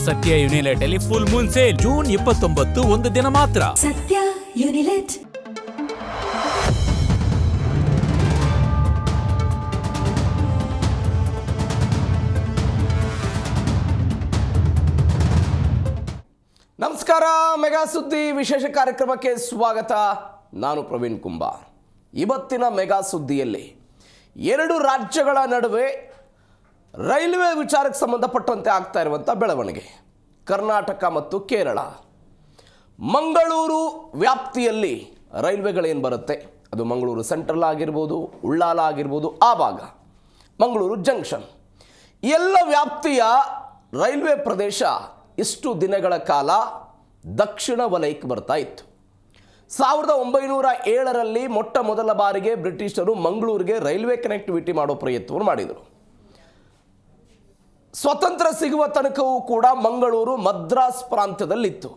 ಸತ್ಯ ಯುನಿಲೆಟ್ ಅಲ್ಲಿ full Moon sale June 29 ಒಂದು ದಿನ ಮಾತ್ರ. ಸತ್ಯ ಯುನಿಲೆಟ್. ನಮಸ್ಕಾರ, ಮೆಗಾ ಸುದ್ದಿ ವಿಶೇಷ ಕಾರ್ಯಕ್ರಮಕ್ಕೆ ಸ್ವಾಗತ. ನಾನು ಪ್ರವೀಣ್ ಕುಂಬಾರ್. ಇವತ್ತಿನ ಮೆಗಾ ಸುದ್ದಿಯಲ್ಲಿ ಎರಡು ರಾಜ್ಯಗಳ ನಡುವೆ ರೈಲ್ವೆ ವಿಚಾರಕ್ಕೆ ಸಂಬಂಧಪಟ್ಟಂತೆ ಆಗ್ತಾ ಇರುವಂಥ ಬೆಳವಣಿಗೆ. ಕರ್ನಾಟಕ ಮತ್ತು ಕೇರಳ, ಮಂಗಳೂರು ವ್ಯಾಪ್ತಿಯಲ್ಲಿ ರೈಲ್ವೆಗಳೇನು ಬರುತ್ತೆ, ಅದು ಮಂಗಳೂರು ಸೆಂಟ್ರಲ್ ಆಗಿರ್ಬೋದು, ಉಳ್ಳಾಲ ಆಗಿರ್ಬೋದು, ಆ ಭಾಗ ಮಂಗಳೂರು ಜಂಕ್ಷನ್, ಎಲ್ಲ ವ್ಯಾಪ್ತಿಯ ರೈಲ್ವೆ ಪ್ರದೇಶ ಇಷ್ಟು ದಿನಗಳ ಕಾಲ ದಕ್ಷಿಣ ವಲಯಕ್ಕೆ ಬರ್ತಾ ಇತ್ತು. 1907ರಲ್ಲಿ ಮೊಟ್ಟ ಮೊದಲ ಬಾರಿಗೆ ಬ್ರಿಟಿಷರು ಮಂಗಳೂರಿಗೆ ರೈಲ್ವೆ ಕನೆಕ್ಟಿವಿಟಿ ಮಾಡೋ ಪ್ರಯತ್ನವನ್ನು ಮಾಡಿದರು. ಸ್ವತಂತ್ರ ಸಿಗುವ ತನಕವೂ ಕೂಡ ಮಂಗಳೂರು ಮದ್ರಾಸ್ ಪ್ರಾಂತ್ಯದಲ್ಲಿತ್ತು.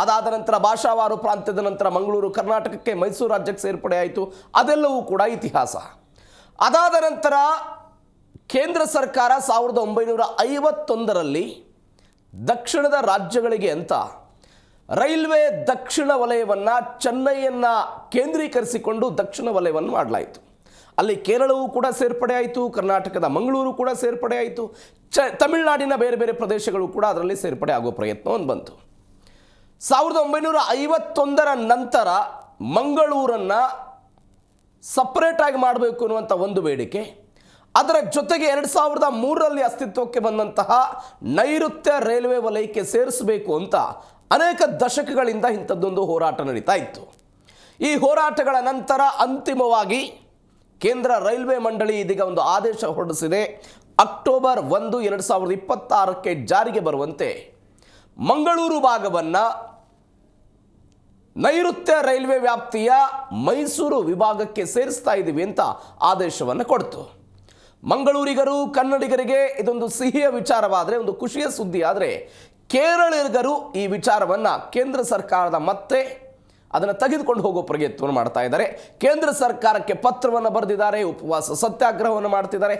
ಅದಾದ ನಂತರ ಭಾಷಾವಾರು ಪ್ರಾಂತ್ಯದ ನಂತರ ಮಂಗಳೂರು ಕರ್ನಾಟಕಕ್ಕೆ, ಮೈಸೂರು ರಾಜ್ಯಕ್ಕೆ ಸೇರ್ಪಡೆ ಆಯಿತು. ಅದೆಲ್ಲವೂ ಕೂಡ ಇತಿಹಾಸ. ಅದಾದ ನಂತರ ಕೇಂದ್ರ ಸರ್ಕಾರ 1951ರಲ್ಲಿ ದಕ್ಷಿಣದ ರಾಜ್ಯಗಳಿಗೆ ಅಂತ ರೈಲ್ವೆ ದಕ್ಷಿಣ ವಲಯವನ್ನು, ಚೆನ್ನೈಯನ್ನು ಕೇಂದ್ರೀಕರಿಸಿಕೊಂಡು ದಕ್ಷಿಣ ವಲಯವನ್ನು ಮಾಡಲಾಯಿತು. ಅಲ್ಲಿ ಕೇರಳವೂ ಕೂಡ ಸೇರ್ಪಡೆ ಆಯಿತು, ಕರ್ನಾಟಕದ ಮಂಗಳೂರು ಕೂಡ ಸೇರ್ಪಡೆ ಆಯಿತು, ತಮಿಳುನಾಡಿನ ಬೇರೆ ಬೇರೆ ಪ್ರದೇಶಗಳು ಕೂಡ ಅದರಲ್ಲಿ ಸೇರ್ಪಡೆ ಆಗೋ ಪ್ರಯತ್ನವನ್ನು ಬಂತು. 1951ರ ನಂತರ ಮಂಗಳೂರನ್ನು ಸಪ್ರೇಟಾಗಿ ಮಾಡಬೇಕು ಅನ್ನುವಂಥ ಒಂದು ಬೇಡಿಕೆ, ಅದರ ಜೊತೆಗೆ 2003ರಲ್ಲಿ ಅಸ್ತಿತ್ವಕ್ಕೆ ಬಂದಂತಹ ನೈಋತ್ಯ ರೈಲ್ವೆ ವಲಯಕ್ಕೆ ಸೇರಿಸಬೇಕು ಅಂತ ಅನೇಕ ದಶಕಗಳಿಂದ ಇಂಥದ್ದೊಂದು ಹೋರಾಟ ನಡೀತಾ ಇತ್ತು. ಈ ಹೋರಾಟಗಳ ನಂತರ ಅಂತಿಮವಾಗಿ ಕೇಂದ್ರ ರೈಲ್ವೆ ಮಂಡಳಿ ಇದೀಗ ಒಂದು ಆದೇಶ ಹೊರಡಿಸಿದೆ. ಅಕ್ಟೋಬರ್ 1, 2026ಕ್ಕೆ ಜಾರಿಗೆ ಬರುವಂತೆ ಮಂಗಳೂರು ಭಾಗವನ್ನು ನೈಋತ್ಯ ರೈಲ್ವೆ ವ್ಯಾಪ್ತಿಯ ಮೈಸೂರು ವಿಭಾಗಕ್ಕೆ ಸೇರಿಸ್ತಾ ಇದ್ದೀವಿ ಅಂತ ಆದೇಶವನ್ನು ಕೊಡ್ತು. ಮಂಗಳೂರಿಗರು, ಕನ್ನಡಿಗರಿಗೆ ಇದೊಂದು ಸಿಹಿಯ ವಿಚಾರವಾದರೆ, ಒಂದು ಖುಷಿಯ ಸುದ್ದಿ ಆದರೆ, ಕೇರಳಿಗರು ಈ ವಿಚಾರವನ್ನು ಕೇಂದ್ರ ಸರ್ಕಾರದ ಮತ್ತೆ ಅದನ್ನು ತೆಗೆದುಕೊಂಡು ಹೋಗೋ ಪ್ರಯತ್ನವನ್ನು ಮಾಡ್ತಾ ಇದ್ದಾರೆ. ಕೇಂದ್ರ ಸರ್ಕಾರಕ್ಕೆ ಪತ್ರವನ್ನು ಬರೆದಿದ್ದಾರೆ, ಉಪವಾಸ ಸತ್ಯಾಗ್ರಹವನ್ನು ಮಾಡ್ತಿದ್ದಾರೆ.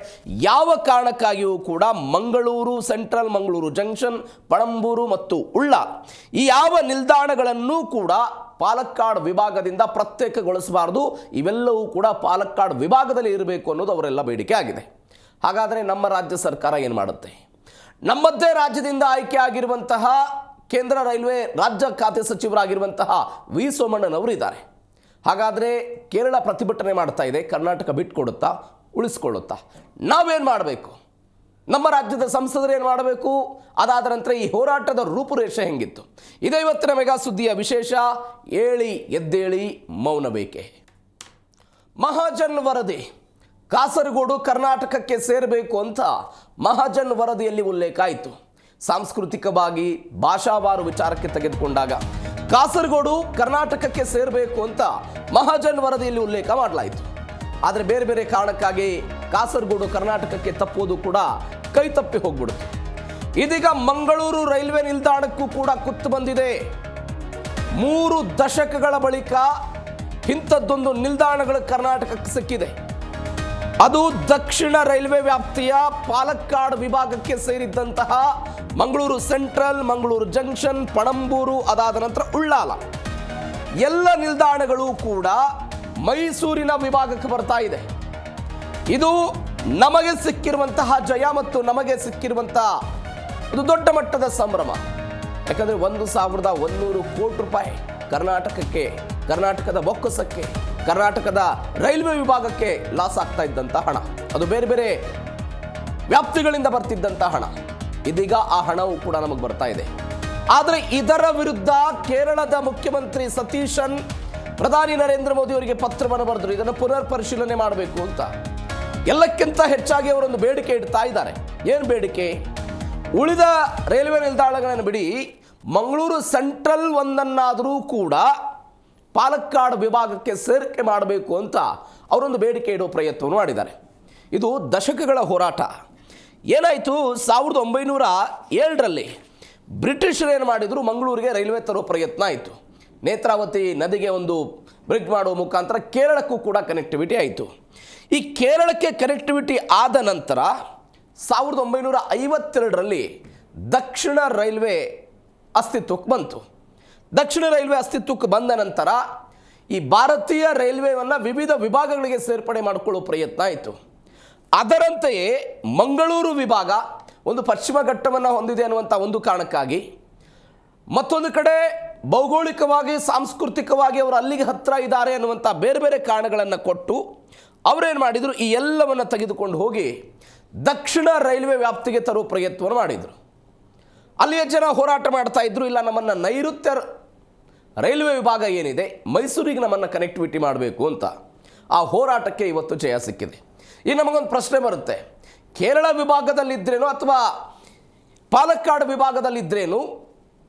ಯಾವ ಕಾರಣಕ್ಕಾಗಿಯೂ ಕೂಡ ಮಂಗಳೂರು ಸೆಂಟ್ರಲ್, ಮಂಗಳೂರು ಜಂಕ್ಷನ್, ಪಣಂಬೂರು ಮತ್ತು ಉಳ್ಳಾಲ ಈ ಯಾವ ನಿಲ್ದಾಣಗಳನ್ನು ಕೂಡ ಪಾಲಕ್ಕಾಡ್ ವಿಭಾಗದಿಂದ ಪ್ರತ್ಯೇಕಗೊಳಿಸಬಾರ್ದು, ಇವೆಲ್ಲವೂ ಕೂಡ ಪಾಲಕ್ಕಾಡ್ ವಿಭಾಗದಲ್ಲಿ ಇರಬೇಕು ಅನ್ನೋದು ಅವರೆಲ್ಲ ಬೇಡಿಕೆ ಆಗಿದೆ. ಹಾಗಾದರೆ ನಮ್ಮ ರಾಜ್ಯ ಸರ್ಕಾರ ಏನು ಮಾಡುತ್ತೆ? ನಮ್ಮದೇ ರಾಜ್ಯದಿಂದ ಆಯ್ಕೆ ಆಗಿರುವಂತಹ ಕೇಂದ್ರ ರೈಲ್ವೆ ರಾಜ್ಯ ಖಾತೆ ಸಚಿವರಾಗಿರುವಂತಹ ವಿ ಸೋಮಣ್ಣನವರು ಇದ್ದಾರೆ. ಹಾಗಾದರೆ ಕೇರಳ ಪ್ರತಿಭಟನೆ ಮಾಡ್ತಾ ಇದೆ, ಕರ್ನಾಟಕ ಬಿಟ್ಕೊಡುತ್ತಾ, ಉಳಿಸ್ಕೊಳ್ಳುತ್ತಾ? ನಾವೇನು ಮಾಡಬೇಕು? ನಮ್ಮ ರಾಜ್ಯದ ಸಂಸದರು ಏನು ಮಾಡಬೇಕು? ಅದಾದ ನಂತರ ಈ ಹೋರಾಟದ ರೂಪುರೇಷೆ ಹೆಂಗಿತ್ತು? ಇದೇ ಇವತ್ತಿನ ಮೆಗಾ ಸುದ್ದಿಯ ವಿಶೇಷ. ಏಳಿ ಎದ್ದೇಳಿ ಮೌನ ಬೇಕೆ? ಮಹಾಜನ್ ವರದಿ, ಕಾಸರಗೋಡು ಕರ್ನಾಟಕಕ್ಕೆ ಸೇರಬೇಕು ಅಂತ ಮಹಾಜನ್ ವರದಿಯಲ್ಲಿ ಉಲ್ಲೇಖ ಆಯಿತು. ಸಾಂಸ್ಕೃತಿಕವಾಗಿ ಭಾಷಾವಾರು ವಿಚಾರಕ್ಕೆ ತೆಗೆದುಕೊಂಡಾಗ ಕಾಸರಗೋಡು ಕರ್ನಾಟಕಕ್ಕೆ ಸೇರಬೇಕು ಅಂತ ಮಹಾಜನ್ ವರದಿಯಲ್ಲಿ ಉಲ್ಲೇಖ ಮಾಡಲಾಯಿತು. ಆದರೆ ಬೇರೆ ಬೇರೆ ಕಾರಣಕ್ಕಾಗಿ ಕಾಸರಗೋಡು ಕರ್ನಾಟಕಕ್ಕೆ ತಪ್ಪೋದು ಕೂಡ ಕೈ ತಪ್ಪಿ ಹೋಗ್ಬಿಡುತ್ತೆ. ಇದೀಗ ಮಂಗಳೂರು ರೈಲ್ವೆ ನಿಲ್ದಾಣಕ್ಕೂ ಕೂಡ ಕುತ್ತು ಬಂದಿದೆ. 3 ದಶಕಗಳ ಬಳಿಕ ಇಂಥದ್ದೊಂದು ನಿಲ್ದಾಣಗಳು ಕರ್ನಾಟಕಕ್ಕೆ ಸಿಕ್ಕಿದೆ. ಅದು ದಕ್ಷಿಣ ರೈಲ್ವೆ ವ್ಯಾಪ್ತಿಯ ಪಾಲಕ್ಕಾಡ್ ವಿಭಾಗಕ್ಕೆ ಸೇರಿದ್ದಂತಹ ಮಂಗಳೂರು ಸೆಂಟ್ರಲ್, ಮಂಗಳೂರು ಜಂಕ್ಷನ್, ಪಣಂಬೂರು, ಅದಾದ ನಂತರ ಉಳ್ಳಾಲ ಎಲ್ಲ ನಿಲ್ದಾಣಗಳು ಕೂಡ ಮೈಸೂರಿನ ವಿಭಾಗಕ್ಕೆ ಬರ್ತಾ ಇದೆ. ಇದು ನಮಗೆ ಸಿಕ್ಕಿರುವಂತಹ ಜಯ ಮತ್ತು ನಮಗೆ ಸಿಕ್ಕಿರುವಂತಹ ಒಂದು ದೊಡ್ಡ ಮಟ್ಟದ ಸಂಭ್ರಮ. ಯಾಕಂದರೆ 1,100 ಕೋಟಿ ರೂಪಾಯಿ ಕರ್ನಾಟಕಕ್ಕೆ, ಕರ್ನಾಟಕದ ಬೊಕ್ಕಸಕ್ಕೆ, ಕರ್ನಾಟಕದ ರೈಲ್ವೆ ವಿಭಾಗಕ್ಕೆ ಲಾಸ್ ಆಗ್ತಾ ಇದ್ದಂಥ ಹಣ, ಅದು ಬೇರೆ ಬೇರೆ ವ್ಯಾಪ್ತಿಗಳಿಂದ ಬರ್ತಿದ್ದಂಥ ಹಣ, ಇದೀಗ ಆ ಹಣವು ಕೂಡ ನಮಗೆ ಬರ್ತಾ ಇದೆ. ಆದರೆ ಇದರ ವಿರುದ್ಧ ಕೇರಳದ ಮುಖ್ಯಮಂತ್ರಿ ಸತೀಶನ್ ಪ್ರಧಾನಿ ನರೇಂದ್ರ ಮೋದಿ ಅವರಿಗೆ ಪತ್ರವನ್ನು ಬರೆದರು, ಇದನ್ನು ಪುನರ್ ಪರಿಶೀಲನೆ ಮಾಡಬೇಕು ಅಂತ. ಎಲ್ಲಕ್ಕಿಂತ ಹೆಚ್ಚಾಗಿ ಅವರೊಂದು ಬೇಡಿಕೆ ಇಡ್ತಾ ಇದ್ದಾರೆ. ಏನು ಬೇಡಿಕೆ? ಉಳಿದ ರೈಲ್ವೆ ನಿಲ್ದಾಣಗಳನ್ನು ಬಿಡಿ, ಮಂಗಳೂರು ಸೆಂಟ್ರಲ್ ಒಂದನ್ನಾದರೂ ಕೂಡ ಪಾಲಕ್ಕಾಡ್ ವಿಭಾಗಕ್ಕೆ ಸೇರಿಕೆ ಮಾಡಬೇಕು ಅಂತ ಅವರೊಂದು ಬೇಡಿಕೆ ಇಡುವ ಪ್ರಯತ್ನವನ್ನು ಮಾಡಿದ್ದಾರೆ. ಇದು ದಶಕಗಳ ಹೋರಾಟ. ಏನಾಯಿತು? 1907ರಲ್ಲಿ ಬ್ರಿಟಿಷರು ಏನು ಮಾಡಿದರು? ಮಂಗಳೂರಿಗೆ ರೈಲ್ವೆ ತರೋ ಪ್ರಯತ್ನ ಆಯಿತು. ನೇತ್ರಾವತಿ ನದಿಗೆ ಒಂದು ಬ್ರಿಡ್ಜ್ ಮಾಡುವ ಮುಖಾಂತರ ಕೇರಳಕ್ಕೂ ಕೂಡ ಕನೆಕ್ಟಿವಿಟಿ ಆಯಿತು. ಈ ಕೇರಳಕ್ಕೆ ಕನೆಕ್ಟಿವಿಟಿ ಆದ ನಂತರ 1952ರಲ್ಲಿ ದಕ್ಷಿಣ ರೈಲ್ವೆ ಅಸ್ತಿತ್ವಕ್ಕೆ ಬಂತು. ದಕ್ಷಿಣ ರೈಲ್ವೆ ಅಸ್ತಿತ್ವಕ್ಕೆ ಬಂದ ನಂತರ ಈ ಭಾರತೀಯ ರೈಲ್ವೆಯನ್ನು ವಿವಿಧ ವಿಭಾಗಗಳಿಗೆ ಸೇರ್ಪಡೆ ಮಾಡಿಕೊಳ್ಳೋ ಪ್ರಯತ್ನ ಆಯಿತು. ಅದರಂತೆಯೇ ಮಂಗಳೂರು ವಿಭಾಗ ಒಂದು ಪಶ್ಚಿಮ ಘಟ್ಟವನ್ನು ಹೊಂದಿದೆ ಅನ್ನುವಂಥ ಒಂದು ಕಾರಣಕ್ಕಾಗಿ, ಮತ್ತೊಂದು ಕಡೆ ಭೌಗೋಳಿಕವಾಗಿ ಸಾಂಸ್ಕೃತಿಕವಾಗಿ ಅವರು ಅಲ್ಲಿಗೆ ಹತ್ತಿರ ಇದ್ದಾರೆ ಅನ್ನುವಂಥ ಬೇರೆ ಬೇರೆ ಕಾರಣಗಳನ್ನು ಕೊಟ್ಟು ಅವರೇನು ಮಾಡಿದರು, ಈ ಎಲ್ಲವನ್ನು ತೆಗೆದುಕೊಂಡು ಹೋಗಿ ದಕ್ಷಿಣ ರೈಲ್ವೆ ವ್ಯಾಪ್ತಿಗೆ ತರುವ ಪ್ರಯತ್ನವನ್ನು ಮಾಡಿದರು. ಅಲ್ಲಿಯ ಜನ ಹೋರಾಟ ಮಾಡ್ತಾ ಇದ್ರು, ಇಲ್ಲ ನಮ್ಮನ್ನು ನೈಋತ್ಯ ರೈಲ್ವೆ ವಿಭಾಗ ಏನಿದೆ ಮೈಸೂರಿಗೆ ನಮ್ಮನ್ನು ಕನೆಕ್ಟಿವಿಟಿ ಮಾಡಬೇಕು ಅಂತ. ಆ ಹೋರಾಟಕ್ಕೆ ಇವತ್ತು ಜಯ ಸಿಕ್ಕಿದೆ. ಈಗ ನಮಗೊಂದು ಪ್ರಶ್ನೆ ಬರುತ್ತೆ, ಕೇರಳ ವಿಭಾಗದಲ್ಲಿದ್ದರೇನು ಅಥವಾ ಪಾಲಕ್ಕಾಡು ವಿಭಾಗದಲ್ಲಿದ್ದರೇನು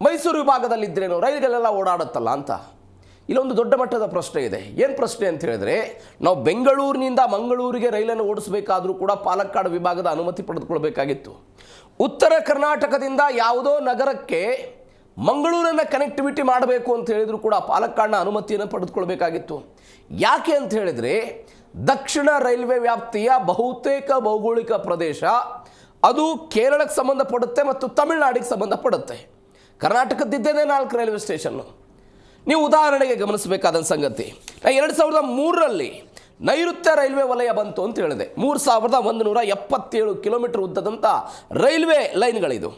ಮೈಸೂರು ವಿಭಾಗದಲ್ಲಿದ್ದರೇನು ರೈಲುಗಳೆಲ್ಲ ಓಡಾಡುತ್ತಲ್ಲ ಅಂತ. ಇಲ್ಲೊಂದು ದೊಡ್ಡ ಮಟ್ಟದ ಪ್ರಶ್ನೆ ಇದೆ. ಏನು ಪ್ರಶ್ನೆ ಅಂತ ಹೇಳಿದ್ರೆ, ನಾವು ಬೆಂಗಳೂರಿನಿಂದ ಮಂಗಳೂರಿಗೆ ರೈಲನ್ನು ಓಡಿಸಬೇಕಾದ್ರೂ ಕೂಡ ಪಾಲಕ್ಕಾಡು ವಿಭಾಗದ ಅನುಮತಿ ಪಡೆದುಕೊಳ್ಬೇಕಾಗಿತ್ತು. ಉತ್ತರ ಕರ್ನಾಟಕದಿಂದ ಯಾವುದೋ ನಗರಕ್ಕೆ ಮಂಗಳೂರನ್ನು ಕನೆಕ್ಟಿವಿಟಿ ಮಾಡಬೇಕು ಅಂತ ಹೇಳಿದ್ರು ಕೂಡ ಪಾಲಕ್ಕಾಡಿನ ಅನುಮತಿಯನ್ನು ಪಡೆದುಕೊಳ್ಬೇಕಾಗಿತ್ತು. ಯಾಕೆ ಅಂತ ಹೇಳಿದರೆ, ದಕ್ಷಿಣ ರೈಲ್ವೆ ವ್ಯಾಪ್ತಿಯ ಬಹುತೇಕ ಭೌಗೋಳಿಕ ಪ್ರದೇಶ ಅದು ಕೇರಳಕ್ಕೆ ಸಂಬಂಧಪಡುತ್ತೆ ಮತ್ತು ತಮಿಳುನಾಡಿಗೆ ಸಂಬಂಧಪಡುತ್ತೆ. ಕರ್ನಾಟಕದಿದ್ದೇನೆ 4 ರೈಲ್ವೆ ಸ್ಟೇಷನ್ನು. ನೀವು ಉದಾಹರಣೆಗೆ ಗಮನಿಸಬೇಕಾದ ಸಂಗತಿ, 2003ರಲ್ಲಿ ನೈಋತ್ಯ ರೈಲ್ವೆ ವಲಯ ಬಂತು ಅಂತ ಹೇಳಿದೆ. 3177 ಕಿಲೋಮೀಟರ್ ಉದ್ದದಂಥ ರೈಲ್ವೆ ಲೈನ್ಗಳಿದು.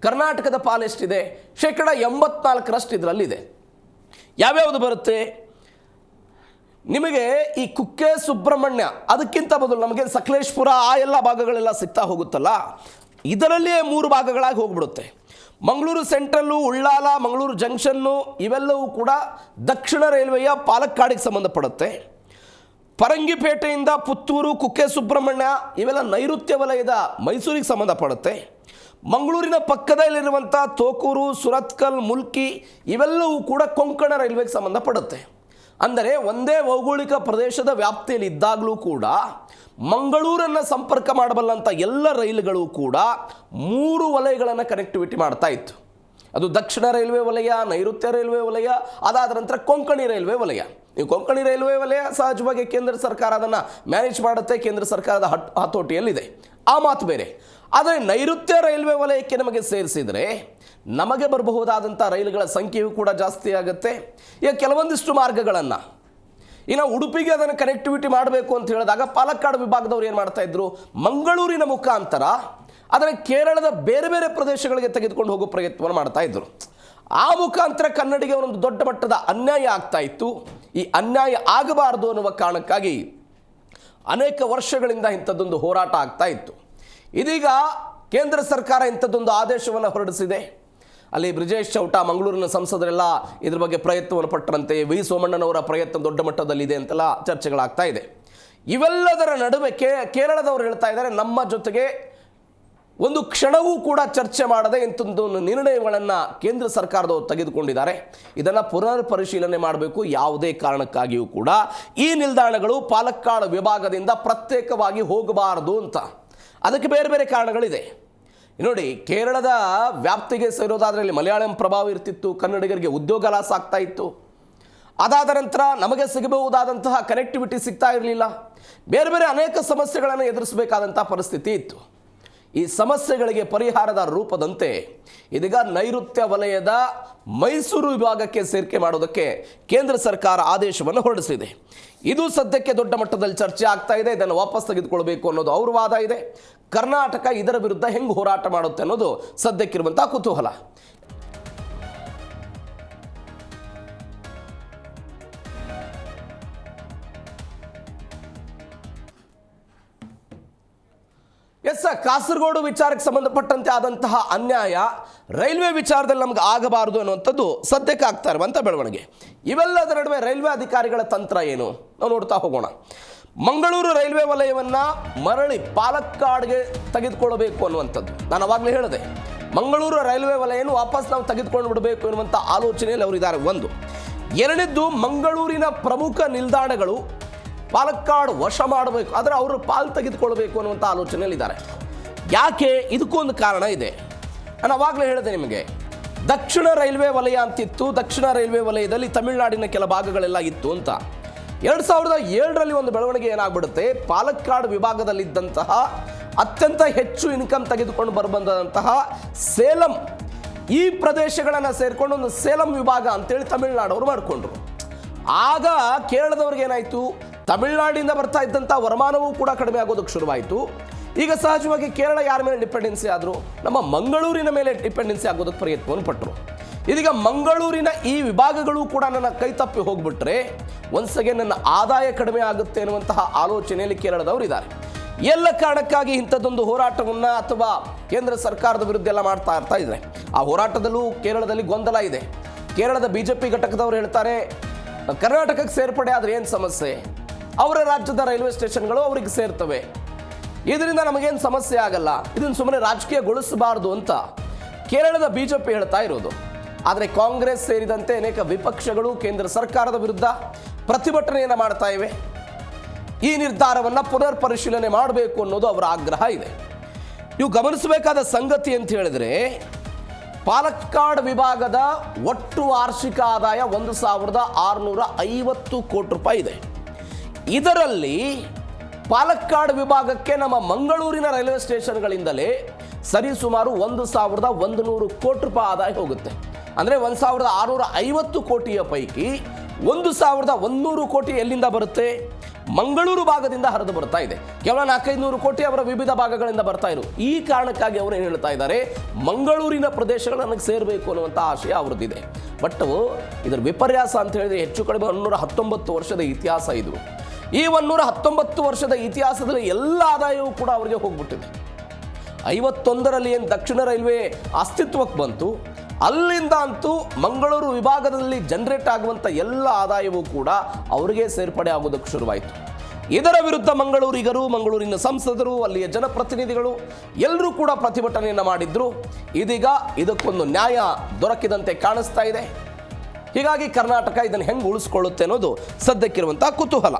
ಕರ್ನಾಟಕದ ಪಾಲು ಎಷ್ಟಿದೆ? 84% ಇದರಲ್ಲಿದೆ. ಯಾವ್ಯಾವುದು ಬರುತ್ತೆ ನಿಮಗೆ? ಈ ಕುಕ್ಕೆ ಸುಬ್ರಹ್ಮಣ್ಯ, ಅದಕ್ಕಿಂತ ಬದಲು ನಮಗೆ ಸಕಲೇಶ್ಪುರ, ಆ ಎಲ್ಲ ಭಾಗಗಳೆಲ್ಲ ಸಿಗ್ತಾ ಹೋಗುತ್ತಲ್ಲ, ಇದರಲ್ಲಿಯೇ 3 ಭಾಗಗಳಾಗಿ ಹೋಗ್ಬಿಡುತ್ತೆ. ಮಂಗಳೂರು ಸೆಂಟ್ರಲ್ಲು, ಉಳ್ಳಾಲ, ಮಂಗಳೂರು ಜಂಕ್ಷನ್ನು ಇವೆಲ್ಲವೂ ಕೂಡ ದಕ್ಷಿಣ ರೈಲ್ವೆಯ ಪಾಲಕ್ಕಾಡಿಗೆ ಸಂಬಂಧಪಡುತ್ತೆ. ಪರಂಗಿಪೇಟೆಯಿಂದ ಪುತ್ತೂರು, ಕುಕ್ಕೆ ಸುಬ್ರಹ್ಮಣ್ಯ ಇವೆಲ್ಲ ನೈಋತ್ಯ ವಲಯದ ಮೈಸೂರಿಗೆ ಸಂಬಂಧಪಡುತ್ತೆ. ಮಂಗಳೂರಿನ ಪಕ್ಕದಲ್ಲಿರುವಂಥ ತೋಕೂರು, ಸುರತ್ಕಲ್, ಮುಲ್ಕಿ ಇವೆಲ್ಲವೂ ಕೂಡ ಕೊಂಕಣ ರೈಲ್ವೆಗೆ ಸಂಬಂಧಪಡುತ್ತೆ. ಅಂದರೆ ಒಂದೇ ಭೌಗೋಳಿಕ ಪ್ರದೇಶದ ವ್ಯಾಪ್ತಿಯಲ್ಲಿ ಇದ್ದಾಗಲೂ ಕೂಡ ಮಂಗಳೂರನ್ನು ಸಂಪರ್ಕ ಮಾಡಬಲ್ಲಂಥ ಎಲ್ಲ ರೈಲುಗಳು ಕೂಡ 3 ವಲಯಗಳನ್ನು ಕನೆಕ್ಟಿವಿಟಿ ಮಾಡ್ತಾ ಇತ್ತು. ಅದು ದಕ್ಷಿಣ ರೈಲ್ವೆ ವಲಯ, ನೈಋತ್ಯ ರೈಲ್ವೆ ವಲಯ, ಅದಾದ ನಂತರ ಕೊಂಕಣಿ ರೈಲ್ವೆ ವಲಯ. ಈ ಕೊಂಕಣಿ ರೈಲ್ವೆ ವಲಯ ಸಹಜವಾಗಿ ಕೇಂದ್ರ ಸರ್ಕಾರ ಅದನ್ನು ಮ್ಯಾನೇಜ್ ಮಾಡುತ್ತೆ, ಕೇಂದ್ರ ಸರ್ಕಾರದ ಹತೋಟಿಯಲ್ಲಿದೆ, ಆ ಮಾತು ಬೇರೆ. ಆದರೆ ನೈಋತ್ಯ ರೈಲ್ವೆ ವಲಯಕ್ಕೆ ನಮಗೆ ಸೇರಿಸಿದರೆ ನಮಗೆ ಬರಬಹುದಾದಂಥ ರೈಲುಗಳ ಸಂಖ್ಯೆಯೂ ಕೂಡ ಜಾಸ್ತಿ ಆಗುತ್ತೆ. ಈಗ ಕೆಲವೊಂದಿಷ್ಟು ಮಾರ್ಗಗಳನ್ನು ಇನ್ನು ಉಡುಪಿಗೆ ಅದನ್ನು ಕನೆಕ್ಟಿವಿಟಿ ಮಾಡಬೇಕು ಅಂತ ಹೇಳಿದಾಗ ಪಾಲಕ್ಕಾಡು ವಿಭಾಗದವ್ರು ಏನು ಮಾಡ್ತಾ ಇದ್ರು, ಮಂಗಳೂರಿನ ಮುಖಾಂತರ ಅದನ್ನು ಕೇರಳದ ಬೇರೆ ಬೇರೆ ಪ್ರದೇಶಗಳಿಗೆ ತೆಗೆದುಕೊಂಡು ಹೋಗೋ ಪ್ರಯತ್ನವನ್ನು ಮಾಡ್ತಾ ಇದ್ರು. ಆ ಮುಖಾಂತರ ಕನ್ನಡಿಗೆ ಒಂದು ದೊಡ್ಡ ಮಟ್ಟದ ಅನ್ಯಾಯ ಆಗ್ತಾ ಇತ್ತು. ಈ ಅನ್ಯಾಯ ಆಗಬಾರದು ಅನ್ನುವ ಕಾರಣಕ್ಕಾಗಿ ಅನೇಕ ವರ್ಷಗಳಿಂದ ಇಂಥದ್ದೊಂದು ಹೋರಾಟ ಆಗ್ತಾ ಇತ್ತು. ಇದೀಗ ಕೇಂದ್ರ ಸರ್ಕಾರ ಇಂಥದ್ದೊಂದು ಆದೇಶವನ್ನು ಹೊರಡಿಸಿದೆ. ಅಲ್ಲಿ ಬ್ರಿಜೇಶ್ ಚೌಟ ಮಂಗಳೂರಿನ ಸಂಸದರೆಲ್ಲ ಇದ್ರ ಬಗ್ಗೆ ಪ್ರಯತ್ನವನ್ನು ಪಟ್ಟರಂತೆ, ವಿ ಸೋಮಣ್ಣನವರ ಪ್ರಯತ್ನ ದೊಡ್ಡ ಮಟ್ಟದಲ್ಲಿದೆ ಅಂತೆಲ್ಲ ಚರ್ಚೆಗಳಾಗ್ತಾ ಇದೆ. ಇವೆಲ್ಲದರ ನಡುವೆ ಕೇರಳದವರು ಹೇಳ್ತಾ ಇದ್ದಾರೆ, ನಮ್ಮ ಜೊತೆಗೆ ಒಂದು ಕ್ಷಣವೂ ಕೂಡ ಚರ್ಚೆ ಮಾಡದೆ ಇಂಥದ್ದು ನಿರ್ಣಯಗಳನ್ನು ಕೇಂದ್ರ ಸರ್ಕಾರದವರು ತೆಗೆದುಕೊಂಡಿದ್ದಾರೆ. ಇದನ್ನು ಪುನರ್ ಪರಿಶೀಲನೆ ಮಾಡಬೇಕು. ಯಾವುದೇ ಕಾರಣಕ್ಕಾಗಿಯೂ ಕೂಡ ಈ ನಿಲ್ದಾಣಗಳು ಪಾಲಕ್ಕಾಡು ವಿಭಾಗದಿಂದ ಪ್ರತ್ಯೇಕವಾಗಿ ಹೋಗಬಾರದು ಅಂತ. ಅದಕ್ಕೆ ಬೇರೆ ಬೇರೆ ಕಾರಣಗಳಿದೆ. ನೋಡಿ, ಕೇರಳದ ವ್ಯಾಪ್ತಿಗೆ ಸೇರೋದಾದ್ರಲ್ಲಿ ಮಲಯಾಳಂ ಪ್ರಭಾವ ಇರ್ತಿತ್ತು, ಕನ್ನಡಿಗರಿಗೆ ಉದ್ಯೋಗ ಲಾಸ್ ಆಗ್ತಾ ಇತ್ತು. ಅದಾದ ನಂತರ ನಮಗೆ ಸಿಗಬಹುದಾದಂತಹ ಕನೆಕ್ಟಿವಿಟಿ ಸಿಗ್ತಾ ಇರಲಿಲ್ಲ. ಬೇರೆ ಬೇರೆ ಅನೇಕ ಸಮಸ್ಯೆಗಳನ್ನು ಎದುರಿಸಬೇಕಾದಂಥ ಪರಿಸ್ಥಿತಿ ಇತ್ತು. ಈ ಸಮಸ್ಯೆಗಳಿಗೆ ಪರಿಹಾರದ ರೂಪದಂತೆ ಇದೀಗ ನೈಋತ್ಯ ವಲಯದ ಮೈಸೂರು ವಿಭಾಗಕ್ಕೆ ಸೇರಿಕೆ ಮಾಡೋದಕ್ಕೆ ಕೇಂದ್ರ ಸರ್ಕಾರ ಆದೇಶವನ್ನು ಹೊರಡಿಸಿದೆ. ಇದು ಸದ್ಯಕ್ಕೆ ದೊಡ್ಡ ಮಟ್ಟದಲ್ಲಿ ಚರ್ಚೆ ಆಗ್ತಾ ಇದೆ. ಇದನ್ನು ವಾಪಸ್ ತೆಗೆದುಕೊಳ್ಬೇಕು ಅನ್ನೋದು ಅವ್ರ ವಾದ ಇದೆ. ಕರ್ನಾಟಕ ಇದರ ವಿರುದ್ಧ ಹೆಂಗೆ ಹೋರಾಟ ಮಾಡುತ್ತೆ ಅನ್ನೋದು ಸದ್ಯಕ್ಕಿರುವಂಥ ಕುತೂಹಲ. ಕಾಸರಗೋಡು ವಿಚಾರಕ್ಕೆ ಸಂಬಂಧಪಟ್ಟಂತೆ ಆದಂತಹ ಅನ್ಯಾಯ ರೈಲ್ವೆ ವಿಚಾರದಲ್ಲಿ ನಮ್ಗೆ ಆಗಬಾರದು ಅನ್ನುವಂಥದ್ದು ಸದ್ಯಕ್ಕೆ ಆಗ್ತಾ ಇರುವಂಥ ಬೆಳವಣಿಗೆ. ಇವೆಲ್ಲದರ ನಡುವೆ ರೈಲ್ವೆ ಅಧಿಕಾರಿಗಳ ತಂತ್ರ ಏನು ನಾವು ನೋಡ್ತಾ ಹೋಗೋಣ. ಮಂಗಳೂರು ರೈಲ್ವೆ ವಲಯವನ್ನು ಮರಳಿ ಪಾಲಕ್ಕಾಡ್ಗೆ ತೆಗೆದುಕೊಳ್ಳಬೇಕು ಅನ್ನುವಂಥದ್ದು ನಾನು ಅವಾಗಲೇ ಹೇಳಿದೆ. ಮಂಗಳೂರು ರೈಲ್ವೆ ವಲಯವನ್ನು ವಾಪಸ್ ನಾವು ತೆಗೆದುಕೊಂಡು ಬಿಡಬೇಕು ಎನ್ನುವಂಥ ಆಲೋಚನೆಯಲ್ಲಿ ಅವರಿದ್ದಾರೆ. ಒಂದು. ಎರಡನೇದ್ದು, ಮಂಗಳೂರಿನ ಪ್ರಮುಖ ನಿಲ್ದಾಣಗಳು ಪಾಲಕ್ಕಾಡು ವಶ ಮಾಡಬೇಕು, ಆದರೆ ಅವರು ಪಾಲು ತೆಗೆದುಕೊಳ್ಬೇಕು ಅನ್ನುವಂಥ ಆಲೋಚನೆಯಲ್ಲಿದ್ದಾರೆ. ಯಾಕೆ? ಇದಕ್ಕೊಂದು ಕಾರಣ ಇದೆ. ನಾನು ಅವಾಗಲೇ ಹೇಳಿದೆ ನಿಮಗೆ, ದಕ್ಷಿಣ ರೈಲ್ವೆ ವಲಯ ಅಂತಿತ್ತು. ದಕ್ಷಿಣ ರೈಲ್ವೆ ವಲಯದಲ್ಲಿ ತಮಿಳುನಾಡಿನ ಕೆಲ ಭಾಗಗಳೆಲ್ಲ ಇತ್ತು ಅಂತ. 2007ರಲ್ಲಿ ಒಂದು ಬೆಳವಣಿಗೆ ಏನಾಗ್ಬಿಡುತ್ತೆ, ಪಾಲಕ್ಕಾಡು ವಿಭಾಗದಲ್ಲಿದ್ದಂತಹ ಅತ್ಯಂತ ಹೆಚ್ಚು ಇನ್ಕಮ್ ತೆಗೆದುಕೊಂಡು ಬರಬಂದಂತಹ ಸೇಲಂ ಈ ಪ್ರದೇಶಗಳನ್ನು ಸೇರಿಕೊಂಡು ಒಂದು ಸೇಲಂ ವಿಭಾಗ ಅಂತೇಳಿ ತಮಿಳುನಾಡವರು ಮಾಡಿಕೊಂಡ್ರು. ಆಗ ಕೇರಳದವ್ರಿಗೆ ಏನಾಯಿತು, ತಮಿಳುನಾಡಿಂದ ಬರ್ತಾ ಇದ್ದಂಥ ವರಮಾನವೂ ಕೂಡ ಕಡಿಮೆ ಆಗೋದಕ್ಕೆ ಶುರುವಾಯಿತು. ಈಗ ಸಹಜವಾಗಿ ಕೇರಳ ಯಾರ ಮೇಲೆ ಡಿಪೆಂಡೆನ್ಸಿ ಆದರು, ನಮ್ಮ ಮಂಗಳೂರಿನ ಮೇಲೆ ಡಿಪೆಂಡೆನ್ಸಿ ಆಗೋದಕ್ಕೆ ಪ್ರಯತ್ನವನ್ನು ಪಟ್ಟರು. ಇದೀಗ ಮಂಗಳೂರಿನ ಈ ವಿಭಾಗಗಳು ಕೂಡ ನನ್ನ ಕೈ ತಪ್ಪಿ ಹೋಗ್ಬಿಟ್ರೆ ಒನ್ಸಗೆ ನನ್ನ ಆದಾಯ ಕಡಿಮೆ ಆಗುತ್ತೆ ಅನ್ನುವಂತಹ ಆಲೋಚನೆಯಲ್ಲಿ ಕೇರಳದವರು ಇದ್ದಾರೆ. ಎಲ್ಲ ಕಾರಣಕ್ಕಾಗಿ ಇಂಥದ್ದೊಂದು ಹೋರಾಟವನ್ನು ಅಥವಾ ಕೇಂದ್ರ ಸರ್ಕಾರದ ವಿರುದ್ಧ ಎಲ್ಲ ಮಾಡ್ತಾ ಇದ್ದಾರೆ. ಆ ಹೋರಾಟದಲ್ಲೂ ಕೇರಳದಲ್ಲಿ ಗೊಂದಲ ಇದೆ. ಕೇರಳದ BJP ಘಟಕದವರು ಹೇಳ್ತಾರೆ, ಕರ್ನಾಟಕಕ್ಕೆ ಸೇರ್ಪಡೆ ಆದರೆ ಏನು ಸಮಸ್ಯೆ, ಅವರ ರಾಜ್ಯದ ರೈಲ್ವೆ ಸ್ಟೇಷನ್ಗಳು ಅವರಿಗೆ ಸೇರ್ತವೆ, ಇದರಿಂದ ನಮಗೇನು ಸಮಸ್ಯೆ ಆಗಲ್ಲ, ಇದನ್ನು ಸುಮ್ಮನೆ ರಾಜಕೀಯಗೊಳಿಸಬಾರ್ದು ಅಂತ ಕೇರಳದ BJP ಹೇಳ್ತಾ ಇರೋದು. ಆದರೆ ಕಾಂಗ್ರೆಸ್ ಸೇರಿದಂತೆ ಅನೇಕ ವಿಪಕ್ಷಗಳು ಕೇಂದ್ರ ಸರ್ಕಾರದ ವಿರುದ್ಧ ಪ್ರತಿಭಟನೆಯನ್ನು ಮಾಡ್ತಾ ಇವೆ. ಈ ನಿರ್ಧಾರವನ್ನು ಪುನರ್ ಪರಿಶೀಲನೆ ಮಾಡಬೇಕು ಅನ್ನೋದು ಅವರ ಆಗ್ರಹ ಇದೆ. ನೀವು ಗಮನಿಸಬೇಕಾದ ಸಂಗತಿ ಅಂತ ಹೇಳಿದ್ರೆ, ಪಾಲಕ್ಕಾಡ್ ವಿಭಾಗದ ಒಟ್ಟು ವಾರ್ಷಿಕ ಆದಾಯ 1,650 ಕೋಟಿ ರೂಪಾಯಿ ಇದೆ. ಇದರಲ್ಲಿ ಪಾಲಕ್ಕಾಡ್ ವಿಭಾಗಕ್ಕೆ ನಮ್ಮ ಮಂಗಳೂರಿನ ರೈಲ್ವೆ ಸ್ಟೇಷನ್ಗಳಿಂದಲೇ ಸರಿಸುಮಾರು 1,100 ಕೋಟಿ ರೂಪಾಯಿ ಆದಾಯ ಹೋಗುತ್ತೆ. ಅಂದರೆ 1,650 ಕೋಟಿಯ ಪೈಕಿ 1,100 ಕೋಟಿ ಎಲ್ಲಿಂದ ಬರುತ್ತೆ, ಮಂಗಳೂರು ಭಾಗದಿಂದ ಹರಿದು ಬರ್ತಾ ಇದೆ. ಕೇವಲ 400-500 ಕೋಟಿ ಅವರ ವಿವಿಧ ಭಾಗಗಳಿಂದ ಬರ್ತಾ ಇರು. ಈ ಕಾರಣಕ್ಕಾಗಿ ಅವರು ಏನು ಹೇಳ್ತಾ ಇದ್ದಾರೆ, ಮಂಗಳೂರಿನ ಪ್ರದೇಶಗಳು ನನಗೆ ಸೇರಬೇಕು ಅನ್ನುವಂಥ ಆಶಯ ಅವ್ರದ್ದಿದೆ. ಬಟ್ ಇದರ ವಿಪರ್ಯಾಸ ಅಂತ ಹೇಳಿದ್ರೆ ಹೆಚ್ಚು ಕಡಿಮೆ 119 ವರ್ಷದ ಇತಿಹಾಸ ಇದು. ಈ 119 ವರ್ಷದ ಇತಿಹಾಸದಲ್ಲಿ ಎಲ್ಲ ಆದಾಯವೂ ಕೂಡ ಅವರಿಗೆ ಹೋಗ್ಬಿಟ್ಟಿದೆ. 51ರಲ್ಲಿ ಏನು ದಕ್ಷಿಣ ರೈಲ್ವೆ ಅಸ್ತಿತ್ವಕ್ಕೆ ಬಂತು, ಅಲ್ಲಿಂದ ಅಂತೂ ಮಂಗಳೂರು ವಿಭಾಗದಲ್ಲಿ ಜನರೇಟ್ ಆಗುವಂಥ ಎಲ್ಲ ಆದಾಯವೂ ಕೂಡ ಅವರಿಗೆ ಸೇರ್ಪಡೆ ಆಗೋದಕ್ಕೆ ಶುರುವಾಯಿತು. ಇದರ ವಿರುದ್ಧ ಮಂಗಳೂರಿಗರು, ಮಂಗಳೂರಿನ ಸಂಸದರು, ಅಲ್ಲಿಯ ಜನಪ್ರತಿನಿಧಿಗಳು ಎಲ್ಲರೂ ಕೂಡ ಪ್ರತಿಭಟನೆಯನ್ನು ಮಾಡಿದ್ರು. ಇದೀಗ ಇದಕ್ಕೊಂದು ನ್ಯಾಯ ದೊರಕಿದಂತೆ ಕಾಣಿಸ್ತಾ ಇದೆ. ಹೀಗಾಗಿ ಕರ್ನಾಟಕ ಇದನ್ನು ಹೆಂಗೆ ಉಳಿಸ್ಕೊಳ್ಳುತ್ತೆ ಅನ್ನೋದು ಸದ್ಯಕ್ಕಿರುವಂಥ ಕುತೂಹಲ.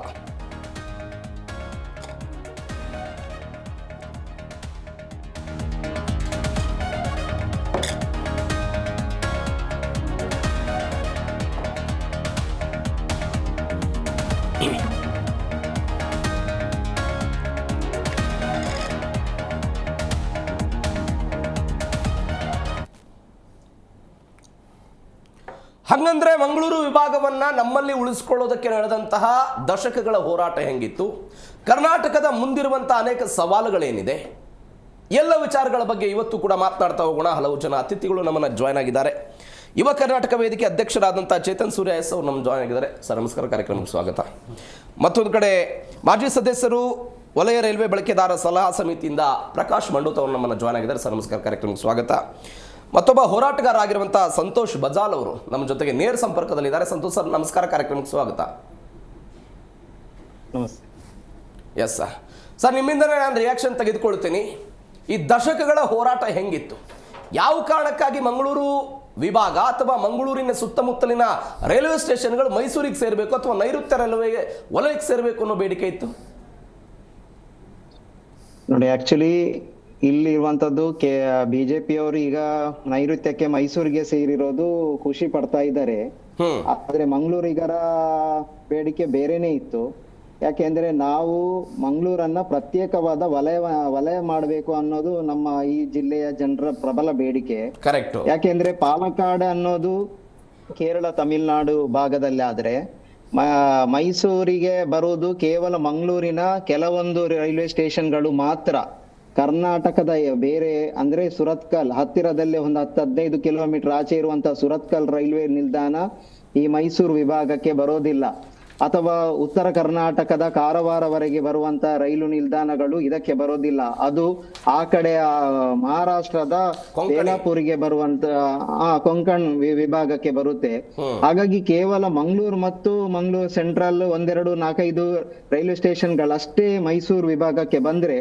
ಹಂಗಂದ್ರೆ ಮಂಗಳೂರು ವಿಭಾಗವನ್ನ ನಮ್ಮಲ್ಲಿ ಉಳಿಸ್ಕೊಳ್ಳೋದಕ್ಕೆ ನಡೆದಂತಹ ದಶಕಗಳ ಹೋರಾಟ ಹೆಂಗಿತ್ತು, ಕರ್ನಾಟಕದ ಮುಂದಿರುವಂತಹ ಅನೇಕ ಸವಾಲುಗಳೇನಿದೆ, ಎಲ್ಲ ವಿಚಾರಗಳ ಬಗ್ಗೆ ಇವತ್ತು ಕೂಡ ಮಾತನಾಡ್ತಾ ಹೋಗೋಣ. ಹಲವು ಜನ ಅತಿಥಿಗಳು ನಮ್ಮನ್ನು ಜಾಯ್ನ್ ಆಗಿದ್ದಾರೆ. ಯುವ ಕರ್ನಾಟಕ ವೇದಿಕೆ ಅಧ್ಯಕ್ಷರಾದಂಥ ಚೇತನ್ ಸೂರ್ಯ ಎಸ್ ಅವರು ನಮ್ಮ ಜಾಯ್ನ್ ಆಗಿದ್ದಾರೆ. ಸರ್ ನಮಸ್ಕಾರ, ಕಾರ್ಯಕ್ರಮಕ್ಕೆ ಸ್ವಾಗತ. ಮತ್ತೊಂದು ಕಡೆ ಮಾಜಿ ಸದಸ್ಯರು ವಲಯ ರೈಲ್ವೆ ಬಳಕೆದಾರ ಸಲಹಾ ಸಮಿತಿಯಿಂದ ಪ್ರಕಾಶ್ ಮಂಡೂತ್ ಅವರು ನಮ್ಮನ್ನು ಜಾಯ್ನ್ ಆಗಿದ್ದಾರೆ. ಸರ್ ನಮಸ್ಕಾರ, ಕಾರ್ಯಕ್ರಮಕ್ಕೆ ಸ್ವಾಗತ. ಮತ್ತೊಬ್ಬ ಹೋರಾಟಗಾರ ಆಗಿರುವಂಥ ಸಂತೋಷ್ ಬಜಾಲ್ ಅವರು ನಮ್ಮ ಜೊತೆಗೆ ನೇರ ಸಂಪರ್ಕದಲ್ಲಿದ್ದಾರೆ. ಸಂತೋಷ್ ಸರ್ ನಮಸ್ಕಾರ, ಕಾರ್ಯಕ್ರಮಕ್ಕೆ ಸ್ವಾಗತ. ನಮಸ್ತೆ. Yes sir. ಸರ್ ನಿಮ್ಮಿಂದಲೇ ನಾನು ರಿಯಾಕ್ಷನ್ ತೆಗೆದುಕೊಳ್ತೀನಿ. ಈ ದಶಕಗಳ ಹೋರಾಟ ಹೆಂಗಿತ್ತು, ಯಾವ ಕಾರಣಕ್ಕಾಗಿ ಮಂಗಳೂರು ವಿಭಾಗ ಅಥವಾ ಮಂಗಳೂರಿನ ಸುತ್ತಮುತ್ತಲಿನ ರೈಲ್ವೆ ಸ್ಟೇಷನ್ಗಳು ಮೈಸೂರಿಗೆ ಸೇರಬೇಕು ಅಥವಾ ನೈಋತ್ಯ ರೈಲ್ವೆ ವಲಯಕ್ಕೆ ಸೇರಬೇಕು ಅನ್ನೋ ಬೇಡಿಕೆ ಇತ್ತು? ನೋಡಿ, ಆಕ್ಚುಲಿ ಇಲ್ಲಿ ಇರುವಂತದ್ದು ಬಿಜೆಪಿ ಅವರು ಈಗ ನೈಋತ್ಯಕ್ಕೆ ಮೈಸೂರಿಗೆ ಸೇರಿರೋದು ಖುಷಿ ಪಡ್ತಾ ಇದ್ದಾರೆ. ಆದ್ರೆ ಮಂಗಳೂರಿಗರ ಬೇಡಿಕೆ ಬೇರೆನೇ ಇತ್ತು. ಯಾಕೆಂದ್ರೆ ನಾವು ಮಂಗಳೂರನ್ನ ಪ್ರತ್ಯೇಕವಾದ ವಲಯ ಮಾಡಬೇಕು ಅನ್ನೋದು ನಮ್ಮ ಈ ಜಿಲ್ಲೆಯ ಜನರ ಪ್ರಬಲ ಬೇಡಿಕೆ. ಕರೆಕ್ಟ್. ಯಾಕೆಂದ್ರೆ ಪಾಲಕ್ಕಾಡ್ ಅನ್ನೋದು ಕೇರಳ ತಮಿಳುನಾಡು ಭಾಗದಲ್ಲಿ ಆದ್ರೆ ಮೈಸೂರಿಗೆ ಬರುವುದು ಕೇವಲ ಮಂಗಳೂರಿನ ಕೆಲವೊಂದು ರೈಲ್ವೆ ಸ್ಟೇಷನ್ಗಳು ಮಾತ್ರ. ಕರ್ನಾಟಕದ ಬೇರೆ ಅಂದ್ರೆ ಸುರತ್ಕಲ್ ಹತ್ತಿರದಲ್ಲೇ ಒಂದು 10-15 ಕಿಲೋಮೀಟರ್ ಆಚೆ ಇರುವಂತಹ ಸುರತ್ಕಲ್ ರೈಲ್ವೆ ನಿಲ್ದಾಣ ಈ ಮೈಸೂರು ವಿಭಾಗಕ್ಕೆ ಬರೋದಿಲ್ಲ. ಅಥವಾ ಉತ್ತರ ಕರ್ನಾಟಕದ ಕಾರವಾರವರೆಗೆ ಬರುವಂತ ರೈಲು ನಿಲ್ದಾಣಗಳು ಇದಕ್ಕೆ ಬರೋದಿಲ್ಲ. ಅದು ಆ ಕಡೆ ಮಹಾರಾಷ್ಟ್ರದ ಬೇಲಾಪುರಿಗೆ ಬರುವಂತ ಕೊಂಕಣ್ ವಿಭಾಗಕ್ಕೆ ಬರುತ್ತೆ. ಹಾಗಾಗಿ ಕೇವಲ ಮಂಗಳೂರು ಮತ್ತು ಮಂಗಳೂರು ಸೆಂಟ್ರಲ್ 1-2-4-5 ರೈಲ್ವೆ ಸ್ಟೇಷನ್ಗಳಷ್ಟೇ ಮೈಸೂರು ವಿಭಾಗಕ್ಕೆ ಬಂದ್ರೆ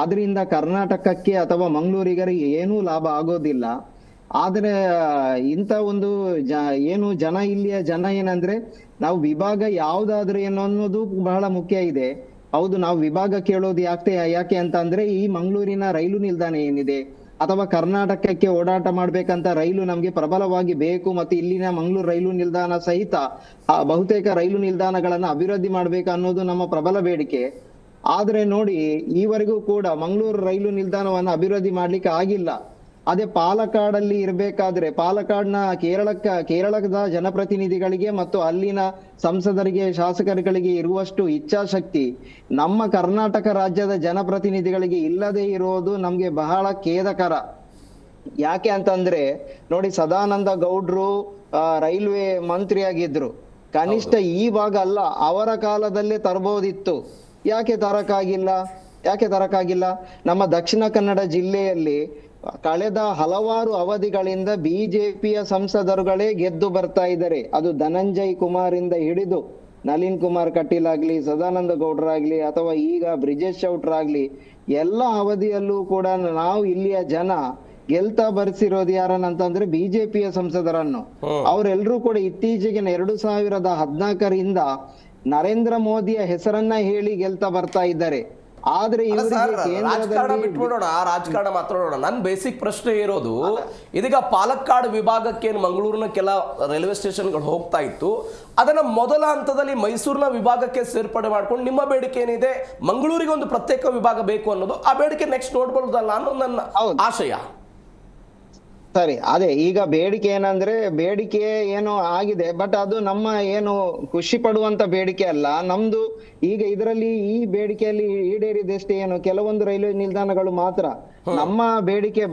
ಅದರಿಂದ ಕರ್ನಾಟಕಕ್ಕೆ ಅಥವಾ ಮಂಗಳೂರಿಗರಿಗೆ ಏನೂ ಲಾಭ ಆಗೋದಿಲ್ಲ. ಆದ್ರೆ ಇಂಥ ಒಂದು ಏನು ಜನ ಇಲ್ಲಿಯ ಜನ ಏನಂದ್ರೆ ನಾವು ವಿಭಾಗ ಯಾವ್ದಾದ್ರು ಏನೋ ಅನ್ನೋದು ಬಹಳ ಮುಖ್ಯ ಇದೆ. ಹೌದು, ನಾವು ವಿಭಾಗ ಕೇಳೋದು ಯಾಕೆ ಅಂತ ಅಂದ್ರೆ ಈ ಮಂಗಳೂರಿನ ರೈಲು ನಿಲ್ದಾಣ ಏನಿದೆ ಅಥವಾ ಕರ್ನಾಟಕಕ್ಕೆ ಓಡಾಟ ಮಾಡ್ಬೇಕಂತ ರೈಲು ನಮ್ಗೆ ಪ್ರಬಲವಾಗಿ ಬೇಕು. ಮತ್ತೆ ಇಲ್ಲಿನ ಮಂಗಳೂರು ರೈಲು ನಿಲ್ದಾಣ ಸಹಿತ ಬಹುತೇಕ ರೈಲು ನಿಲ್ದಾಣಗಳನ್ನ ಅಭಿವೃದ್ಧಿ ಮಾಡ್ಬೇಕು ಅನ್ನೋದು ನಮ್ಮ ಪ್ರಬಲ ಬೇಡಿಕೆ. ಆದ್ರೆ ನೋಡಿ ಈವರೆಗೂ ಕೂಡ ಮಂಗಳೂರು ರೈಲು ನಿಲ್ದಾಣವನ್ನು ಅಭಿವೃದ್ಧಿ ಮಾಡ್ಲಿಕ್ಕೆ ಆಗಿಲ್ಲ. ಅದೇ ಪಾಲಕ್ಕಾಡಲ್ಲಿ ಇರ್ಬೇಕಾದ್ರೆ ಪಾಲಕ್ಕಾಡ್ನ ಕೇರಳದ ಜನಪ್ರತಿನಿಧಿಗಳಿಗೆ ಮತ್ತು ಅಲ್ಲಿನ ಸಂಸದರಿಗೆ ಶಾಸಕರುಗಳಿಗೆ ಇರುವಷ್ಟು ಇಚ್ಛಾಶಕ್ತಿ ನಮ್ಮ ಕರ್ನಾಟಕ ರಾಜ್ಯದ ಜನಪ್ರತಿನಿಧಿಗಳಿಗೆ ಇಲ್ಲದೆ ಇರೋದು ನಮ್ಗೆ ಬಹಳ ಖೇದಕರ. ಯಾಕೆ ಅಂತಂದ್ರೆ ನೋಡಿ, ಸದಾನಂದ ಗೌಡ್ರು ರೈಲ್ವೆ ಮಂತ್ರಿ ಆಗಿದ್ರು. ಕನಿಷ್ಠ ಈ ಭಾಗ ಅಲ್ಲ, ಅವರ ಕಾಲದಲ್ಲೇ ತರಬಹುದಿತ್ತು. ಯಾಕೆ ತರಕಾಗಿಲ್ಲ? ನಮ್ಮ ದಕ್ಷಿಣ ಕನ್ನಡ ಜಿಲ್ಲೆಯಲ್ಲಿ ಕಳೆದ ಹಲವಾರು ಅವಧಿಗಳಿಂದ ಬಿಜೆಪಿಯ ಸಂಸದರುಗಳೇ ಗೆದ್ದು ಬರ್ತಾ ಇದ್ದಾರೆ. ಅದು ಧನಂಜಯ್ ಕುಮಾರ್ ಇಂದ ಹಿಡಿದು ನಳಿನ್ ಕುಮಾರ್ ಕಟೀಲ್ ಆಗ್ಲಿ, ಸದಾನಂದ ಗೌಡ್ರಾಗ್ಲಿ, ಅಥವಾ ಈಗ ಬ್ರಿಜೇಶ್ ಚೌಟ್ರಾಗ್ಲಿ, ಎಲ್ಲ ಅವಧಿಯಲ್ಲೂ ಕೂಡ ನಾವು ಇಲ್ಲಿಯ ಜನ ಗೆಲ್ತಾ ಬರ್ಸಿರೋದು ಯಾರನ್ನಂತಂದ್ರೆ ಬಿಜೆಪಿಯ ಸಂಸದರನ್ನು. ಅವರೆಲ್ಲರೂ ಕೂಡ ಇತ್ತೀಚೆಗೆ 2014ರಿಂದ ನರೇಂದ್ರ ಮೋದಿಯ ಹೆಸರನ್ನ ಹೇಳಿ ಗೆಲ್ತಾ ಬರ್ತಾ ಇದ್ದಾರೆ. ಆದ್ರೆ ರಾಜಕಾರಣ ಬಿಟ್ಬಿಡೋಣ, ರಾಜಕಾರಣ ಮಾತಾಡೋಣ. ನನ್ ಬೇಸಿಕ್ ಪ್ರಶ್ನೆ ಇರೋದು, ಇದೀಗ ಪಾಲಕ್ಕಾಡ್ ವಿಭಾಗಕ್ಕೆ ಮಂಗಳೂರಿನ ಕೆಲ ರೈಲ್ವೆ ಸ್ಟೇಷನ್ಗಳು ಹೋಗ್ತಾ ಇತ್ತು, ಅದನ್ನ ಮೊದಲ ಹಂತದಲ್ಲಿ ಮೈಸೂರಿನ ವಿಭಾಗಕ್ಕೆ ಸೇರ್ಪಡೆ ಮಾಡ್ಕೊಂಡು ನಿಮ್ಮ ಬೇಡಿಕೆ ಏನಿದೆ, ಮಂಗಳೂರಿಗೆ ಒಂದು ಪ್ರತ್ಯೇಕ ವಿಭಾಗ ಬೇಕು ಅನ್ನೋದು, ಆ ಬೇಡಿಕೆ ನೆಕ್ಸ್ಟ್ ನೋಡ್ಬೋದಲ್ಲ ಅನ್ನೋದು ನನ್ನ ಆಶಯ. ಸರಿ, ಅದೇ ಈಗ ಬೇಡಿಕೆ ಏನಂದ್ರೆ, ಬೇಡಿಕೆ ಏನೋ ಆಗಿದೆ, ಬಟ್ ಅದು ನಮ್ಮ ಏನು ಖುಷಿ ಪಡುವಂತ ಬೇಡಿಕೆ ಅಲ್ಲ ನಮ್ದು. ಈಗ ಇದರಲ್ಲಿ ಈ ಬೇಡಿಕೆಯಲ್ಲಿ ಈಡೇರಿದಷ್ಟೇ ಏನು ಕೆಲವೊಂದು ರೈಲ್ವೆ ನಿಲ್ದಾಣಗಳು ಮಾತ್ರ. ನಮ್ಮ ಬೇಡಿಕೆ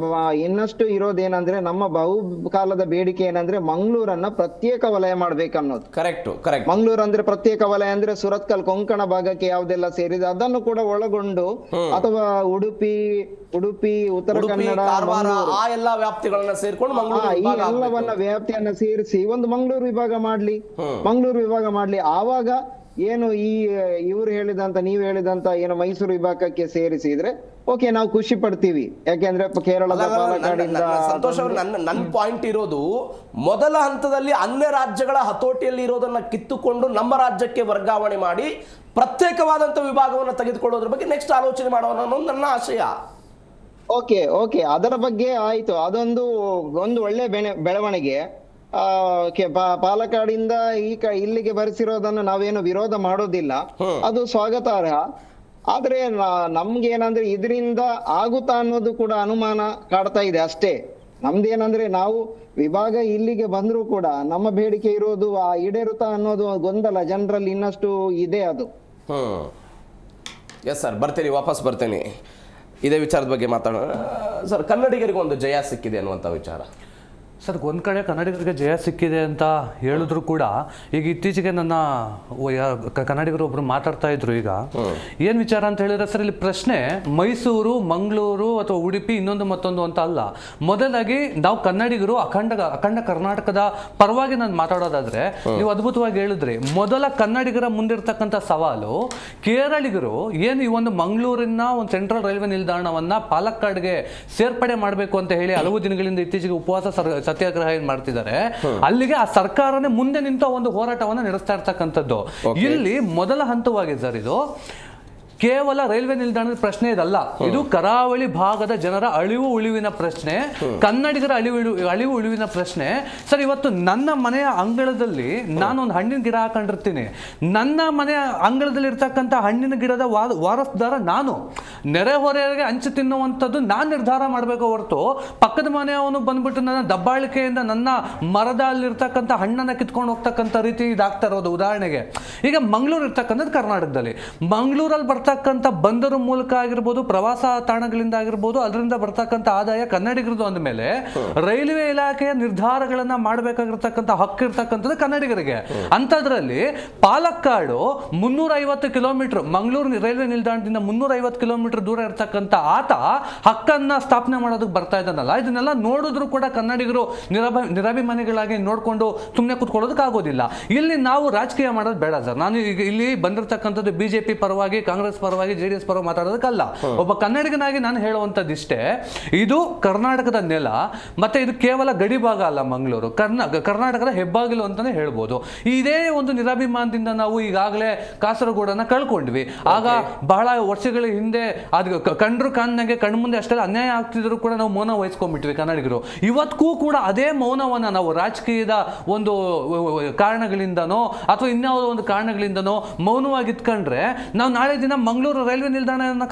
ಇನ್ನಷ್ಟು ಇರೋದೇನಂದ್ರೆ, ನಮ್ಮ ಬಹುಕಾಲದ ಬೇಡಿಕೆ ಏನಂದ್ರೆ ಮಂಗಳೂರನ್ನ ಪ್ರತ್ಯೇಕ ವಲಯ ಮಾಡ್ಬೇಕನ್ನೋದು. ಕರೆಕ್ಟ್. ಮಂಗಳೂರು ಅಂದ್ರೆ ಪ್ರತ್ಯೇಕ ವಲಯ ಅಂದ್ರೆ ಸುರತ್ಕಲ್ ಕೊಂಕಣ ಭಾಗಕ್ಕೆ ಯಾವ್ದೆಲ್ಲ ಸೇರಿದೆ ಅದನ್ನು ಕೂಡ ಒಳಗೊಂಡು, ಅಥವಾ ಉಡುಪಿ, ಉತ್ತರ ಕನ್ನಡ, ಆ ಎಲ್ಲಾ ವ್ಯಾಪ್ತಿಗಳನ್ನ ಸೇರ್ಕೊಂಡು ಈ ಎಲ್ಲವನ್ನ ವ್ಯಾಪ್ತಿಯನ್ನ ಸೇರಿಸಿ ಒಂದು ಮಂಗಳೂರು ವಿಭಾಗ ಮಾಡ್ಲಿ. ಆವಾಗ ಏನು ಇವ್ರು ಹೇಳಿದಂತ, ನೀವು ಹೇಳಿದಂತ ಏನು ಮೈಸೂರು ವಿಭಾಗಕ್ಕೆ ಸೇರಿಸಿದ್ರೆ ಓಕೆ, ನಾವು ಖುಷಿ ಪಡ್ತೀವಿ. ಯಾಕೆಂದ್ರೆ ಕೇರಳದ ಸಂತೋಷ್ ಅವರು, ನನ್ನ ಪಾಯಿಂಟ್ ಇರೋದು, ಮೊದಲ ಹಂತದಲ್ಲಿ ಅನ್ಯ ರಾಜ್ಯಗಳ ಹತೋಟಿಯಲ್ಲಿ ಇರೋದನ್ನ ಕಿತ್ತುಕೊಂಡು ನಮ್ಮ ರಾಜ್ಯಕ್ಕೆ ವರ್ಗಾವಣೆ ಮಾಡಿ ಪ್ರತ್ಯೇಕವಾದಂತ ವಿಭಾಗವನ್ನು ತೆಗೆದುಕೊಳ್ಳೋದ್ರ ಬಗ್ಗೆ ನೆಕ್ಸ್ಟ್ ಆಲೋಚನೆ ಮಾಡೋಣ ಅನ್ನೋದು ನನ್ನ ಆಶಯ. ಓಕೆ, ಅದರ ಬಗ್ಗೆ ಆಯ್ತು. ಅದೊಂದು ಒಳ್ಳೆ ಬೆಳವಣಿಗೆ. ಪಾಲಕ್ಕಾಡಿಂದ ಇಲ್ಲಿಗೆ ಬರೆಸಿರೋದನ್ನು ನಾವೇನು ವಿರೋಧ ಮಾಡೋದಿಲ್ಲ, ಅದು ಸ್ವಾಗತಾರ್ಹ. ಆದ್ರೆ ನಮ್ಗೆ ಏನಂದ್ರೆ ಇದರಿಂದ ಆಗುತ್ತಾ ಅನ್ನೋದು ಕೂಡ ಅನುಮಾನ ಕಾಡ್ತಾ ಇದೆ ಅಷ್ಟೇ. ನಮ್ದೇನಂದ್ರೆ, ನಾವು ವಿಭಾಗ ಇಲ್ಲಿಗೆ ಬಂದ್ರೂ ಕೂಡ ನಮ್ಮ ಬೇಡಿಕೆ ಇರೋದು ಈಡೇರುತ್ತಾ ಅನ್ನೋದು ಗೊಂದಲ ಜನರಲ್ಲಿ ಇನ್ನಷ್ಟು ಇದೆ. ಅದು ಎಸ್ ಸರ್, ವಾಪಸ್ ಬರ್ತೇನೆ. ಇದೇ ವಿಚಾರದ ಬಗ್ಗೆ ಮಾತಾಡೋಣ ಸರ್. ಕನ್ನಡಿಗರಿಗೆ ಒಂದು ಜಯ ಸಿಕ್ಕಿದೆ ಅನ್ನುವಂಥ ವಿಚಾರ ಸರ್. ಒಂದು ಕಡೆ ಕನ್ನಡಿಗರಿಗೆ ಜಯ ಸಿಕ್ಕಿದೆ ಅಂತ ಹೇಳಿದ್ರು ಕೂಡ, ಈಗ ಇತ್ತೀಚೆಗೆ ನನ್ನ ಕನ್ನಡಿಗರು ಒಬ್ರು ಮಾತಾಡ್ತಾ ಇದ್ರು. ಈಗ ಏನು ವಿಚಾರ ಅಂತ ಹೇಳಿದ್ರೆ ಸರ್, ಇಲ್ಲಿ ಪ್ರಶ್ನೆ ಮೈಸೂರು, ಮಂಗಳೂರು ಅಥವಾ ಉಡುಪಿ ಇನ್ನೊಂದು ಮತ್ತೊಂದು ಅಂತ ಅಲ್ಲ. ಮೊದಲಾಗಿ ನಾವು ಕನ್ನಡಿಗರು ಅಖಂಡ ಕರ್ನಾಟಕದ ಪರವಾಗಿ ನಾನು ಮಾತಾಡೋದಾದ್ರೆ, ನೀವು ಅದ್ಭುತವಾಗಿ ಹೇಳಿದ್ರಿ. ಮೊದಲ ಕನ್ನಡಿಗರ ಮುಂದಿರ್ತಕ್ಕಂಥ ಸವಾಲು ಕೇರಳಿಗರು ಏನು ಈ ಒಂದು ಮಂಗಳೂರಿನ ಒಂದು ಸೆಂಟ್ರಲ್ ರೈಲ್ವೆ ನಿಲ್ದಾಣವನ್ನ ಪಾಲಕ್ಕಾಡ್ಗೆ ಸೇರ್ಪಡೆ ಮಾಡಬೇಕು ಅಂತ ಹೇಳಿ ಹಲವು ದಿನಗಳಿಂದ ಇತ್ತೀಚೆಗೆ ಉಪವಾಸ ಸತ್ಯಾಗ್ರಹ ಏನ್ ಮಾಡ್ತಿದ್ದಾರೆ, ಅಲ್ಲಿಗೆ ಆ ಸರ್ಕಾರನೇ ಮುಂದೆ ನಿಂತ ಒಂದು ಹೋರಾಟವನ್ನು ನಡೆಸ್ತಾ ಇರ್ತಕ್ಕಂಥದ್ದು. ಇಲ್ಲಿ ಮೊದಲ ಹಂತವಾಗಿದೆ ಸರ್. ಇದು ಕೇವಲ ರೈಲ್ವೆ ನಿಲ್ದಾಣದ ಪ್ರಶ್ನೆ ಇದಲ್ಲ, ಇದು ಕರಾವಳಿ ಭಾಗದ ಜನರ ಅಳಿವು ಉಳಿವಿನ ಪ್ರಶ್ನೆ, ಕನ್ನಡಿಗರ ಅಳಿವು ಉಳಿವಿನ ಪ್ರಶ್ನೆ. ಸರ್, ಇವತ್ತು ನನ್ನ ಮನೆಯ ಅಂಗಳದಲ್ಲಿ ನಾನು ಒಂದು ಹಣ್ಣಿನ ಗಿಡ ಹಾಕೊಂಡಿರ್ತೀನಿ. ನನ್ನ ಮನೆಯ ಅಂಗಳದಲ್ಲಿ ಇರ್ತಕ್ಕಂಥ ಹಣ್ಣಿನ ಗಿಡದ ವಾರಸ್ದಾರ ನಾನು. ನೆರೆಹೊರೆಯವರಿಗೆ ಹಂಚು ತಿನ್ನುವಂಥದ್ದು ನಾನು ನಿರ್ಧಾರ ಮಾಡಬೇಕು ಹೊರತು ಪಕ್ಕದ ಮನೆಯವನು ಬಂದ್ಬಿಟ್ಟು ನನ್ನ ದಬ್ಬಾಳಿಕೆಯಿಂದ ನನ್ನ ಮರದ ಅಲ್ಲಿರ್ತಕ್ಕಂಥ ಹಣ್ಣನ್ನು ಕಿತ್ಕೊಂಡು ಹೋಗ್ತಕ್ಕಂಥ ರೀತಿ ಇದಾಗ್ತಾ ಇರೋದು. ಉದಾಹರಣೆಗೆ ಈಗ ಮಂಗಳೂರು ಇರ್ತಕ್ಕಂಥದ್ದು ಕರ್ನಾಟಕದಲ್ಲಿ, ಮಂಗಳೂರಲ್ಲಿ ಬರ್ತಕ್ಕಂಥ ಬಂದರು ಮೂಲಕ ಆಗಿರ್ಬೋದು, ಪ್ರವಾಸ ತಾಣಗಳಿಂದ ಆಗಿರ್ಬೋದು, ಅದರಿಂದ ಬರ್ತಕ್ಕಂಥ ಆದಾಯ ಕನ್ನಡಿಗರದು ಅಂದ ಮೇಲೆ ರೈಲ್ವೆ ಇಲಾಖೆಯ ನಿರ್ಧಾರಗಳನ್ನ ಮಾಡಬೇಕಾಗಿರ್ತಕ್ಕಂಥ ಹಕ್ಕು ಇರ್ತಕ್ಕಂಥದ್ದು ಕನ್ನಡಿಗರಿಗೆ. ಅಂಥದ್ರಲ್ಲಿ ಪಾಲಕ್ಕಾಡು 350 ಕಿಲೋಮೀಟರ್ ಮಂಗಳೂರು ರೈಲ್ವೆ ನಿಲ್ದಾಣದಿಂದ 350 ಕಿಲೋಮೀಟರ್ ದೂರ ಇರ್ತಕ್ಕಂಥ ಆತ ಹಕ್ಕನ್ನ ಸ್ಥಾಪನೆ ಮಾಡೋದಕ್ಕೆ ಬರ್ತಾ ಇದ್ದಾನಲ್ಲ, ಇದನ್ನೆಲ್ಲ ನೋಡಿದ್ರು ಕೂಡ ಕನ್ನಡಿಗರು ನಿರಭಿಮಾನಿಗಳಾಗಿ ನೋಡ್ಕೊಂಡು ಸುಮ್ಮನೆ ಕೂತ್ಕೊಳ್ಳೋದಕ್ಕೆ ಆಗೋದಿಲ್ಲ. ಇಲ್ಲಿ ನಾವು ರಾಜಕೀಯ ಮಾಡೋದು ಬೇಡ ಸರ್. ನಾನು ಈಗ ಇಲ್ಲಿ ಬಂದಿರತಕ್ಕಂಥದ್ದು ಬಿಜೆಪಿ ಪರವಾಗಿ, ಕಾಂಗ್ರೆಸ್ ಪರವಾಗಿ, JDS ಪರವಾಗಿ ಮಾತಾಡೋದಕ್ಕಲ್ಲ. ಒಬ್ಬ ಕನ್ನಡಿಗನಾಗಿ ನಾನು ಹೇಳುವಂಥದ್ದಿಷ್ಟೇ, ಇದು ಕರ್ನಾಟಕದ ನೆಲ, ಮತ್ತೆ ಇದು ಕೇವಲ ಗಡಿ ಭಾಗ ಅಲ್ಲ. ಮಂಗಳೂರು ಕರ್ನಾಟಕದ ಹೆಬ್ಬಾಗಿಲು ಅಂತಾನೆ ಹೇಳ್ಬೋದು. ಇದೇ ಒಂದು ನಿರಾಭಿಮಾನದಿಂದ ನಾವು ಈಗಾಗಲೇ ಕಾಸರಗೋಡನ್ನ ಕಳ್ಕೊಂಡ್ವಿ. ಆಗ ಬಹಳ ವರ್ಷಗಳ ಹಿಂದೆ ಅದು ಕಂಡ್ರು ಕಾನ್ನಾಗೆ ಕಣ್ಮುಂದೆ ಅಷ್ಟೆಲ್ಲ ಅನ್ಯಾಯ ಆಗ್ತಿದ್ರು ಕೂಡ ನಾವು ಮೌನ ವಹಿಸ್ಕೊಂಡ್ಬಿಟ್ವಿ ಕನ್ನಡಿಗರು. ಇವತ್ತಿಗೂ ಕೂಡ ಅದೇ ಮೌನವನ್ನ ನಾವು ರಾಜಕೀಯದ ಒಂದು ಕಾರಣಗಳಿಂದನೋ ಅಥವಾ ಇನ್ಯಾವುದೋ ಒಂದು ಕಾರಣಗಳಿಂದನೋ ಮೌನವಾಗಿ ಇಟ್ಕೊಂಡ್ರೆ ನಾವು ನಾಳೆ ದಿನ ಮಂಗಳೂರು ರೈಲ್ವೆ ನಿಲ್ದಾಣವನ್ನು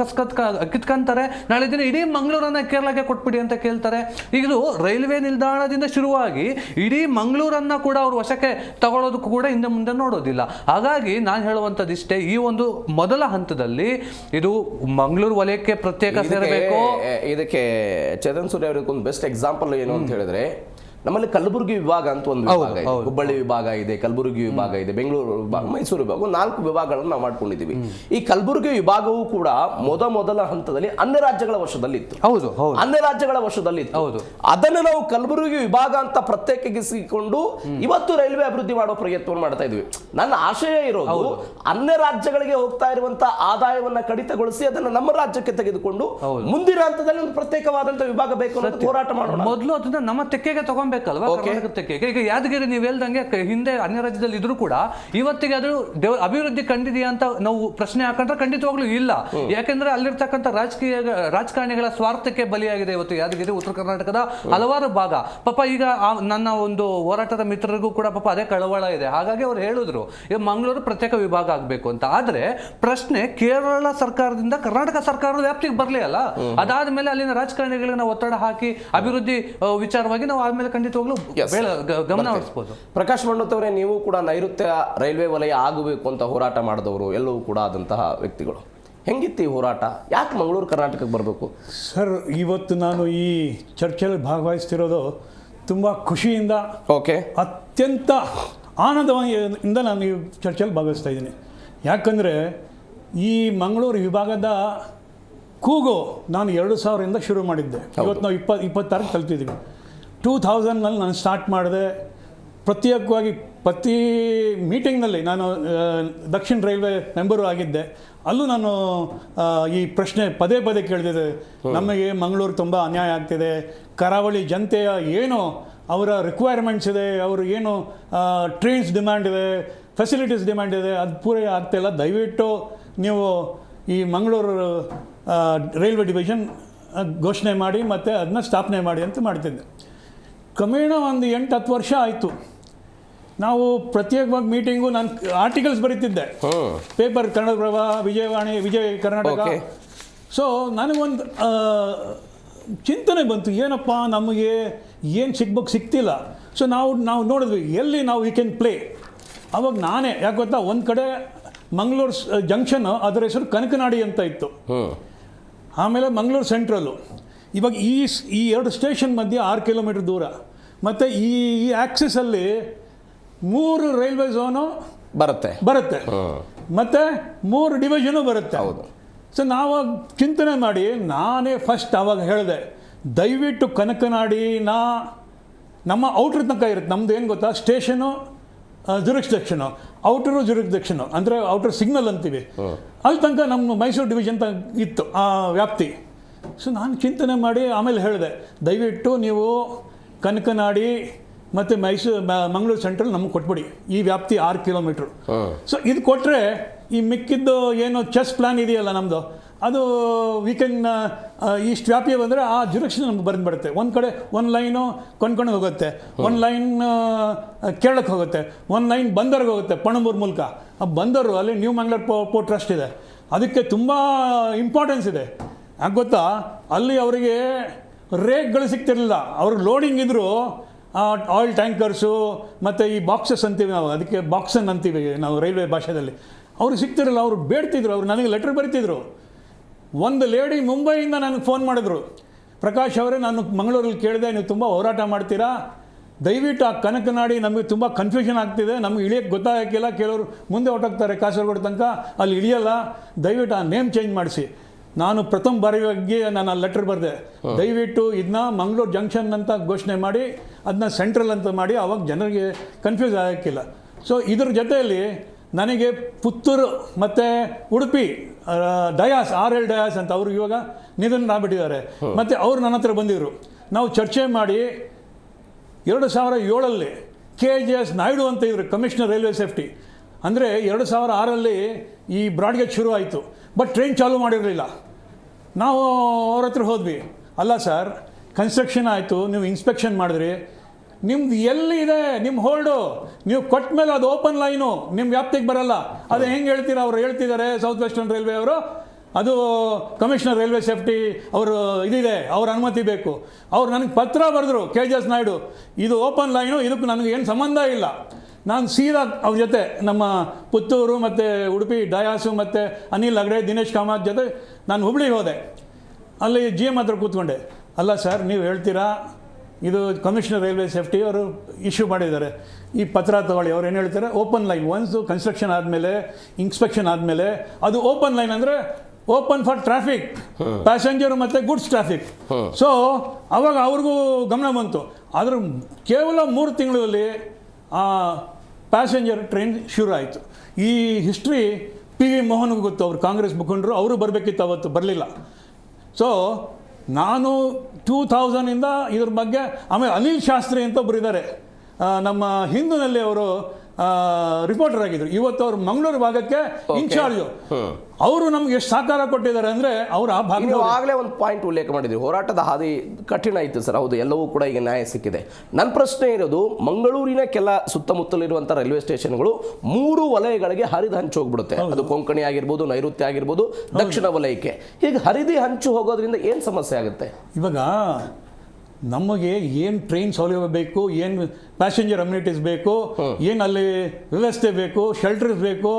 ಕಿತ್ಕೊಂತಾರೆ, ನಾಳೆ ದಿನ ಇಡೀ ಮಂಗಳೂರನ್ನ ಕೇರಳಕ್ಕೆ ಕೊಟ್ಬಿಡಿ ಅಂತ ಕೇಳ್ತಾರೆ. ಇದು ರೈಲ್ವೆ ನಿಲ್ದಾಣದಿಂದ ಶುರುವಾಗಿ ಇಡೀ ಮಂಗಳೂರನ್ನ ಕೂಡ ಅವರು ವಶಕ್ಕೆ ತಗೊಳ್ಳೋದಕ್ಕೂ ಕೂಡ ಹಿಂದೆ ಮುಂದೆ ನೋಡೋದಿಲ್ಲ. ಹಾಗಾಗಿ ನಾನು ಹೇಳುವಂಥದ್ದು ಇಷ್ಟೇ, ಈ ಒಂದು ಮೊದಲ ಹಂತದಲ್ಲಿ ಇದು ಮಂಗಳೂರು ವಲಯಕ್ಕೆ ಪ್ರತ್ಯೇಕ ಸೇರಬೇಕು. ಇದಕ್ಕೆ ಚೇತನ್ ಸೂರ್ಯ ಅವರಿಗೆ ಒಂದು ಬೆಸ್ಟ್ ಎಕ್ಸಾಂಪಲ್ ಏನು ಅಂತ ಹೇಳಿದ್ರೆ, ನಮ್ಮಲ್ಲಿ ಕಲಬುರಗಿ ವಿಭಾಗ ಅಂತ ಒಂದು ವಿಭಾಗ ಇದೆ, ಹುಬ್ಬಳ್ಳಿ ವಿಭಾಗ ಇದೆ, ಕಲಬುರಗಿ ವಿಭಾಗ ಇದೆ, ಬೆಂಗಳೂರು ವಿಭಾಗ, ಮೈಸೂರು ವಿಭಾಗ, 4 ವಿಭಾಗಗಳನ್ನು ನಾವು ಮಾಡ್ಕೊಂಡಿದ್ದೀವಿ. ಈ ಕಲಬುರಗಿ ವಿಭಾಗವೂ ಕೂಡ ಮೊದಲ ಹಂತದಲ್ಲಿ ಅನ್ಯ ರಾಜ್ಯಗಳ ವಶದಲ್ಲಿತ್ತು. ಅನ್ಯ ರಾಜ್ಯಗಳ ವಶದಲ್ಲಿತ್ತು. ಅದನ್ನು ನಾವು ಕಲಬುರಗಿ ವಿಭಾಗ ಅಂತ ಪ್ರತ್ಯೇಕಿಸಿಕೊಂಡು ಇವತ್ತು ರೈಲ್ವೆ ಅಭಿವೃದ್ಧಿ ಮಾಡೋ ಪ್ರಯತ್ನವನ್ನು ಮಾಡ್ತಾ ಇದ್ವಿ. ನನ್ನ ಆಶಯ ಇರೋದು ಅನ್ಯ ರಾಜ್ಯಗಳಿಗೆ ಹೋಗ್ತಾ ಇರುವಂತಹ ಆದಾಯವನ್ನ ಕಡಿತಗೊಳಿಸಿ ಅದನ್ನು ನಮ್ಮ ರಾಜ್ಯಕ್ಕೆ ತೆಗೆದುಕೊಂಡು ಮುಂದಿನ ಹಂತದಲ್ಲಿ ಒಂದು ಪ್ರತ್ಯೇಕವಾದಂತಹ ವಿಭಾಗ ಬೇಕು ಅನ್ನೋದು ಹೋರಾಟ ಮಾಡೋಣ. ಮೊದಲು ಅದನ್ನ ನಮ್ಮ ತೆಕ್ಕೆಗೆ ತಗೊಂಡ್ಬೇಕಲ್ವಾ, ಕರ್ನಾಟಕಕ್ಕೆ. ಈಗ ಯಾದಗಿರಿ ನೀವು ಹೇಳ್ದಂಗೆ ಹಿಂದೆ ಅನ್ಯ ರಾಜ್ಯದಲ್ಲಿ ಇದ್ರೂ ಕೂಡ ಇವತ್ತಿಗೆ ಅದು ಅಭಿವೃದ್ಧಿ ಕಂಡಿದೆಯಾ ಅಂತ ನಾವು ಪ್ರಶ್ನೆ ಹಾಕೊಂಡ್ರೆ ಖಂಡಿತವಾಗ್ಲೂ ಇಲ್ಲ. ಯಾಕೆಂದ್ರೆ ಅಲ್ಲಿರ್ತಕ್ಕಂಥ ರಾಜಕಾರಣಿಗಳ ಸ್ವಾರ್ಥಕ್ಕೆ ಬಲಿಯಾಗಿದೆ ಇವತ್ತು ಯಾದಗಿರಿ, ಉತ್ತರ ಕರ್ನಾಟಕದ ಹಲವಾರು ಭಾಗ. ಪಾಪ ಈಗ ನನ್ನ ಒಂದು ಹೋರಾಟದ ಮಿತ್ರರಿಗೂ ಕೂಡ ಪಾಪ ಅದೇ ಕಳವಳ ಇದೆ. ಹಾಗಾಗಿ ಅವ್ರು ಹೇಳಿದ್ರು ಈಗ ಮಂಗಳೂರು ಪ್ರತ್ಯೇಕ ವಿಭಾಗ ಆಗ್ಬೇಕು ಅಂತ. ಆದ್ರೆ ಪ್ರಶ್ನೆ ಕೇರಳ ಸರ್ಕಾರದಿಂದ ಕರ್ನಾಟಕ ಸರ್ಕಾರದ ವ್ಯಾಪ್ತಿಗೆ ಬರಲಿ ಅಲ್ಲ, ಅದಾದ್ಮೇಲೆ ಅಲ್ಲಿನ ರಾಜಕಾರಣಿಗಳಿಗೆ ನಾವು ಒತ್ತಡ ಹಾಕಿ ಅಭಿವೃದ್ಧಿ ವಿಚಾರವಾಗಿ ನಾವು ಆದ್ಮೇಲೆ ಖಂಡಿತವಾಗ್ಲೂ ಗಮನ ಹರಿಸಬಹುದು. ಪ್ರಕಾಶ್ ಮಂಡತ್ ಅವರೇ, ನೀವು ಕೂಡ ನೈಋತ್ಯ ರೈಲ್ವೆ ವಲಯ ಆಗಬೇಕು ಅಂತ ಹೋರಾಟ ಮಾಡಿದವರು, ಎಲ್ಲವೂ ಕೂಡ ಆದಂತಹ ವ್ಯಕ್ತಿಗಳು. ಹೆಂಗಿತ್ತು ಈ ಹೋರಾಟ? ಯಾಕೆ ಮಂಗಳೂರು ಕರ್ನಾಟಕಕ್ಕೆ ಬರಬೇಕು? ಸರ್, ಇವತ್ತು ನಾನು ಈ ಚರ್ಚೆಯಲ್ಲಿ ಭಾಗವಹಿಸ್ತಿರೋದು ತುಂಬ ಖುಷಿಯಿಂದ, ಅತ್ಯಂತ ಆನಂದದಿಂದ ನಾನು ಈ ಚರ್ಚೆಯಲ್ಲಿ ಭಾಗವಹಿಸ್ತಾ ಇದ್ದೀನಿ. ಯಾಕಂದರೆ ಈ ಮಂಗಳೂರು ವಿಭಾಗದ ಕೂಗು ನಾನು 2000ರಿಂದ ಶುರು ಮಾಡಿದ್ದೆ. ಇವತ್ತು ನಾವು 26 ಕಲ್ತಿದ್ದೀವಿ. 2000ನಲ್ಲಿ ನಾನು ಸ್ಟಾರ್ಟ್ ಮಾಡಿದೆ. ಪ್ರತ್ಯೇಕವಾಗಿ ಪ್ರತಿ ಮೀಟಿಂಗ್ನಲ್ಲಿ ನಾನು ದಕ್ಷಿಣ ರೈಲ್ವೆ ಮೆಂಬರು ಆಗಿದ್ದೆ. ಅಲ್ಲೂ ನಾನು ಈ ಪ್ರಶ್ನೆ ಪದೇ ಕೇಳಿದೆ. ನಮಗೆ ಮಂಗಳೂರು ತುಂಬ ಅನ್ಯಾಯ ಆಗ್ತಿದೆ, ಕರಾವಳಿ ಜನತೆಯ ಏನು ಅವರ ರಿಕ್ವೈರ್ಮೆಂಟ್ಸ್ ಇದೆ, ಅವರು ಏನು ಟ್ರೈನ್ಸ್ ಡಿಮ್ಯಾಂಡ್ ಇದೆ, ಫೆಸಿಲಿಟೀಸ್ ಡಿಮ್ಯಾಂಡ್ ಇದೆ, ಅದು ಪೂರೈ ಆಗ್ತಾಯಿಲ್ಲ. ದಯವಿಟ್ಟು ನೀವು ಈ ಮಂಗಳೂರು ರೈಲ್ವೆ ಡಿವಿಷನ್ ಘೋಷಣೆ ಮಾಡಿ ಮತ್ತು ಅದನ್ನ ಸ್ಥಾಪನೆ ಮಾಡಿ ಅಂತ ಮಾಡ್ತಿದ್ದೆ. ಕ್ರಮೇಣ ಒಂದು 8-10 ವರ್ಷ ಆಯಿತು. ನಾವು ಪ್ರತ್ಯೇಕವಾಗಿ ಮೀಟಿಂಗು, ನಾನು articles ಬರೀತಿದ್ದೆ paper, Kannadaprabha, Vijayavani, Vijaya Karnataka. So ನನಗೊಂದು ಚಿಂತನೆ ಬಂತು, ಏನಪ್ಪ ನಮಗೆ ಏನು ಸಿಗ್ತಿಲ್ಲ. ಸೊ ನಾವು ನೋಡಿದ್ವಿ ಎಲ್ಲಿ ನಾವು ವಿ ಕ್ಯಾನ್ ಪ್ಲೇ. ಅವಾಗ ನಾನೇ ಯಾಕೆ ಗೊತ್ತಾ, ಒಂದು ಕಡೆ ಮಂಗಳೂರು ಜಂಕ್ಷನ್, ಅದರ ಹೆಸರು ಕನಕನಾಡಿ ಅಂತ ಇತ್ತು. ಆಮೇಲೆ ಮಂಗಳೂರು ಸೆಂಟ್ರಲ್ಲು. ಇವಾಗ ಈ 2 ಸ್ಟೇಷನ್ ಮಧ್ಯೆ 6 ಕಿಲೋಮೀಟರ್ ದೂರ. ಮತ್ತು ಈ ಆ್ಯಕ್ಸಿಸಲ್ಲಿ 3 ರೈಲ್ವೆ ಝೋನು ಬರುತ್ತೆ, ಮತ್ತು 3 ಡಿವಿಷನು ಬರುತ್ತೆ. ಸೊ ನಾವು ಚಿಂತನೆ ಮಾಡಿ ನಾನೇ ಫಸ್ಟ್ ಆವಾಗ ಹೇಳಿದೆ, ದಯವಿಟ್ಟು ಕನಕನಾಡಿ ನಮ್ಮ ಔಟ್ರ್ ತನಕ ಇರುತ್ತೆ. ನಮ್ಮದು ಏನು ಗೊತ್ತಾ, ಸ್ಟೇಷನು ಜುರಿಸ್ಡಿಕ್ಷನು, ಔಟರು ಜುರಿಸ್ಡಿಕ್ಷನು ಅಂದರೆ ಔಟರ್ ಸಿಗ್ನಲ್ ಅಂತೀವಿ, ಅಲ್ಲಿ ತನಕ ನಮ್ಮ ಮೈಸೂರು ಡಿವಿಷನ್ ಇತ್ತು ಆ ವ್ಯಾಪ್ತಿ. ಸೊ ನಾನು ಚಿಂತನೆ ಮಾಡಿ ಆಮೇಲೆ ಹೇಳಿದೆ, ದಯವಿಟ್ಟು ನೀವು ಕನಕನಾಡಿ ಮತ್ತು ಮಂಗಳೂರು ಸೆಂಟ್ರಲ್ ನಮಗೆ ಕೊಟ್ಬಿಡಿ, ಈ ವ್ಯಾಪ್ತಿ 6 ಕಿಲೋಮೀಟ್ರು. ಸೊ ಇದು ಕೊಟ್ಟರೆ ಈ ಮಿಕ್ಕಿದ್ದು ಏನು ಚೆಸ್ ಪ್ಲ್ಯಾನ್ ಇದೆಯಲ್ಲ ನಮ್ಮದು, ಅದು ವಿ ಕ್ಯಾನ್ ಇಷ್ಟು ವ್ಯಾಪ್ತಿ ಬಂದರೆ ಆ ಜುರಿಕ್ಷನ್ ನಮ್ಗೆ ಬಂದುಬಿಡುತ್ತೆ. ಒಂದು ಕಡೆ ಒಂದು ಲೈನು ಕೊಂಡ್ಕೊಂಡು ಹೋಗುತ್ತೆ, ಒಂದು ಲೈನ್ ಕೇರಳಕ್ಕೆ ಹೋಗುತ್ತೆ, ಒಂದು ಲೈನ್ ಬಂದರ್ಗೆ ಹೋಗುತ್ತೆ ಪಣಂಬೂರು ಮೂಲಕ. ಆ ಬಂದರು ಅಲ್ಲಿ ನ್ಯೂ ಮಂಗಳೂರು ಪೋರ್ಟ್ ಟ್ರಸ್ಟ್ ಇದೆ, ಅದಕ್ಕೆ ತುಂಬ ಇಂಪಾರ್ಟೆನ್ಸ್ ಇದೆ. ಯಾಕೆ ಗೊತ್ತಾ, ಅಲ್ಲಿ ಅವರಿಗೆ ರೇಕ್ಗಳು ಸಿಗ್ತಿರಲಿಲ್ಲ. ಅವ್ರಿಗೆ ಲೋಡಿಂಗ್ ಇದ್ದರೂ ಆಯಿಲ್ ಟ್ಯಾಂಕರ್ಸು ಮತ್ತು ಈ ಬಾಕ್ಸಸ್ ಅಂತೀವಿ ನಾವು, ಅದಕ್ಕೆ ಬಾಕ್ಸನ್ ಅಂತೀವಿ ನಾವು ರೈಲ್ವೆ ಭಾಷೆಯಲ್ಲಿ. ಅವ್ರಿಗೆ ಸಿಗ್ತಿರಲಿಲ್ಲ, ಅವ್ರು ಬೇಡ್ತಿದ್ರು. ಅವ್ರು ನನಗೆ ಲೆಟ್ರ್ ಬರೀತಿದ್ರು. ಒಂದು ಲೇಡಿ ಮುಂಬೈಯಿಂದ ನನಗೆ ಫೋನ್ ಮಾಡಿದ್ರು, ಪ್ರಕಾಶ್ ಅವರೇ, ನಾನು ಮಂಗಳೂರಲ್ಲಿ ಕೇಳಿದೆ, ನೀವು ತುಂಬ ಹೋರಾಟ ಮಾಡ್ತೀರಾ, ದಯವಿಟ್ಟು ಆ ಕನಕನಾಡಿ ನಮಗೆ ತುಂಬ ಕನ್ಫ್ಯೂಷನ್ ಆಗ್ತಿದೆ, ನಮಗೆ ಇಳಿಯೋಕ್ಕೆ ಗೊತ್ತಾಗಿಲ್ಲ, ಕೆಲವರು ಮುಂದೆ ಹೊರಟೋಗ್ತಾರೆ ಕಾಸರಗೋಡು ತನಕ, ಅಲ್ಲಿ ಇಳಿಯಲ್ಲ, ದಯವಿಟ್ಟು ಆ ನೇಮ್ ಚೇಂಜ್ ಮಾಡಿಸಿ. ನಾನು ಪ್ರಥಮ ಬಾರಿಗೆ ನಾನು ಆ ಲೆಟ್ರ್ ಬರೆದೆ, ದಯವಿಟ್ಟು ಇದನ್ನ ಮಂಗಳೂರು ಜಂಕ್ಷನ್ ಅಂತ ಘೋಷಣೆ ಮಾಡಿ ಅದನ್ನ ಸೆಂಟ್ರಲ್ ಅಂತ ಮಾಡಿ, ಆವಾಗ ಜನರಿಗೆ ಕನ್ಫ್ಯೂಸ್ ಆಗೋಕ್ಕಿಲ್ಲ. ಸೊ ಇದ್ರ ಜೊತೆಯಲ್ಲಿ ನನಗೆ ಪುತ್ತೂರು ಮತ್ತು ಉಡುಪಿ ಡಯಾಸ್, RL ಡಯಾಸ್ ಅಂತ ಅವರು ಇವಾಗ ನಿಧನರಾಗ್ಬಿಟ್ಟಿದ್ದಾರೆ. ಮತ್ತು ಅವರು ನನ್ನ ಹತ್ರ ಬಂದಿದ್ದರು. ನಾವು ಚರ್ಚೆ ಮಾಡಿ 2007 KJS ನಾಯ್ಡು ಅಂತ ಇದ್ರು ಕಮಿಷನರ್ ರೈಲ್ವೆ ಸೇಫ್ಟಿ. ಅಂದರೆ 2006 ಈ ಬ್ರಾಡ್ಗೇಜ್ ಶುರು ಆಯಿತು, ಬಟ್ ಟ್ರೈನ್ ಚಾಲೂ ಮಾಡಿರಲಿಲ್ಲ. ನಾವು ಅವ್ರ ಹತ್ರ ಹೋದ್ವಿ, ಅಲ್ಲ ಸರ್, ಕನ್ಸ್ಟ್ರಕ್ಷನ್ ಆಯಿತು, ನೀವು ಇನ್ಸ್ಪೆಕ್ಷನ್ ಮಾಡಿದ್ರಿ, ನಿಮ್ದು ಎಲ್ಲಿದೆ ನಿಮ್ಮ ಹೋಲ್ಡು, ನೀವು ಕೊಟ್ಟ ಮೇಲೆ ಅದು ಓಪನ್ ಲೈನು ನಿಮ್ಮ ವ್ಯಾಪ್ತಿಗೆ ಬರಲ್ಲ. ಅದು ಹೆಂಗೆ ಹೇಳ್ತೀರಾ? ಅವರು ಹೇಳ್ತಿದ್ದಾರೆ ಸೌತ್ ವೆಸ್ಟರ್ನ್ ರೈಲ್ವೆ ಅವರು, ಅದು ಕಮಿಷನರ್ ರೈಲ್ವೆ ಸೇಫ್ಟಿ ಅವರು ಇದಿದೆ, ಅವ್ರ ಅನುಮತಿ ಬೇಕು. ಅವ್ರು ನನಗೆ ಪತ್ರ ಬರೆದ್ರು, KJS ನಾಯ್ಡು, ಇದು ಓಪನ್ ಲೈನು, ಇದಕ್ಕೆ ನನಗೆ ಏನು ಸಂಬಂಧ ಇಲ್ಲ. ನಾನು ಸೀದಾ ಅವ್ರ ಜೊತೆ ನಮ್ಮ ಪುತ್ತೂರು ಮತ್ತು ಉಡುಪಿ ಡಯಾಸು ಮತ್ತು ಅನಿಲ್ ಅಗ್ರೆ, ದಿನೇಶ್ ಕಾಮತ್ ಜೊತೆ ನಾನು ಹುಬ್ಳಿಗೆ ಹೋದೆ. ಅಲ್ಲಿ GM ಹತ್ರ ಕೂತ್ಕೊಂಡೆ. ಅಲ್ಲ ಸರ್, ನೀವು ಹೇಳ್ತೀರಾ ಇದು ಕಮಿಷನರ್ ರೈಲ್ವೆ ಸೇಫ್ಟಿ ಅವರು ಇಶ್ಯೂ ಮಾಡಿದ್ದಾರೆ, ಈ ಪತ್ರ ತಗೊಳ್ಳಿ. ಅವ್ರು ಏನು ಹೇಳ್ತಾರೆ, ಓಪನ್ ಲೈನ್ ಒನ್ಸು ಕನ್ಸ್ಟ್ರಕ್ಷನ್ ಆದಮೇಲೆ, ಇನ್ಸ್ಪೆಕ್ಷನ್ ಆದಮೇಲೆ ಅದು ಓಪನ್ ಲೈನ್ ಅಂದರೆ ಓಪನ್ ಫಾರ್ ಟ್ರಾಫಿಕ್, ಪ್ಯಾಸೆಂಜರು ಮತ್ತು ಗುಡ್ಸ್ ಟ್ರಾಫಿಕ್. ಸೊ ಅವಾಗ ಅವ್ರಿಗೂ ಗಮನ ಬಂತು. ಆದರೂ ಕೇವಲ 3 ತಿಂಗಳಲ್ಲಿ ಆ ಪ್ಯಾಸೆಂಜರ್ ಟ್ರೈನ್ ಶುರು ಆಯಿತು. ಈ ಹಿಸ್ಟ್ರಿ PV ಮೋಹನ್ಗೂ ಗೊತ್ತು, ಅವರು ಕಾಂಗ್ರೆಸ್ ಮುಖಂಡರು, ಅವರು ಬರಬೇಕಿತ್ತು, ಅವತ್ತು ಬರಲಿಲ್ಲ. ಸೊ ನಾನು 2000ಇಂದ ಇದ್ರ ಬಗ್ಗೆ, ಆಮೇಲೆ ಅನಿಲ್ ಶಾಸ್ತ್ರಿ ಅಂತ ಒಬ್ಬರು ಇದ್ದಾರೆ, ನಮ್ಮ ಹಿಂದೂನಲ್ಲಿ ಅವರು ರಿಪೋರ್ಟರ್ ಆಗಿದ್ರು, ಇವತ್ತು ಅವರು ಮಂಗಳೂರು ಭಾಗಕ್ಕೆ ಇನ್ಚಾರ್ಜು. ಅವರು ನಮ್ಗೆ ಎಷ್ಟು ಸಹಕಾರ ಕೊಟ್ಟಿದ್ದಾರೆ ಅಂದರೆ ಅವರು ಆ ಭಾಗ. ಆಗಲೇ ಒಂದು ಪಾಯಿಂಟ್ ಉಲ್ಲೇಖ ಮಾಡಿದ್ರಿ, ಹೋರಾಟದ ಹಾದಿ ಕಠಿಣ ಇತ್ತು ಸರ್. ಹೌದು, ಎಲ್ಲವೂ ಕೂಡ ಈಗ ನ್ಯಾಯ ಸಿಕ್ಕಿದೆ. ನನ್ನ ಪ್ರಶ್ನೆ ಇರೋದು, ಮಂಗಳೂರಿನ ಕೆಲ ಸುತ್ತಮುತ್ತಲಿರುವಂಥ ರೈಲ್ವೆ ಸ್ಟೇಷನ್ಗಳು 3 ವಲಯಗಳಿಗೆ ಹರಿದು ಹಂಚು ಹೋಗ್ಬಿಡುತ್ತೆ. ಅದು ಕೊಂಕಣಿ ಆಗಿರ್ಬೋದು, ನೈಋತ್ಯ ಆಗಿರ್ಬೋದು, ದಕ್ಷಿಣ ವಲಯಕ್ಕೆ. ಹೀಗೆ ಹರಿದು ಹಂಚು ಹೋಗೋದ್ರಿಂದ ಏನು ಸಮಸ್ಯೆ ಆಗುತ್ತೆ? ಇವಾಗ ನಮಗೆ ಏನು ಟ್ರೈನ್ ಸೌಲಭ್ಯ ಬೇಕು, ಏನು ಪ್ಯಾಸೆಂಜರ್ ಅಮ್ಯುನಿಟೀಸ್ ಬೇಕು, ಏನು ಅಲ್ಲಿ ವ್ಯವಸ್ಥೆ ಬೇಕು, ಶೆಲ್ಟರ್ಸ್ ಬೇಕು,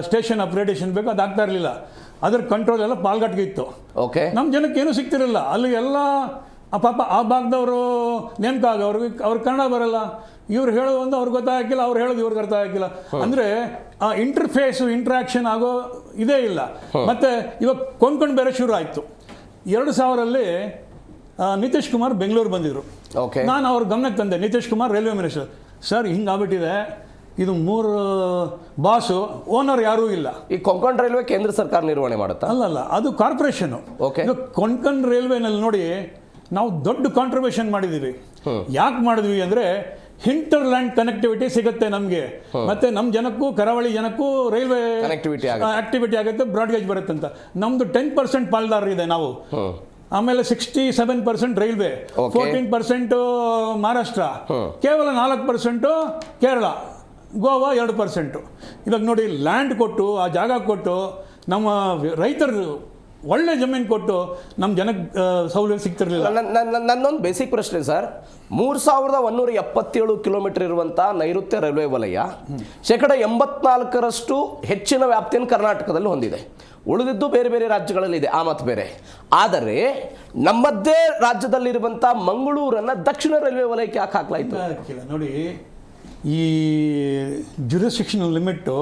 ಸ್ಟೇಷನ್ ಅಪ್ಗ್ರೇಡೇಷನ್ ಬೇಕು, ಅದು ಆಗ್ತಾ ಇರಲಿಲ್ಲ. ಅದ್ರ ಕಂಟ್ರೋಲ್ ಎಲ್ಲ ಪಾಲ್ಘಾಟ್ಗೆ ಇತ್ತು. ಓಕೆ, ನಮ್ಮ ಜನಕ್ಕೆ ಏನೂ ಸಿಗ್ತಿರಲಿಲ್ಲ. ಅಲ್ಲಿ ಎಲ್ಲ ಪಾಪ ಆ ಭಾಗದವರು ನೇಮಕ ಅವ್ರಿಗೆ ಕನ್ನಡ ಬರಲ್ಲ, ಇವ್ರು ಹೇಳೋದು ಒಂದು ಅವ್ರಿಗೆ ಗೊತ್ತಾಗಿಲ್ಲ, ಅವ್ರು ಹೇಳೋದು ಇವ್ರಿಗೆ ಅರ್ಥ ಆಗಿಲ್ಲ. ಅಂದರೆ ಆ ಇಂಟರ್ಫೇಸು ಇಂಟ್ರಾಕ್ಷನ್ ಆಗೋ ಇದೇ ಇಲ್ಲ. ಮತ್ತು ಇವಾಗ ಕೊಂಕಣ್ ಬೇರೆ ಶುರು ಆಯಿತು. 2000ರಲ್ಲಿ ನಿತೀಶ್ ಕುಮಾರ್ ಬೆಂಗಳೂರು ಬಂದಿದ್ರು. ನಾನು ಅವ್ರ ಗಮನಕ್ಕೆ ತಂದೆ, Nitish Kumar railway minister, sir ಹಿಂಗಾಗ್ಬಿಟ್ಟಿದೆ, ಇದು 3 ಬಾಸು, ಓನರ್ ಯಾರೂ ಇಲ್ಲ. ಈ ಕೊಂಕಣ್ ರೈಲ್ವೆ ಕೇಂದ್ರ ಸರ್ಕಾರ ನಿರ್ವಹಣೆ ಮಾಡುತ್ತಾ? ಅಲ್ಲಲ್ಲ, ಅದು ಕಾರ್ಪೊರೇಷನ್. ಕೊಂಕಣ್ ರೈಲ್ವೆನಲ್ಲಿ ನೋಡಿ, ನಾವು ದೊಡ್ಡ ಕಾಂಟ್ರಿಬ್ಯೂಷನ್ ಮಾಡಿದ್ದೀವಿ. ಯಾಕೆ ಮಾಡಿದ್ವಿ ಅಂದರೆ, ಹಿಂಟರ್ಲ್ಯಾಂಡ್ ಕನೆಕ್ಟಿವಿಟಿ ಸಿಗುತ್ತೆ ನಮಗೆ, ಮತ್ತೆ ನಮ್ಮ ಜನಕ್ಕೂ ಕರಾವಳಿ ಜನಕ್ಕೂ ರೈಲ್ವೆ ಆಕ್ಟಿವಿಟಿ ಆಗುತ್ತೆ, ಬ್ರಾಡ್ಗೇಜ್ ಬರುತ್ತೆ ಅಂತ. ನಮ್ದು 10% ಪಾಲ್ದಾರ ಇದೆ ನಾವು. ಆಮೇಲೆ 67% ರೈಲ್ವೆ, 14% ಮಹಾರಾಷ್ಟ್ರ, ಕೇವಲ 4% ಕೇರಳ, ಗೋವಾ 2%. ಇವಾಗ ನೋಡಿ, ಲ್ಯಾಂಡ್ ಕೊಟ್ಟು, ಆ ಜಾಗ ಕೊಟ್ಟು, ನಮ್ಮ ರೈತರು ಒಳ್ಳೆ ಜಮೀನು ಕೊಟ್ಟು ನಮ್ಮ ಜನಕ್ಕೆ ಸೌಲಭ್ಯ ಸಿಗ್ತಿರಲಿಲ್ಲ. ನನ್ನೊಂದು ಬೇಸಿಕ್ ಪ್ರಶ್ನೆ ಸರ್, 3177 ಕಿಲೋಮೀಟರ್ ಇರುವಂಥ ನೈಋತ್ಯ ರೈಲ್ವೆ ವಲಯ 84% ಹೆಚ್ಚಿನ ವ್ಯಾಪ್ತಿಯನ್ನು ಕರ್ನಾಟಕದಲ್ಲಿ ಹೊಂದಿದೆ. ಉಳಿದಿದ್ದು ಬೇರೆ ಬೇರೆ ರಾಜ್ಯಗಳಲ್ಲಿದೆ, ಆ ಮತ್ತು ಬೇರೆ. ಆದರೆ ನಮ್ಮದೇ ರಾಜ್ಯದಲ್ಲಿರುವಂಥ ಮಂಗಳೂರನ್ನು ದಕ್ಷಿಣ ರೈಲ್ವೆ ವಲಯಕ್ಕೆ ಯಾಕೆ ಹಾಕಲಾಯಿತು? ನೋಡಿ, ಈ ಜ್ಯೂರಿಸ್ಡಿಕ್ಷನಲ್ ಲಿಮಿಟ್ಟು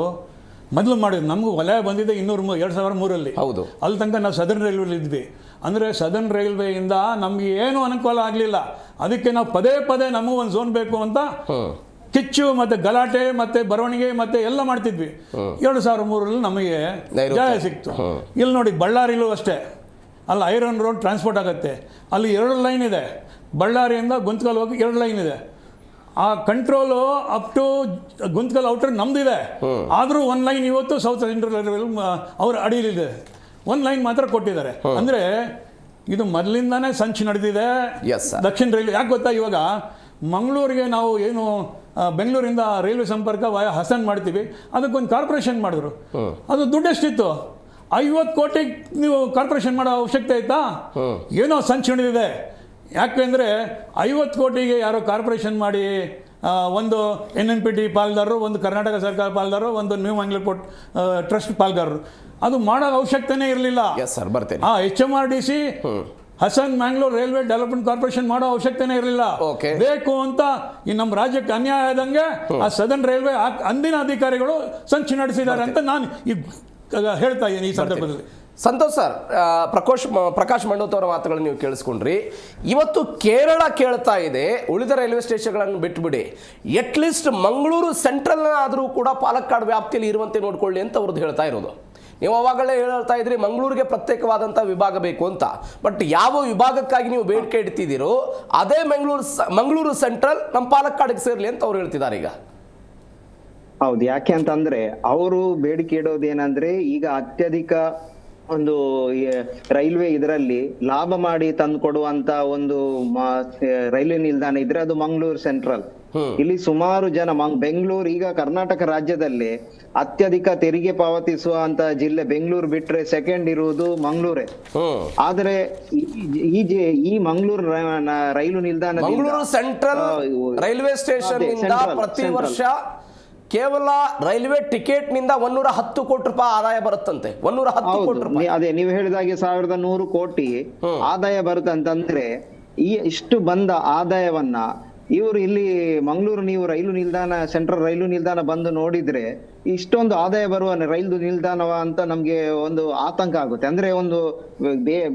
ಮೊದಲು ಮಾಡಿದ್ರು. ನಮಗೂ ವಲಯ ಬಂದಿದೆ 2003ರಲ್ಲಿ. ಹೌದು, ಅಲ್ಲಿ ತನಕ ನಾವು ಸದರ್ನ್ ರೈಲ್ವೆಲಿ ಇದ್ವಿ. ಅಂದರೆ ಸದರ್ನ್ ರೈಲ್ವೆಯಿಂದ ನಮಗೆ ಏನೂ ಅನುಕೂಲ ಆಗಲಿಲ್ಲ. ಅದಕ್ಕೆ ನಾವು ಪದೇ ಪದೇ ನಮಗೂ ಒಂದು ಝೋನ್ ಬೇಕು ಅಂತ ಕಿಚ್ಚು ಮತ್ತು ಗಲಾಟೆ ಮತ್ತು ಬರವಣಿಗೆ ಮತ್ತು ಎಲ್ಲ ಮಾಡ್ತಿದ್ವಿ. 2003ರಲ್ಲಿ ನಮಗೆ ಜಾಗ ಸಿಕ್ತು. ಇಲ್ಲಿ ನೋಡಿ, ಬಳ್ಳಾರಿಲೂ ಅಷ್ಟೇ, ಅಲ್ಲಿ ಐರನ್ ರೋಡ್ ಟ್ರಾನ್ಸ್ಪೋರ್ಟ್ ಆಗುತ್ತೆ. ಅಲ್ಲಿ 2 ಲೈನ್ ಇದೆ, ಬಳ್ಳಾರಿಯಿಂದ ಗುಂತಕಲ್ ಹೋಗಿ 2 ಲೈನ್ ಇದೆ. ಆ control up to Guntakal outer ನಮ್ದಿದೆ. ಆದರೂ 1 ಲೈನ್ ಇವತ್ತು ಸೌತ್ ಸೆಂಟ್ರಲ್ ರೈಲ್ವೆ ಅವ್ರ ಅಡಿಯಲ್ಲಿದೆ. 1 ಲೈನ್ ಮಾತ್ರ ಕೊಟ್ಟಿದ್ದಾರೆ. ಅಂದರೆ ಇದು ಮೊದಲಿಂದಾನೇ ಸಂಚು ನಡೆದಿದೆ ದಕ್ಷಿಣ ರೈಲ್ವೆ. ಯಾಕೆ ಗೊತ್ತಾ, ಇವಾಗ ಮಂಗಳೂರಿಗೆ ನಾವು ಏನು ಬೆಂಗಳೂರಿಂದ ರೈಲ್ವೆ ಸಂಪರ್ಕ ಹಸನ್ ಮಾಡ್ತೀವಿ, ಅದಕ್ಕೊಂದು ಕಾರ್ಪೊರೇಷನ್ ಮಾಡಿದ್ರು. ಅದು ದುಡ್ಡು ಎಷ್ಟಿತ್ತು? 50 ಕೋಟಿ ನೀವು ಕಾರ್ಪೊರೇಷನ್ ಮಾಡೋ ಅವಶ್ಯಕತೆ ಆಯ್ತಾ? ಏನೋ ಸಂಚು ನಡೆದಿದೆ. ಯಾಕೆಂದರೆ 50 ಕೋಟಿಗೆ ಯಾರೋ ಕಾರ್ಪೊರೇಷನ್ ಮಾಡಿ, ಒಂದು NNPT ಪಾಲ್ದಾರರು, ಒಂದು ಕರ್ನಾಟಕ ಸರ್ಕಾರ ಪಾಲ್ದಾರರು, ಒಂದು ನ್ಯೂ ಮಂಗಳೂರು ಪೋರ್ಟ್ ಟ್ರಸ್ಟ್ ಪಾಲ್ದಾರರು, ಅದು ಮಾಡೋ ಅವಶ್ಯಕತೆನೇ ಇರಲಿಲ್ಲ. HMRDC Hassan Mangalore railway development corporation ಮಾಡೋ ಅವಶ್ಯಕತೆನೇ ಇರಲಿಲ್ಲ. ಬೇಕು ಅಂತ ಈ ನಮ್ಮ ರಾಜ್ಯಕ್ಕೆ ಅನ್ಯಾಯ ಆದಂಗೆ ಆ ಸದರ್ನ್ ರೈಲ್ವೆ ಅಂದಿನ ಅಧಿಕಾರಿಗಳು ಸಂಚು ನಡೆಸಿದ್ದಾರೆ ಅಂತ ನಾನು ಹೇಳ್ತಾ ಇದ್ದೀನಿ ಈ ಸಂದರ್ಭದಲ್ಲಿ. ಸಂತೋಷ್ ಸರ್, ಪ್ರಕಾಶ್ ಮಂಡೋತ್ ಅವರ ಮಾತುಗಳನ್ನು ನೀವು ಕೇಳಿಸ್ಕೊಂಡ್ರಿ. ಇವತ್ತು ಕೇರಳ ಕೇಳ್ತಾ ಇದೆ, ಉಳಿದ ರೈಲ್ವೆ ಸ್ಟೇಷನ್ಗಳನ್ನು ಬಿಟ್ಟುಬಿಡಿ, ಅಟ್ಲೀಸ್ಟ್ ಮಂಗಳೂರು ಸೆಂಟ್ರಲ್ ಆದರೂ ಕೂಡ ಪಾಲಕ್ಕಾಡ್ ವ್ಯಾಪ್ತಿಯಲ್ಲಿ ಇರುವಂತೆ ನೋಡ್ಕೊಳ್ಳಿ ಅಂತ ಅವ್ರದ್ದು ಹೇಳ್ತಾ ಇರೋದು. ನೀವು ಅವಾಗಲೇ ಹೇಳ್ತಾ ಇದ್ರಿ ಮಂಗಳೂರಿಗೆ ಪ್ರತ್ಯೇಕವಾದಂಥ ವಿಭಾಗ ಬೇಕು ಅಂತ. ಬಟ್ ಯಾವ ವಿಭಾಗಕ್ಕಾಗಿ ನೀವು ಬೇಡಿಕೆ ಇಡ್ತಿದ್ದೀರೋ ಅದೇ ಮಂಗಳೂರು ಸೆಂಟ್ರಲ್ ನಮ್ಮ ಪಾಲಕ್ಕಾಡಿಗೆ ಸೇರಲಿ ಅಂತ ಅವ್ರು ಹೇಳ್ತಿದ್ದಾರೆ ಈಗ. ಹೌದು, ಯಾಕೆ ಅಂತಂದ್ರೆ ಅವರು ಬೇಡಿಕೆ ಇಡೋದೇನಂದ್ರೆ, ಈಗ ಅತ್ಯಧಿಕ ಒಂದು ರೈಲ್ವೆ ಇದರಲ್ಲಿ ಲಾಭ ಮಾಡಿ ತಂದು ಕೊಡುವಂತ ಒಂದು ರೈಲ್ವೆ ನಿಲ್ದಾಣ ಇದ್ರೆ ಅದು ಮಂಗಳೂರು ಸೆಂಟ್ರಲ್. ಇಲ್ಲಿ ಸುಮಾರು ಜನ ಬೆಂಗಳೂರು ಈಗ ಕರ್ನಾಟಕ ರಾಜ್ಯದಲ್ಲಿ ಅತ್ಯಧಿಕ ತೆರಿಗೆ ಪಾವತಿಸುವಂತ ಜಿಲ್ಲೆ ಬೆಂಗಳೂರು ಬಿಟ್ರೆ ಸೆಕೆಂಡ್ ಇರುವುದು ಮಂಗಳೂರೇ. ಆದ್ರೆ ಈ ಮಂಗಳೂರು ರೈಲು ನಿಲ್ದಾಣ ಮಂಗಳೂರು ಸೆಂಟ್ರಲ್ ರೈಲ್ವೆ ಸ್ಟೇಷನ್ ಇಂದ ಪ್ರತಿ ವರ್ಷ ಕೇವಲ ರೈಲ್ವೆ ಟಿಕೆಟ್ ನಿಂದ 110 ಕೋಟಿ ರೂಪಾಯಿ ಆದಾಯ ಬರುತ್ತಂತೆ. 110 ಕೋಟಿ ರೂಪಾಯಿ. ಅದೇ ನೀವು ಹೇಳಿದಾಗೆ 1100 ಕೋಟಿ ಆದಾಯ ಬರುತ್ತಂತಂದ್ರೆ ಇಷ್ಟು ಬಂದ ಆದಾಯವನ್ನ ಇವರು ಇಲ್ಲಿ ಮಂಗಳೂರು ನೀವು ರೈಲು ನಿಲ್ದಾಣ ಸೆಂಟ್ರಲ್ ರೈಲು ನಿಲ್ದಾಣ ಬಂದು ನೋಡಿದ್ರೆ ಇಷ್ಟೊಂದು ಆದಾಯ ಬರುವ ರೈಲು ನಿಲ್ದಾಣವ ಅಂತ ನಮ್ಗೆ ಒಂದು ಆತಂಕ ಆಗುತ್ತೆ. ಅಂದ್ರೆ ಒಂದು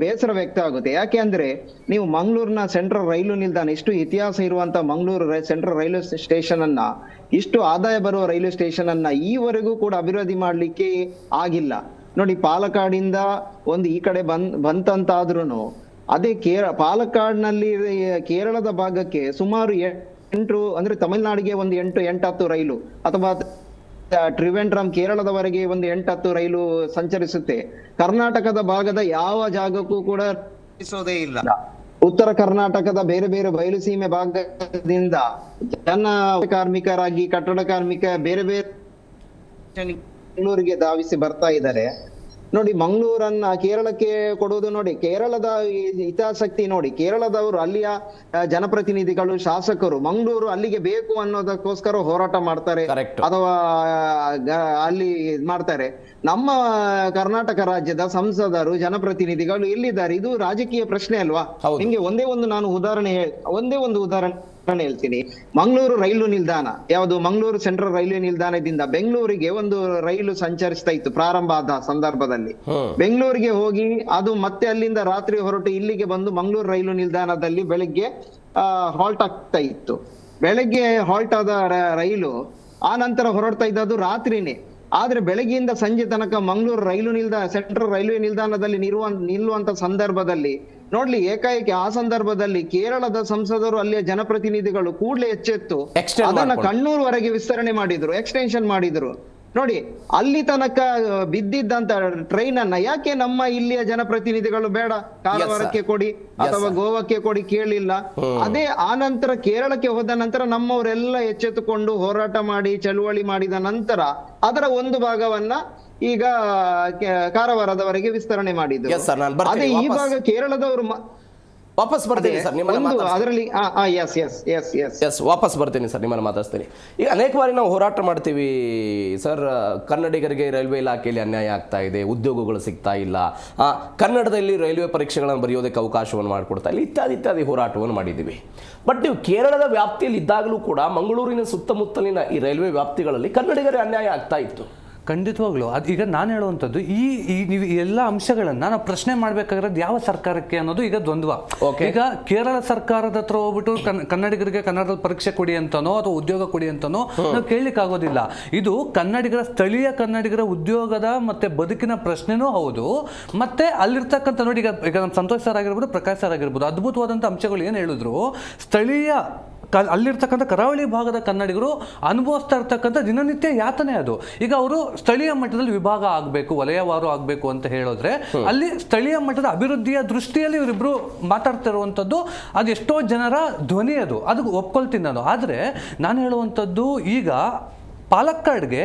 ಬೇಸರ ವ್ಯಕ್ತ ಆಗುತ್ತೆ. ಯಾಕೆ ಅಂದ್ರೆ ನೀವು ಮಂಗಳೂರಿನ ಸೆಂಟ್ರಲ್ ರೈಲು ನಿಲ್ದಾಣ ಇಷ್ಟು ಇತಿಹಾಸ ಇರುವಂತ ಮಂಗಳೂರು ಸೆಂಟ್ರಲ್ ರೈಲ್ವೆ ಸ್ಟೇಷನ್ ಅನ್ನ ಇಷ್ಟು ಆದಾಯ ಬರುವ ರೈಲ್ವೆ ಸ್ಟೇಷನ್ ಅನ್ನ ಈವರೆಗೂ ಕೂಡ ಅಭಿವೃದ್ಧಿ ಮಾಡ್ಲಿಕ್ಕೆ ಆಗಿಲ್ಲ. ನೋಡಿ, ಪಾಲಕ್ಕಾಡಿಂದ ಒಂದು ಈ ಕಡೆ ಬಂತಂತಾದ್ರೂ ಅದೇ ಪಾಲಕ್ಕಾಡ್ನಲ್ಲಿ ಕೇರಳದ ಭಾಗಕ್ಕೆ ಸುಮಾರು 8 ಅಂದ್ರೆ ತಮಿಳುನಾಡಿಗೆ ಒಂದು 8-10 ರೈಲು ಅಥವಾ ಟ್ರಿವೆಂಡ್ರಮ್ ಕೇರಳದವರೆಗೆ ಒಂದು 8-10 ರೈಲು ಸಂಚರಿಸುತ್ತೆ. ಕರ್ನಾಟಕದ ಭಾಗದ ಯಾವ ಜಾಗಕ್ಕೂ ಕೂಡ ಇಲ್ಲ. ಉತ್ತರ ಕರ್ನಾಟಕದ ಬೇರೆ ಬೇರೆ ಬಯಲುಸೀಮೆ ಭಾಗದಿಂದ ಜನ ಕಾರ್ಮಿಕರಾಗಿ ಕಟ್ಟಡ ಕಾರ್ಮಿಕ ಬೇರೆ ಬೇರೆ ಬೆಂಗಳೂರಿಗೆ ಧಾವಿಸಿ ಬರ್ತಾ ಇದ್ದಾರೆ. ನೋಡಿ, ಮಂಗಳೂರನ್ನ ಕೇರಳಕ್ಕೆ ಕೊಡುವುದು ನೋಡಿ, ಕೇರಳದ ಹಿತಾಸಕ್ತಿ ನೋಡಿ, ಕೇರಳದವರು ಅಲ್ಲಿಯ ಜನಪ್ರತಿನಿಧಿಗಳು ಶಾಸಕರು ಮಂಗಳೂರು ಅಲ್ಲಿಗೆ ಬೇಕು ಅನ್ನೋದಕ್ಕೋಸ್ಕರ ಹೋರಾಟ ಮಾಡ್ತಾರೆ ಅಥವಾ ಅಲ್ಲಿ ಮಾಡ್ತಾರೆ. ನಮ್ಮ ಕರ್ನಾಟಕ ರಾಜ್ಯದ ಸಂಸದರು ಜನಪ್ರತಿನಿಧಿಗಳು ಎಲ್ಲಿದ್ದಾರೆ? ಇದು ರಾಜಕೀಯ ಪ್ರಶ್ನೆ ಅಲ್ವಾ? ನಿಮ್ಗೆ ಒಂದೇ ಒಂದು ಉದಾಹರಣೆ ಹೇಳ್ತೀನಿ. ಮಂಗಳೂರು ರೈಲು ನಿಲ್ದಾಣ ಯಾವುದು? ಮಂಗಳೂರು ಸೆಂಟ್ರಲ್ ರೈಲ್ವೆ ನಿಲ್ದಾಣದಿಂದ ಬೆಂಗಳೂರಿಗೆ ಒಂದು ರೈಲು ಸಂಚರಿಸ್ತಾ ಇತ್ತು ಪ್ರಾರಂಭ ಆದ ಸಂದರ್ಭದಲ್ಲಿ. ಬೆಂಗಳೂರಿಗೆ ಹೋಗಿ ಅದು ಮತ್ತೆ ಅಲ್ಲಿಂದ ರಾತ್ರಿ ಹೊರಟು ಇಲ್ಲಿಗೆ ಬಂದು ಮಂಗಳೂರು ರೈಲು ನಿಲ್ದಾಣದಲ್ಲಿ ಬೆಳಿಗ್ಗೆ ಹಾಲ್ಟ್ ಆಗ್ತಾ ಇತ್ತು. ಬೆಳಗ್ಗೆ ಹಾಲ್ಟ್ ಆದ ರೈಲು ಆ ನಂತರ ಹೊರಡ್ತಾ ಇದ್ದದ್ದು ರಾತ್ರಿನೇ. ಆದ್ರೆ ಬೆಳಗ್ಗೆಯಿಂದ ಸಂಜೆ ತನಕ ಮಂಗಳೂರು ರೈಲು ಸೆಂಟ್ರಲ್ ರೈಲ್ವೆ ನಿಲ್ದಾಣದಲ್ಲಿ ನಿಲ್ಲುವಂತ ಸಂದರ್ಭದಲ್ಲಿ ನೋಡ್ಲಿ, ಏಕಾಏಕಿ ಆ ಸಂದರ್ಭದಲ್ಲಿ ಕೇರಳದ ಸಂಸದರು ಅಲ್ಲಿಯ ಜನಪ್ರತಿನಿಧಿಗಳು ಕೂಡಲೇ ಎಚ್ಚೆತ್ತು ಅದನ್ನ ಕಣ್ಣೂರ್ವರೆಗೆ ವಿಸ್ತರಣೆ ಮಾಡಿದ್ರು, ಎಕ್ಸ್ಟೆನ್ಷನ್ ಮಾಡಿದ್ರು. ನೋಡಿ, ಅಲ್ಲಿ ತನಕ ಬಿದ್ದಿದ್ದಂತ ಟ್ರೈನ್ ಅನ್ನ ಯಾಕೆ ನಮ್ಮ ಇಲ್ಲಿಯ ಜನಪ್ರತಿನಿಧಿಗಳು ಬೇಡ ಕಾರವಾರಕ್ಕೆ ಕೊಡಿ ಅಥವಾ ಗೋವಾಕ್ಕೆ ಕೊಡಿ ಕೇಳಿಲ್ಲ? ಅದೇ ಆ ನಂತರ ಕೇರಳಕ್ಕೆ ಹೋದ ನಂತರ ನಮ್ಮವರೆಲ್ಲ ಎಚ್ಚೆತ್ತುಕೊಂಡು ಹೋರಾಟ ಮಾಡಿ ಚಳುವಳಿ ಮಾಡಿದ ನಂತರ ಅದರ ಒಂದು ಭಾಗವನ್ನ ಈಗ ಕಾರವಾರದವರೆಗೆ ವಿಸ್ತರಣೆ ಮಾಡಿದ್ರು. ಅದೇ ಈ ಭಾಗ ಕೇರಳದವರು ವಾಪಸ್ ಬರ್ತೀನಿ ಸರ್ ನಿಮ್ಮನ್ನ ಅದರಲ್ಲಿ ವಾಪಸ್ ಬರ್ತೀನಿ ಸರ್ ನಿಮ್ಮನ್ನು ಮಾತಾಡ್ತೀನಿ. ಈಗ ಅನೇಕ ಬಾರಿ ನಾವು ಹೋರಾಟ ಮಾಡ್ತೀವಿ ಸರ್, ಕನ್ನಡಿಗರಿಗೆ ರೈಲ್ವೆ ಇಲಾಖೆಯಲ್ಲಿ ಅನ್ಯಾಯ ಆಗ್ತಾ ಇದೆ, ಉದ್ಯೋಗಗಳು ಸಿಗ್ತಾ ಇಲ್ಲ, ಕನ್ನಡದಲ್ಲಿ ರೈಲ್ವೆ ಪರೀಕ್ಷೆಗಳನ್ನು ಬರೆಯೋದಕ್ಕೆ ಅವಕಾಶವನ್ನು ಮಾಡಿಕೊಡ್ತಾ ಇಲ್ಲ, ಇತ್ಯಾದಿ ಹೋರಾಟವನ್ನು ಮಾಡಿದ್ದೀವಿ. ಬಟ್ ನೀವು ಕೇರಳದ ವ್ಯಾಪ್ತಿಯಲ್ಲಿ ಇದ್ದಾಗಲೂ ಕೂಡ ಮಂಗಳೂರಿನ ಸುತ್ತಮುತ್ತಲಿನ ಈ ರೈಲ್ವೆ ವ್ಯಾಪ್ತಿಗಳಲ್ಲಿ ಕನ್ನಡಿಗರಿಗೆ ಅನ್ಯಾಯ ಆಗ್ತಾ ಇತ್ತು. ಖಂಡಿತವಾಗ್ಲೂ ಅದು ಈಗ ನಾನು ಹೇಳುವಂಥದ್ದು ನೀವು ಎಲ್ಲ ಅಂಶಗಳನ್ನು ನಾವು ಪ್ರಶ್ನೆ ಮಾಡಬೇಕಾಗಿರೋದು ಯಾವ ಸರ್ಕಾರಕ್ಕೆ ಅನ್ನೋದು ಈಗ ದ್ವಂದ್ವ. ಈಗ ಕೇರಳ ಸರ್ಕಾರದ ಹತ್ರ ಹೋಗ್ಬಿಟ್ಟು ಕನ್ನಡಿಗರಿಗೆ ಕನ್ನಡದಲ್ಲಿ ಪರೀಕ್ಷೆ ಕೊಡಿ ಅಂತನೋ ಅಥವಾ ಉದ್ಯೋಗ ಕೊಡಿ ಅಂತನೋ ನಾವು ಕೇಳಲಿಕ್ಕೆ ಆಗೋದಿಲ್ಲ. ಇದು ಸ್ಥಳೀಯ ಕನ್ನಡಿಗರ ಉದ್ಯೋಗದ ಮತ್ತೆ ಬದುಕಿನ ಪ್ರಶ್ನೆನೂ ಹೌದು. ಮತ್ತೆ ಅಲ್ಲಿರ್ತಕ್ಕಂಥ ನೋಡಿ, ಈಗ ನಮ್ಮ ಸಂತೋಷ್ ಸರ್ ಆಗಿರ್ಬೋದು, ಪ್ರಕಾಶ್ ಸರ್ ಆಗಿರ್ಬೋದು, ಅದ್ಭುತವಾದಂಥ ಅಂಶಗಳು ಏನು ಹೇಳಿದ್ರು. ಸ್ಥಳೀಯ ಅಲ್ಲಿರ್ತಕ್ಕಂಥ ಕರಾವಳಿ ಭಾಗದ ಕನ್ನಡಿಗರು ಅನುಭವಿಸ್ತಾ ಇರ್ತಕ್ಕಂಥ ದಿನನಿತ್ಯ ಯಾತನೆ ಅದು. ಈಗ ಅವರು ಸ್ಥಳೀಯ ಮಟ್ಟದಲ್ಲಿ ವಿಭಾಗ ಆಗಬೇಕು, ವಲಯವಾರು ಆಗಬೇಕು ಅಂತ ಹೇಳಿದ್ರೆ ಅಲ್ಲಿ ಸ್ಥಳೀಯ ಮಟ್ಟದ ಅಭಿವೃದ್ಧಿಯ ದೃಷ್ಟಿಯಲ್ಲಿ ಇವರಿಬ್ರು ಮಾತಾಡ್ತಿರುವಂಥದ್ದು ಅದು ಎಷ್ಟೋ ಜನರ ಧ್ವನಿ, ಅದು ಒಪ್ಕೊಳ್ತೀನಿ ನಾನು. ಆದರೆ ನಾನು ಹೇಳುವಂಥದ್ದು ಈಗ ಪಾಲಕ್ಕಾಡ್ಗೆ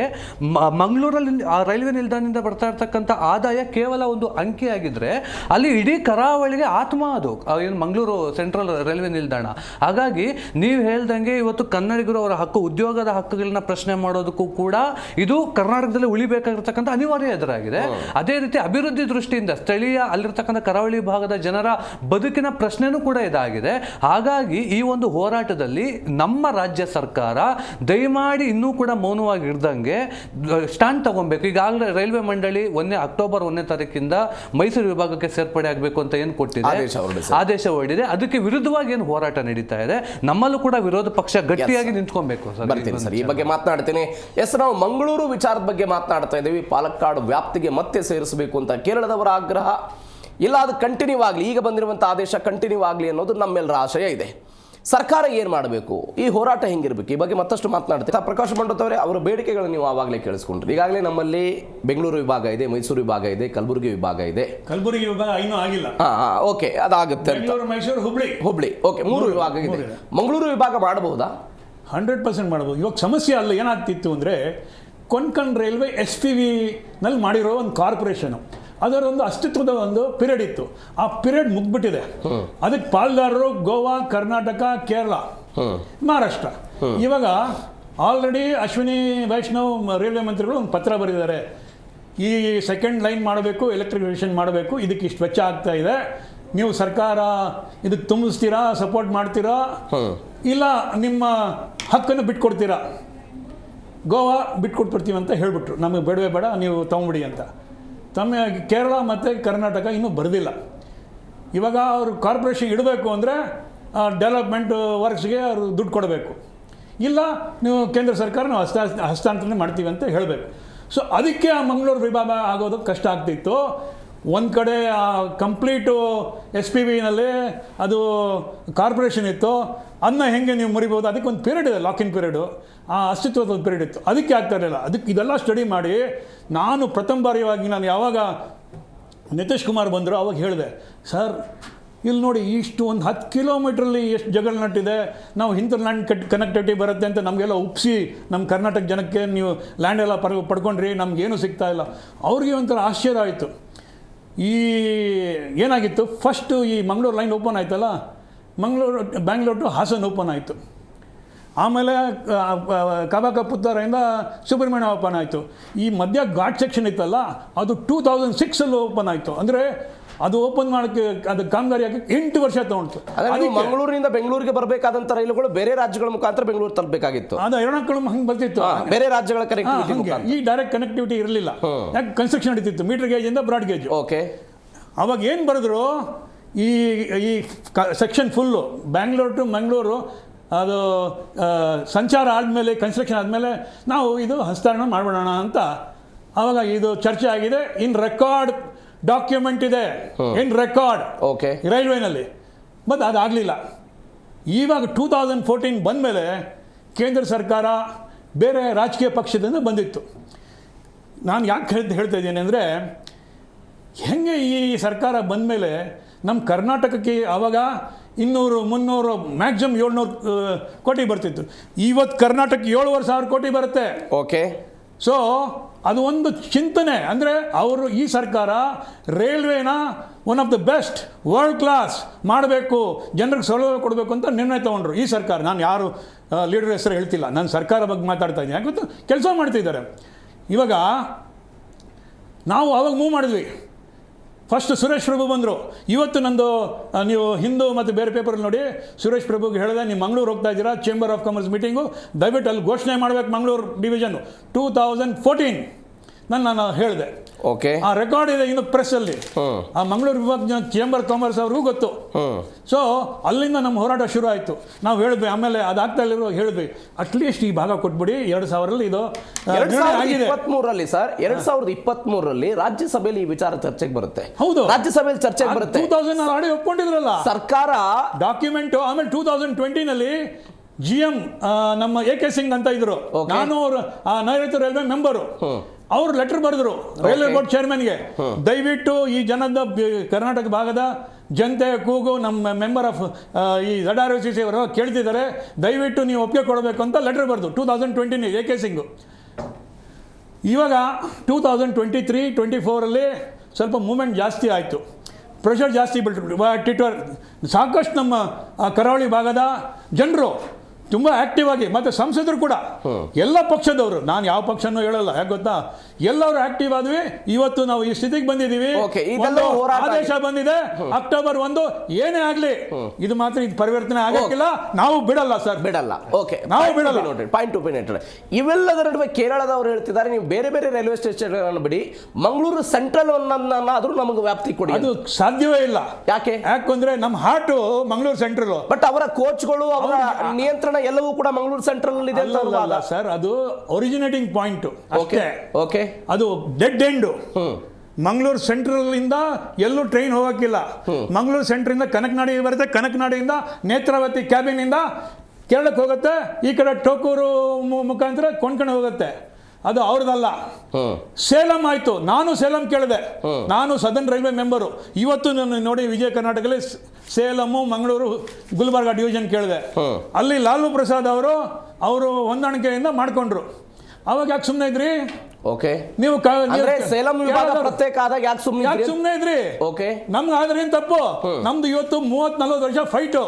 ಮಂಗಳೂರಲ್ಲಿ ಆ ರೈಲ್ವೆ ನಿಲ್ದಾಣದಿಂದ ಬರ್ತಾ ಇರ್ತಕ್ಕಂಥ ಆದಾಯ ಕೇವಲ ಒಂದು ಅಂಕಿಯಾಗಿದ್ದರೆ ಅಲ್ಲಿ ಇಡೀ ಕರಾವಳಿಗೆ ಆತ್ಮ ಅದು ಏನು ಮಂಗಳೂರು ಸೆಂಟ್ರಲ್ ರೈಲ್ವೆ ನಿಲ್ದಾಣ. ಹಾಗಾಗಿ ನೀವು ಹೇಳ್ದಂಗೆ ಇವತ್ತು ಕನ್ನಡಿಗರು ಅವರ ಹಕ್ಕು, ಉದ್ಯೋಗದ ಹಕ್ಕುಗಳನ್ನ ಪ್ರಶ್ನೆ ಮಾಡೋದಕ್ಕೂ ಕೂಡ ಇದು ಕರ್ನಾಟಕದಲ್ಲಿ ಉಳಿಬೇಕಾಗಿರ್ತಕ್ಕಂಥ ಅನಿವಾರ್ಯ ಎದುರಾಗಿದೆ. ಅದೇ ರೀತಿ ಅಭಿವೃದ್ಧಿ ದೃಷ್ಟಿಯಿಂದ ಸ್ಥಳೀಯ ಅಲ್ಲಿರ್ತಕ್ಕಂಥ ಕರಾವಳಿ ಭಾಗದ ಜನರ ಬದುಕಿನ ಪ್ರಶ್ನೆನೂ ಕೂಡ ಇದಾಗಿದೆ. ಹಾಗಾಗಿ ಈ ಒಂದು ಹೋರಾಟದಲ್ಲಿ ನಮ್ಮ ರಾಜ್ಯ ಸರ್ಕಾರ ದಯಮಾಡಿ ಇನ್ನೂ ಕೂಡ ಮೌನವಾಗಿ ಇರ್ದಂಗೆ ಸ್ಟ್ಯಾಂಡ್ ತಗೊಬೇಕು. ಈಗಾಗಲೇ ರೈಲ್ವೆ ಮಂಡಳಿ ಅಕ್ಟೋಬರ್ 1ನೇ ತಾರೀಕಿಂದ ಮೈಸೂರು ವಿಭಾಗಕ್ಕೆ ಸೇರ್ಪಡೆ ಆಗಬೇಕು ಅಂತ ಏನು ಕೊಟ್ಟಿದೆ, ಆದೇಶ ಹೊರಡಿದೆ. ಅದಕ್ಕೆ ವಿರುದ್ಧವಾಗಿ ಏನು ಹೋರಾಟ ನಡೀತಾ ಇದೆ, ನಮ್ಮಲ್ಲೂ ಕೂಡ ವಿರೋಧ ಪಕ್ಷ ಗಟ್ಟಿಯಾಗಿ ನಿಂತ್ಕೊಬೇಕು ಸರ್. ಈ ಬಗ್ಗೆ ಮಾತನಾಡ್ತೀನಿ. ನಾವು ಮಂಗಳೂರು ವಿಚಾರದ ಬಗ್ಗೆ ಮಾತನಾಡ್ತಾ ಇದ್ದೀವಿ. ಪಾಲಕ್ಕಾಡು ವ್ಯಾಪ್ತಿಗೆ ಮತ್ತೆ ಸೇರಿಸಬೇಕು ಅಂತ ಕೇರಳದವರ ಆಗ್ರಹ ಇಲ್ಲ, ಅದು ಕಂಟಿನ್ಯೂ ಆಗಲಿ, ಈಗ ಬಂದಿರುವಂಥ ಆದೇಶ ಕಂಟಿನ್ಯೂ ಆಗಲಿ ಅನ್ನೋದು ನಮ್ಮೆಲ್ಲರ ಆಶಯ ಇದೆ. ಸರ್ಕಾರ ಏನು ಮಾಡಬೇಕು, ಈ ಹೋರಾಟ ಹೆಂಗಿರ್ಬೇಕು, ಈ ಬಗ್ಗೆ ಮತ್ತಷ್ಟು ಮಾತನಾಡ್ತೀವಿ. ಪ್ರಕಾಶ್ ಮಂಡತ್ ಅವರೇ, ಅವರ ಬೇಡಿಕೆಗಳನ್ನು ನೀವು ಆವಾಗಲೇ ಕೇಳಿಸ್ಕೊಂಡ್ರಿ. ಈಗಾಗಲೇ ನಮ್ಮಲ್ಲಿ ಬೆಂಗಳೂರು ವಿಭಾಗ ಇದೆ, ಮೈಸೂರು ವಿಭಾಗ ಇದೆ, ಕಲಬುರಗಿ ವಿಭಾಗ ಇದೆ. ಕಲಬುರಗಿ ವಿಭಾಗ ಇನ್ನೂ ಆಗಿಲ್ಲ. ಓಕೆ, ಅದಾಗುತ್ತೆ. ಬೆಂಗಳೂರು, ಮೈಸೂರು, ಹುಬ್ಳಿ ಓಕೆ, 3 ವಿಭಾಗ ಇದೆ. ಮಂಗಳೂರು ವಿಭಾಗ ಮಾಡಬಹುದಾ? 100% ಮಾಡ್ಬೋದು. ಇವಾಗ ಸಮಸ್ಯೆ ಅಲ್ಲ, ಏನಾಗ್ತಿತ್ತು ಅಂದರೆ ಕೊಂಕಣ್ ರೈಲ್ವೆ SPV ನಲ್ಲಿ ಮಾಡಿರೋ ಒಂದು ಕಾರ್ಪೊರೇಷನು, ಅದರ ಒಂದು ಅಸ್ತಿತ್ವದ ಒಂದು ಪೀರಿಯಡ್ ಇತ್ತು. ಆ ಪೀರಿಯಡ್ ಮುಗ್ಬಿಟ್ಟಿದೆ. ಅದಕ್ಕೆ ಪಾಲ್ದಾರರು ಗೋವಾ, ಕರ್ನಾಟಕ, ಕೇರಳ, ಮಹಾರಾಷ್ಟ್ರ. ಇವಾಗ ಆಲ್ರೆಡಿ ಅಶ್ವಿನಿ ವೈಷ್ಣವ್ ರೈಲ್ವೆ ಮಂತ್ರಿಗಳು ಒಂದು ಪತ್ರ ಬರೆದಿದ್ದಾರೆ. ಈ ಸೆಕೆಂಡ್ ಲೈನ್ ಮಾಡಬೇಕು, ಎಲೆಕ್ಟ್ರಿಫಿಕೇಷನ್ ಮಾಡಬೇಕು, ಇದಕ್ಕೆ ಇಷ್ಟು ವೆಚ್ಚ ಆಗ್ತಾ ಇದೆ, ನೀವು ಸರ್ಕಾರ ಇದಕ್ಕೆ ತುಂಬಿಸ್ತೀರಾ, ಸಪೋರ್ಟ್ ಮಾಡ್ತೀರಾ, ಇಲ್ಲ ನಿಮ್ಮ ಹಕ್ಕನ್ನು ಬಿಟ್ಕೊಡ್ತೀರಾ? ಗೋವಾ ಬಿಟ್ಕೊಟ್ಬಿಡ್ತೀವಿ ಅಂತ ಹೇಳಿಬಿಟ್ರು, ನಮಗೆ ಬೇಡವೇ ಬೇಡ, ನೀವು ತೊಗೊಂಬಿಡಿ ಅಂತ. ಕೇರಳ ಮತ್ತು ಕರ್ನಾಟಕ ಇನ್ನೂ ಬರೆದಿಲ್ಲ. ಇವಾಗ ಅವರು ಕಾರ್ಪೊರೇಷನ್ ಇಡಬೇಕು ಅಂದರೆ ಡೆವಲಪ್ಮೆಂಟ್ ವರ್ಕ್ಸ್ಗೆ ಅವರು ದುಡ್ಡು ಕೊಡಬೇಕು, ಇಲ್ಲ ನೀವು ಕೇಂದ್ರ ಸರ್ಕಾರ ನಾವು ಹಸ್ತಾಂತರಣೆ ಮಾಡ್ತೀವಿ ಅಂತ ಹೇಳಬೇಕು. ಸೊ ಅದಕ್ಕೆ ಆ ಮಂಗಳೂರು ವಿಭಾಗ ಆಗೋದಕ್ಕೆ ಕಷ್ಟ ಆಗ್ತಿತ್ತು. ಒಂದು ಕಡೆ ಆ ಕಂಪ್ಲೀಟು SPVನಲ್ಲಿ ಅದು ಕಾರ್ಪೊರೇಷನ್ ಇತ್ತು, ಅದನ್ನ ಹೆಂಗೆ ನೀವು ಮುರಿಬೋದು? ಅದಕ್ಕೆ ಒಂದು ಪೀರಿಯಡ್ ಇದೆ, ಲಾಕಿನ್ ಪೀರಿಯಡು, ಆ ಅಸ್ತಿತ್ವದ ಒಂದು ಪೀರಿಯಡ್ ಇತ್ತು, ಅದಕ್ಕೆ ಆಗ್ತಾ ಇರಲಿಲ್ಲ. ಅದಕ್ಕೆ ಇದೆಲ್ಲ ಸ್ಟಡಿ ಮಾಡಿ ನಾನು ಪ್ರಥಮ ಬಾರಿಯಾಗಿ ನಾನು ಯಾವಾಗ ನಿತೀಶ್ ಕುಮಾರ್ ಬಂದರು ಅವಾಗ ಹೇಳಿದೆ, ಸರ್ ಇಲ್ಲಿ ನೋಡಿ ಇಷ್ಟು ಒಂದು 10 ಕಿಲೋಮೀಟ್ರಲ್ಲಿ ಎಷ್ಟು ಜಗಳ ನಟ್ಟಿದೆ, ನಾವು ಹಿಂದರ್ ಲ್ಯಾಂಡ್ ಕನೆಕ್ಟಿವಿಟಿ ಬರುತ್ತೆ ಅಂತ ನಮಗೆಲ್ಲ ಉಪ್ಪಿಸಿ ನಮ್ಮ ಕರ್ನಾಟಕ ಜನಕ್ಕೆ ನೀವು ಲ್ಯಾಂಡ್ ಎಲ್ಲ ಪಡ್ಕೊಂಡ್ರಿ, ನಮಗೇನು ಸಿಗ್ತಾ ಇಲ್ಲ. ಅವ್ರಿಗೆ ಒಂಥರ ಆಶ್ಚರ್ಯ ಆಯಿತು. ಈ ಏನಾಗಿತ್ತು, ಫಸ್ಟು ಈ ಮಂಗಳೂರು ಲೈನ್ ಓಪನ್ ಆಯ್ತಲ್ಲ, ಬ್ಯಾಂಗ್ಳೂರು ಟು ಹಾಸನ್ ಓಪನ್ ಆಯಿತು. ಆಮೇಲೆ ಕಬಾಕಪುತ್ತೂರಿಂದ ಸುಬ್ರಹ್ಮಣ್ಯ ಓಪನ್ ಆಯಿತು. ಈ ಮಧ್ಯ ಘಾಟ್ ಸೆಕ್ಷನ್ ಇತ್ತಲ್ಲ, ಅದು 2006 ಓಪನ್ ಆಯಿತು. ಅಂದರೆ ಅದು ಓಪನ್ ಮಾಡೋಕ್ಕೆ ಅದು ಕಾಮಗಾರಿ ಆಗಿ 8 ವರ್ಷ ತಗೊಂಡು. ಮಂಗಳೂರಿನಿಂದ ಬೆಂಗಳೂರಿಗೆ ಬರಬೇಕಾದಂಥ ರೈಲುಗಳು ಬೇರೆ ರಾಜ್ಯಗಳ ಮುಖಾಂತರ ಬೆಂಗಳೂರು ತಲುಪಬೇಕಾಗಿತ್ತು. ಅದು ಎರಡಕ್ಕೂ ಹಂಗೆ ಬರ್ತಿತ್ತು, ಬೇರೆ ರಾಜ್ಯಗಳ ಕನೆಕ್ಟಿವಿಟಿ. ಈ ಡೈರೆಕ್ಟ್ ಕನೆಕ್ಟಿವಿಟಿ ಇರಲಿಲ್ಲ, ಯಾಕೆ ಕನ್ಸ್ಟ್ರಕ್ಷನ್ ನಡೀತಿತ್ತು ಮೀಟರ್ ಗೇಜಿಂದ ಬ್ರಾಡ್ ಗೇಜ್. ಓಕೆ, ಅವಾಗ ಏನು ಬರೆದ್ರು, ಈ section full Bangalore to Mangaluru ಅದು ಸಂಚಾರ ಆದಮೇಲೆ, ಕನ್ಸ್ಟ್ರಕ್ಷನ್ ಆದಮೇಲೆ ನಾವು ಇದು ಹಸ್ತಾಂತರಣ ಮಾಡಿಬಿಡೋಣ ಅಂತ ಆವಾಗ ಇದು ಚರ್ಚೆ ಆಗಿದೆ. ಇನ್ ರೆಕಾರ್ಡ್ ಡಾಕ್ಯುಮೆಂಟ್ ಇದೆ, ಇನ್ ರೆಕಾರ್ಡ್ ರೈಲ್ವೆನಲ್ಲಿ, ಬಟ್ ಅದಾಗಲಿಲ್ಲ. ಇವಾಗ 2014 ಬಂದಮೇಲೆ ಕೇಂದ್ರ ಸರ್ಕಾರ ಬೇರೆ ರಾಜಕೀಯ ಪಕ್ಷದಿಂದ ಬಂದಿತ್ತು. ನಾನು ಯಾಕೆ ಹೇಳ್ತಾ ಇದ್ದೀನಿ ಅಂದರೆ, ಹೆಂಗೆ ಈ ಸರ್ಕಾರ ಬಂದಮೇಲೆ ನಮ್ಮ ಕರ್ನಾಟಕಕ್ಕೆ ಆವಾಗ 200, 300, ಮ್ಯಾಕ್ಸಿಮಮ್ 700 ಕೋಟಿ ಬರ್ತಿತ್ತು. ಇವತ್ತು ಕರ್ನಾಟಕ 7,500 ಕೋಟಿ ಬರುತ್ತೆ. ಓಕೆ, ಸೊ ಅದು ಒಂದು ಚಿಂತನೆ. ಅಂದರೆ ಅವರು ಈ ಸರ್ಕಾರ ರೈಲ್ವೇನ one of the best world class ಮಾಡಬೇಕು, ಜನರಿಗೆ ಸೌಲಭ್ಯ ಕೊಡಬೇಕು ಅಂತ ನಿರ್ಣಯ ತೊಗೊಂಡ್ರು ಈ ಸರ್ಕಾರ. ನಾನು ಯಾರು ಲೀಡರ್ ಹೆಸರು ಹೇಳ್ತಿಲ್ಲ, ನಾನು ಸರ್ಕಾರ ಬಗ್ಗೆ ಮಾತಾಡ್ತಾ ಇದ್ದೀನಿ, ಯಾಕೆ ಕೆಲಸ ಮಾಡ್ತಿದ್ದಾರೆ. ಇವಾಗ ನಾವು ಅವಾಗ ಮೂವ್ ಮಾಡಿದ್ವಿ. ಫಸ್ಟ್ ಸುರೇಶ್ ಪ್ರಭು ಬಂದರು. ಇವತ್ತು ನಂದು ನೀವು ಹಿಂದೂ ಮತ್ತು ಬೇರೆ ಪೇಪರಲ್ಲಿ ನೋಡಿ, ಸುರೇಶ್ ಪ್ರಭುಗೆ ಹೇಳಿದೆ, ನೀವು ಮಂಗಳೂರು ಹೋಗ್ತಾ ಇದ್ದೀರಾ, ಚೇಂಬರ್ ಆಫ್ ಕಾಮರ್ಸ್ ಮೀಟಿಂಗು, ದಯವಿಟ್ಟು ಅಲ್ಲಿ ಘೋಷಣೆ ಮಾಡಬೇಕು ಮಂಗಳೂರು ಡಿವಿಷನ್ನು 2014 ನಾನು ಹೇಳಿದೆ. ಓಕೆ, ಆ ರೆಕಾರ್ಡ್ ಇದೆ ಇನ್ನು ಪ್ರೆಸ್ಸಲ್ಲಿ. ಆ ಮಂಗಳೂರು ವಿಭಾಗ ಚೇಂಬರ್ ಕಾಮರ್ಸ್ ಅವ್ರಿಗೂ ಗೊತ್ತು. ಸೊ ಅಲ್ಲಿಂದ ನಮ್ಮ ಹೋರಾಟ ಶುರು ಆಯಿತು. ನಾವು ಹೇಳಿದ್ವಿ, ಆಮೇಲೆ ಅದಾಗ್ತಾ ಇಲ್ಲ ಹೇಳಿದ್ವಿ, ಅಟ್ಲೀಸ್ಟ್ ಈ ಭಾಗ ಕೊಟ್ಬಿಡಿ. 2000 ಇದು ಆಗಿದೆ. 2023 ಸರ್, 2023 ರಾಜ್ಯಸಭೆಯಲ್ಲಿ ಈ ವಿಚಾರ ಚರ್ಚೆಗೆ ಬರುತ್ತೆ. ಹೌದು, ರಾಜ್ಯಸಭೆಯಲ್ಲಿ ಚರ್ಚೆಗೆ ಬರುತ್ತೆ. 2000 ಆಡಿ ಒಪ್ಕೊಂಡಿದ್ರಲ್ಲ ಸರ್ಕಾರ ಡಾಕ್ಯುಮೆಂಟ್. ಆಮೇಲೆ 2020 GM ನಮ್ಮ AK ಸಿಂಗ್ ಅಂತ ಇದ್ರು, ನಾನು ನೈಋತ್ಯ ರೈಲ್ವೆ ಮೆಂಬರು. ಅವ್ರು ಲೆಟರ್ ಬರೆದ್ರು ರೈಲ್ವೆ ಬೋರ್ಡ್ ಚೇರ್ಮನ್ಗೆ, ದಯವಿಟ್ಟು ಈ ಜನದ ಕರ್ನಾಟಕ ಭಾಗದ ಜನತೆಯ ಕೂಗು ನಮ್ಮ ಮೆಂಬರ್ ಆಫ್ ಈ ZROCC ಅವರು ಕೇಳ್ತಿದ್ದಾರೆ, ದಯವಿಟ್ಟು ನೀವು ಒಪ್ಪಿಗೆ ಕೊಡಬೇಕು ಅಂತ ಲೆಟರ್ ಬರೆದು 2020 AK ಸಿಂಗು. ಇವಾಗ 2023-24 ಸ್ವಲ್ಪ ಮೂವ್ಮೆಂಟ್ ಜಾಸ್ತಿ ಆಯಿತು, ಪ್ರೆಷರ್ ಜಾಸ್ತಿ ಬಿಟ್ಟರು. ಸಾಕಷ್ಟು ನಮ್ಮ ಕರಾವಳಿ ಭಾಗದ ಜನರು ತುಂಬ ಆಕ್ಟಿವ್ ಆಗಿ, ಮತ್ತು ಸಂಸದರು ಕೂಡ ಎಲ್ಲ ಪಕ್ಷದವರು, ನಾನು ಯಾವ ಪಕ್ಷನೂ ಹೇಳಲ್ಲ, ಯಾಕೆ ಗೊತ್ತಾ, ಎಲ್ಲರೂ ಆಕ್ಟಿವ್ ಆದ್ವಿ. ಇವತ್ತು ನಾವು ಈ ಸ್ಥಿತಿಗೆ ಬಂದಿದ್ದೀವಿ. ಆದೇಶ ಬಂದಿದೆ ಅಕ್ಟೋಬರ್ 1, ಏನೇ ಆಗಲಿ ಇದು ಮಾತ್ರ ಇದು ಪರಿವರ್ತನೆ ಆಗಕ್ಕಿಲ್ಲ, ನಾವು ಬಿಡಲ್ಲ ಸರ್, ಬಿಡಲ್ಲ. ಓಕೆ, ನಾವು ಬಿಡಲ್ಲ. Point to point. ಇವೆಲ್ಲದರ ನಡುವೆ ಕೇರಳದವರು ಹೇಳ್ತಿದ್ದಾರೆ, ನೀವು ಬೇರೆ ಬೇರೆ ರೈಲ್ವೆ ಸ್ಟೇಷನ್ಗಳನ್ನು ಬಿಡಿ, ಮಂಗಳೂರು ಸೆಂಟ್ರಲ್ ಆದ್ರೂ ನಮಗೆ ವ್ಯಾಪ್ತಿ ಕೊಡಿ. ಅದು ಸಾಧ್ಯವೇ ಇಲ್ಲ. ಯಾಕಂದ್ರೆ ನಮ್ಮ ಹಾರ್ಟು ಮಂಗಳೂರು ಸೆಂಟ್ರಲ್, ಬಟ್ ಅವರ ಕೋಚ್ಗಳು, ಅವರ ನಿಯಂತ್ರಣ ಎಲ್ಲವೂ ಕೂಡ ಮಂಗಳೂರು ಸೆಂಟ್ರಲ್ ಇದೆ ಸರ್. ಅದು ಒರಿಜಿನೇಟಿಂಗ್ ಪಾಯಿಂಟ್ ಅಷ್ಟೇ. ಓಕೆ, ಅದು ಡೆಡ್ ಎಂಡ್. ಮಂಗಳೂರು ಸೆಂಟ್ರಲಿಂದ ಎಲ್ಲೂ ಟ್ರೈನ್ ಹೋಗೋಕ್ಕಿಲ್ಲ. ಮಂಗಳೂರು ಸೆಂಟ್ರಿಂದ ಕನಕನಾಡಿಗೆ ಬರುತ್ತೆ, ಕನಕನಾಡಿಯಿಂದ ನೇತ್ರಾವತಿ ಕ್ಯಾಬಿನಿಂದ ಕೇರಳಕ್ಕೆ ಹೋಗುತ್ತೆ, ಈ ಕಡೆ ಟೋಕೂರು ಮುಖಾಂತರ ಕೊಂಡ್ಕೊಂಡು ಹೋಗುತ್ತೆ. ಅದು ಅವ್ರದ್ದಲ್ಲ. ಸೇಲಂ ಆಯ್ತು, ನಾನು ಸೇಲಂ ಕೇಳಿದೆ, ನಾನು ಸದರ್ನ್ ರೈಲ್ವೆ ಮೆಂಬರು. ಇವತ್ತು ನಾನು ನೋಡಿ ವಿಜಯ ಕರ್ನಾಟಕದಲ್ಲಿ ಸೇಲಮು, ಮಂಗಳೂರು, ಗುಲ್ಬರ್ಗ ಡಿವಿಷನ್ ಕೇಳಿದೆ. ಅಲ್ಲಿ ಲಾಲು ಪ್ರಸಾದ್ ಅವರು ಹೊಂದಾಣಿಕೆಯಿಂದ ಮಾಡ್ಕೊಂಡ್ರು. ಅವಾಗ ಯಾಕೆ ಸುಮ್ಮನೆ ಇದ್ರಿ? ಓಕೆ, ನೀವು ಸೇಲಂ ವಿಭಾಗ ಪ್ರತ್ಯೇಕ ಆದಾಗ ಯಾಕೆ ಸುಮ್ಮನೆ ಇದ್ರಿ? ಓಕೆ, ನಮ್ಗೆ ಆದ್ರೆ ಏನ್ ತಪ್ಪು? ನಮ್ದು ಇವತ್ತು 30-40 ವರ್ಷ ಫೈಟು,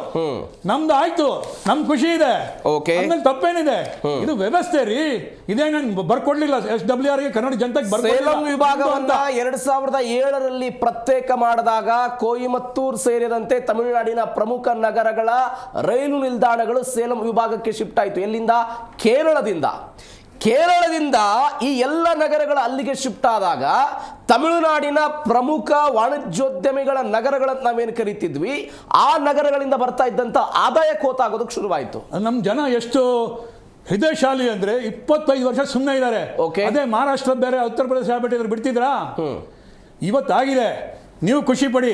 ನಮ್ದು ಆಯ್ತು, ನಮ್ ಖುಷಿ ಇದೆ. ಓಕೆ, ಆಮೇಲೆ ತಪ್ಪೇನಿದೆ? ಇದು ವ್ಯವಸ್ಥೆ ರೀ. ಇದೇ ನಾನು ಬರ್ಕೊಡ್ಲಿಲ್ಲ SWR ಗೆ, ಕನ್ನಡ ಜನತೆಗೆ ಸೇಲಂ ವಿಭಾಗವನ್ನ 2007ರಲ್ಲಿ ಪ್ರತ್ಯೇಕ ಮಾಡಿದಾಗ ಕೊಯಮತ್ತೂರು ಸೇರಿದಂತೆ ತಮಿಳುನಾಡಿನ ಪ್ರಮುಖ ನಗರಗಳ ರೈಲು ನಿಲ್ದಾಣಗಳು ಸೇಲಂ ವಿಭಾಗಕ್ಕೆ ಶಿಫ್ಟ್ ಆಯಿತು. ಎಲ್ಲಿಂದ? ಕೇರಳದಿಂದ ಈ ಎಲ್ಲ ನಗರಗಳು ಅಲ್ಲಿಗೆ ಶಿಫ್ಟ್ ಆದಾಗ ತಮಿಳುನಾಡಿನ ಪ್ರಮುಖ ವಾಣಿಜ್ಯೋದ್ಯಮಿಗಳ ನಗರಗಳನ್ನು ನಾವೇನು ಕರಿತಿದ್ವಿ, ಆ ನಗರಗಳಿಂದ ಬರ್ತಾ ಇದ್ದಂಥ ಆದಾಯ ಕೋತಾಗೋದಕ್ಕೆ ಶುರುವಾಯಿತು. ನಮ್ಮ ಜನ ಎಷ್ಟು ಹೃದಯಶಾಲಿ ಅಂದ್ರೆ 25 ವರ್ಷ ಸುಮ್ಮನೆ ಇದ್ದಾರೆ. ಅದೇ ಮಹಾರಾಷ್ಟ್ರ ಬೇರೆ, ಉತ್ತರ ಪ್ರದೇಶ ಆಗ್ಬಿಟ್ಟಿದ್ರೆ ಬಿಡ್ತಿದ್ರಾ? ಇವತ್ತಾಗಿದೆ. ನೀವು ಖುಷಿ ಪಡಿ,